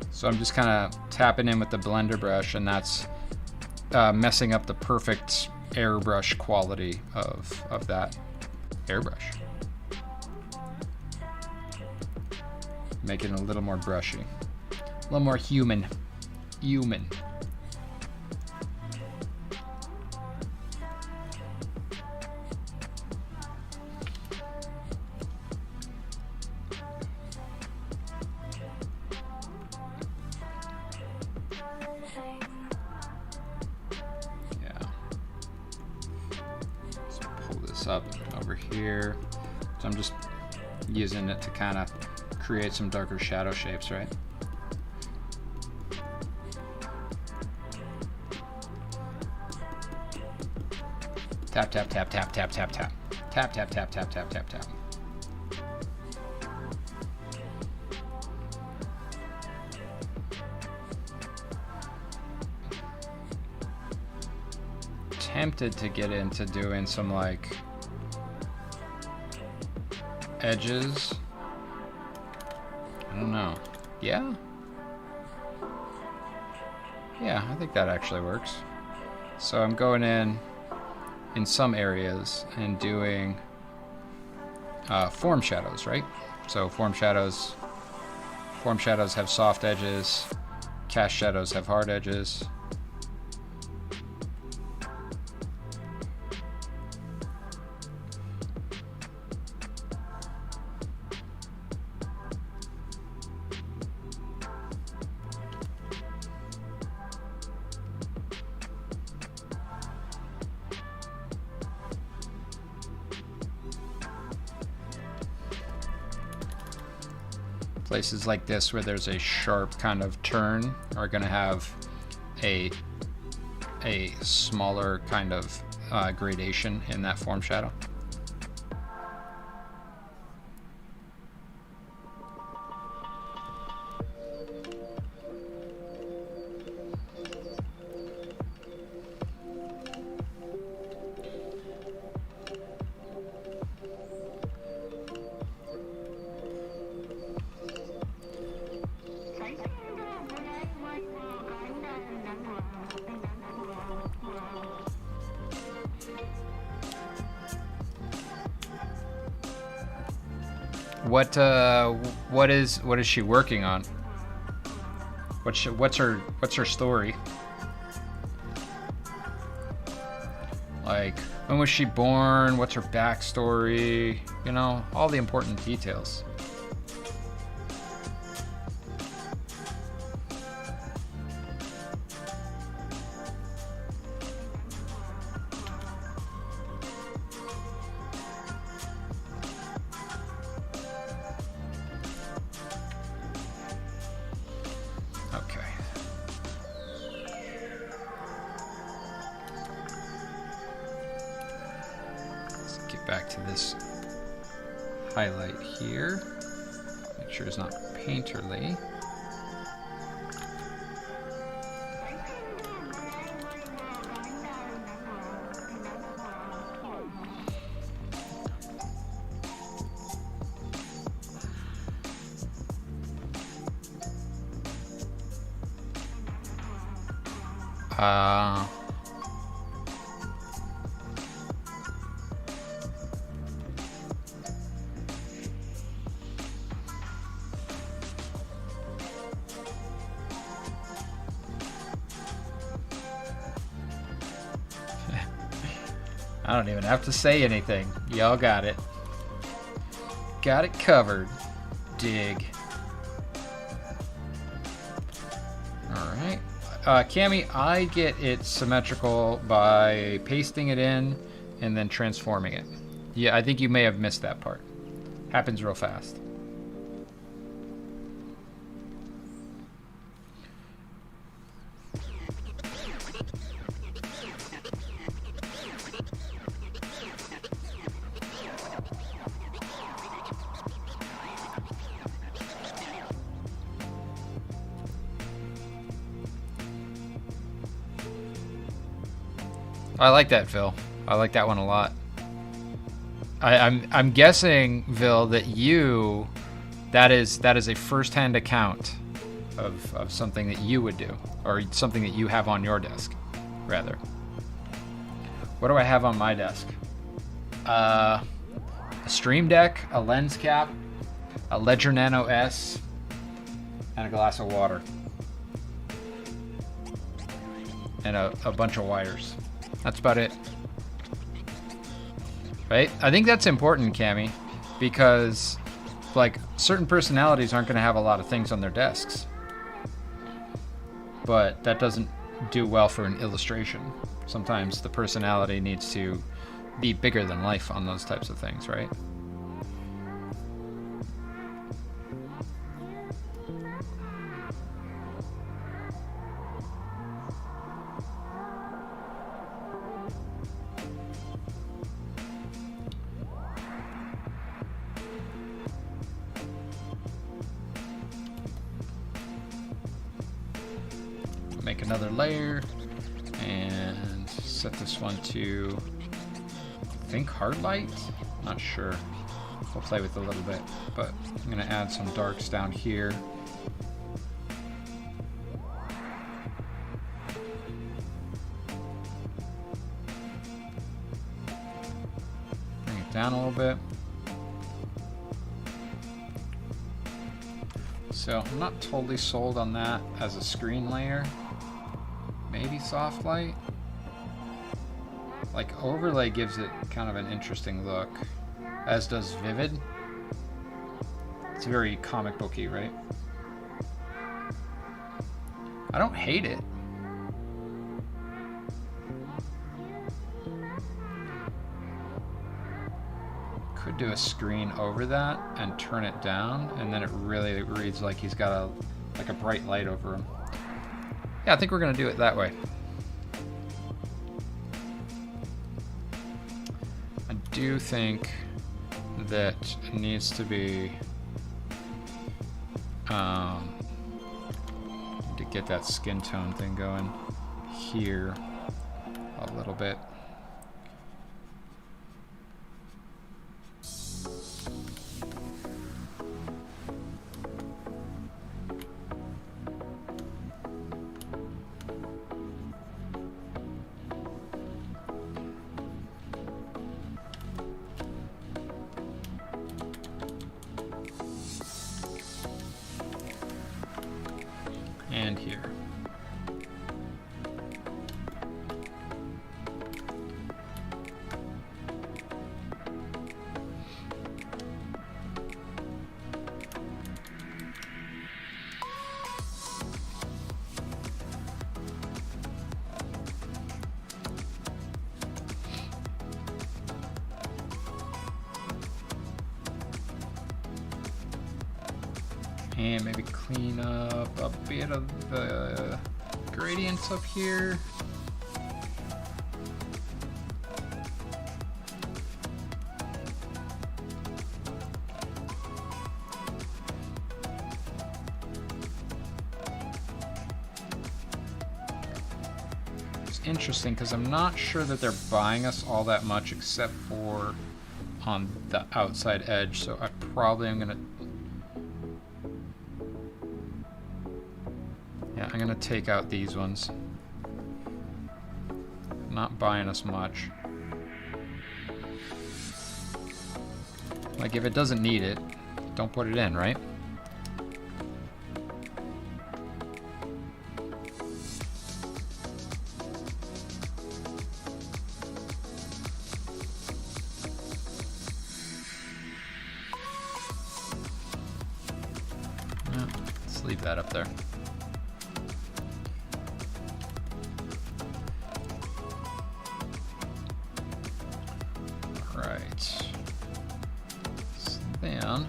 So I'm just kind of tapping in with the blender brush, and that's messing up the perfect airbrush quality of that airbrush. Make it a little more brushy, a little more human. Yeah. Let's pull this up over here. So I'm just using it to kind of create some darker shadow shapes, right? Tap, tap, tap, tap, tap, tap, tap. Tap, tap, tap, tap, tap, tap, tap. Tempted to get into doing some like edges. I don't know. Yeah? Yeah, I think that actually works. So I'm going in some areas and doing form shadows, right? So form shadows have soft edges, cast shadows have hard edges. Places like this where there's a sharp kind of turn are going to have a smaller kind of gradation in that form shadow. What is she working on? What's her story? Like, when was she born? What's her backstory? You know, all the important details. Back to this highlight here. Make sure it's not painterly. I don't even have to say anything. Y'all got it. Got it covered. Dig. Alright. Cammy, I get it symmetrical by pasting it in and then transforming it. Yeah, I think you may have missed that part. Happens real fast. I like that, Phil. I like that one a lot. I'm guessing, Vil, that that is a first-hand account of something that you would do, or something that you have on your desk, rather. What do I have on my desk? A Stream Deck, a lens cap, a Ledger Nano S, and a glass of water, and a bunch of wires. That's about it. Right? I think that's important, Cammy, because like certain personalities aren't going to have a lot of things on their desks. But that doesn't do well for an illustration. Sometimes the personality needs to be bigger than life on those types of things, right? Make another layer and set this one to, I think, hard light? Not sure. We'll play with it a little bit, but I'm gonna add some darks down here. Bring it down a little bit. So I'm not totally sold on that as a screen layer. Maybe soft light. Like overlay gives it kind of an interesting look, as does vivid. It's very comic booky, right? I don't hate it. Could do a screen over that and turn it down, and then it really reads like he's got a bright light over him. Yeah, I think we're gonna do it that way. I do think that it needs to be to get that skin tone thing going here a little bit. And here. And maybe clean up a bit of the gradients up here. It's interesting because I'm not sure that they're buying us all that much except for on the outside edge, so I probably am gonna I'm gonna take out these ones. Not buying us much. Like if it doesn't need it, don't put it in, right? Yeah, let's leave that up there. Then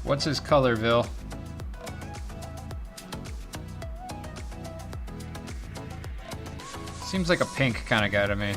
what's his color, Vil? Seems like a pink kind of guy to me.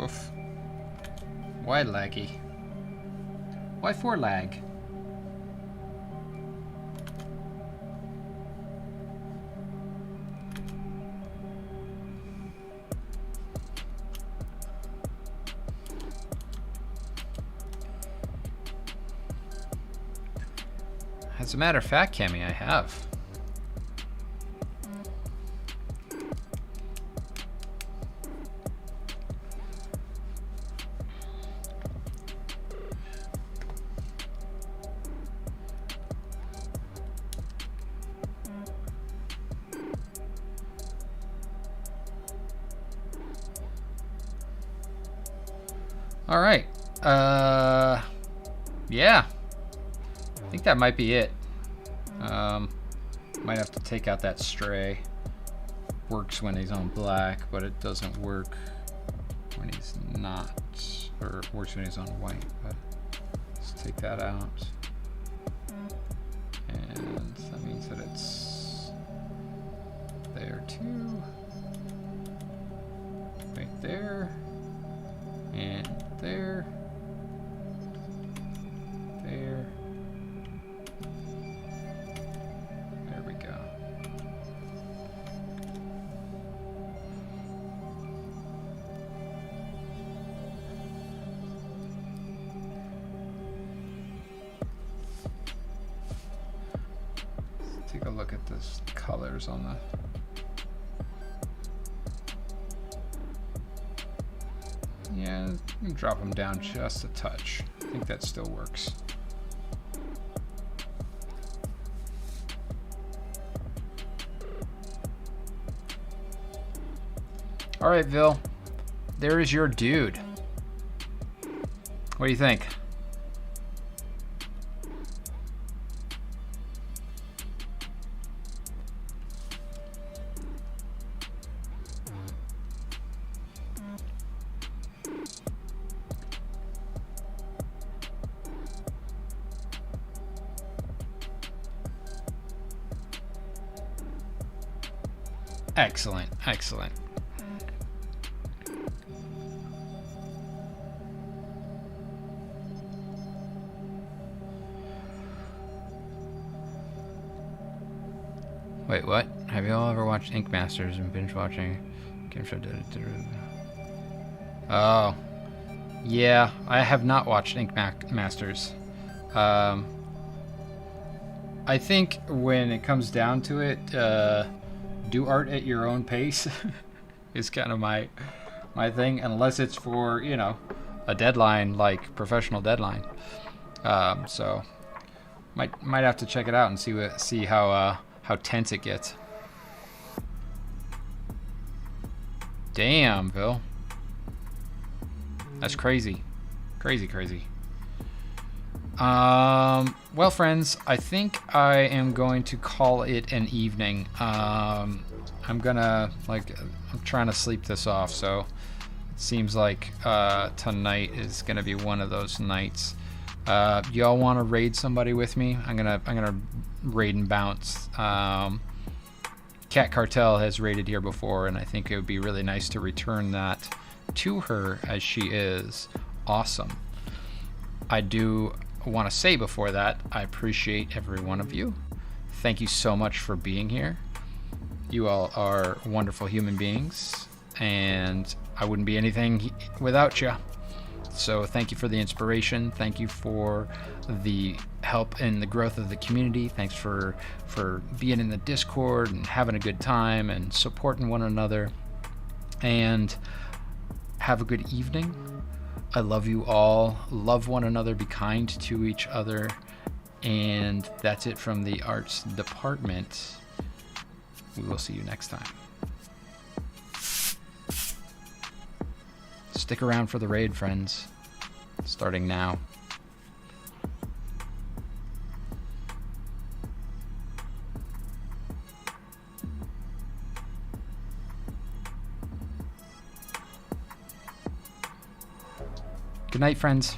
Oof. Why laggy? Why for lag? As a matter of fact, Cammy, I have. All right. Yeah. I think that might be it. Might have to take out that stray. Works when he's on black, but it doesn't work when he's not. Or it works when he's on white, but let's take that out. And that means that it's there too. Right there. And there. take a look at this colors on the. Yeah, you can drop them down just a touch. I think that still works. All right, Vil. There is your dude. What do you think? Excellent, excellent. Wait, what? Have you all ever watched Ink Masters and binge watching? Oh, yeah, I have not watched Ink Masters. I think when it comes down to it, do art at your own pace is kind of my thing, unless it's for, you know, a deadline, like professional deadline. So might have to check it out and see how tense it gets. Damn, Vil. That's crazy. Crazy. Well, friends, I think I am going to call it an evening. I'm trying to sleep this off, so it seems like tonight is gonna be one of those nights. Y'all want to raid somebody with me? I'm gonna raid and bounce. Cat Cartel has raided here before, and I think it would be really nice to return that to her, as she is awesome. I do want to say before that, I appreciate every one of you. Thank you so much for being here. You all are wonderful human beings, and I wouldn't be anything without you. So thank you for the inspiration. Thank you for the help in the growth of the community. Thanks for being in the Discord and having a good time and supporting one another. And have a good evening. I love you all. Love one another. Be kind to each other. And that's it from the arts department. We will see you next time. Stick around for the raid, friends. Starting now. Good night, friends.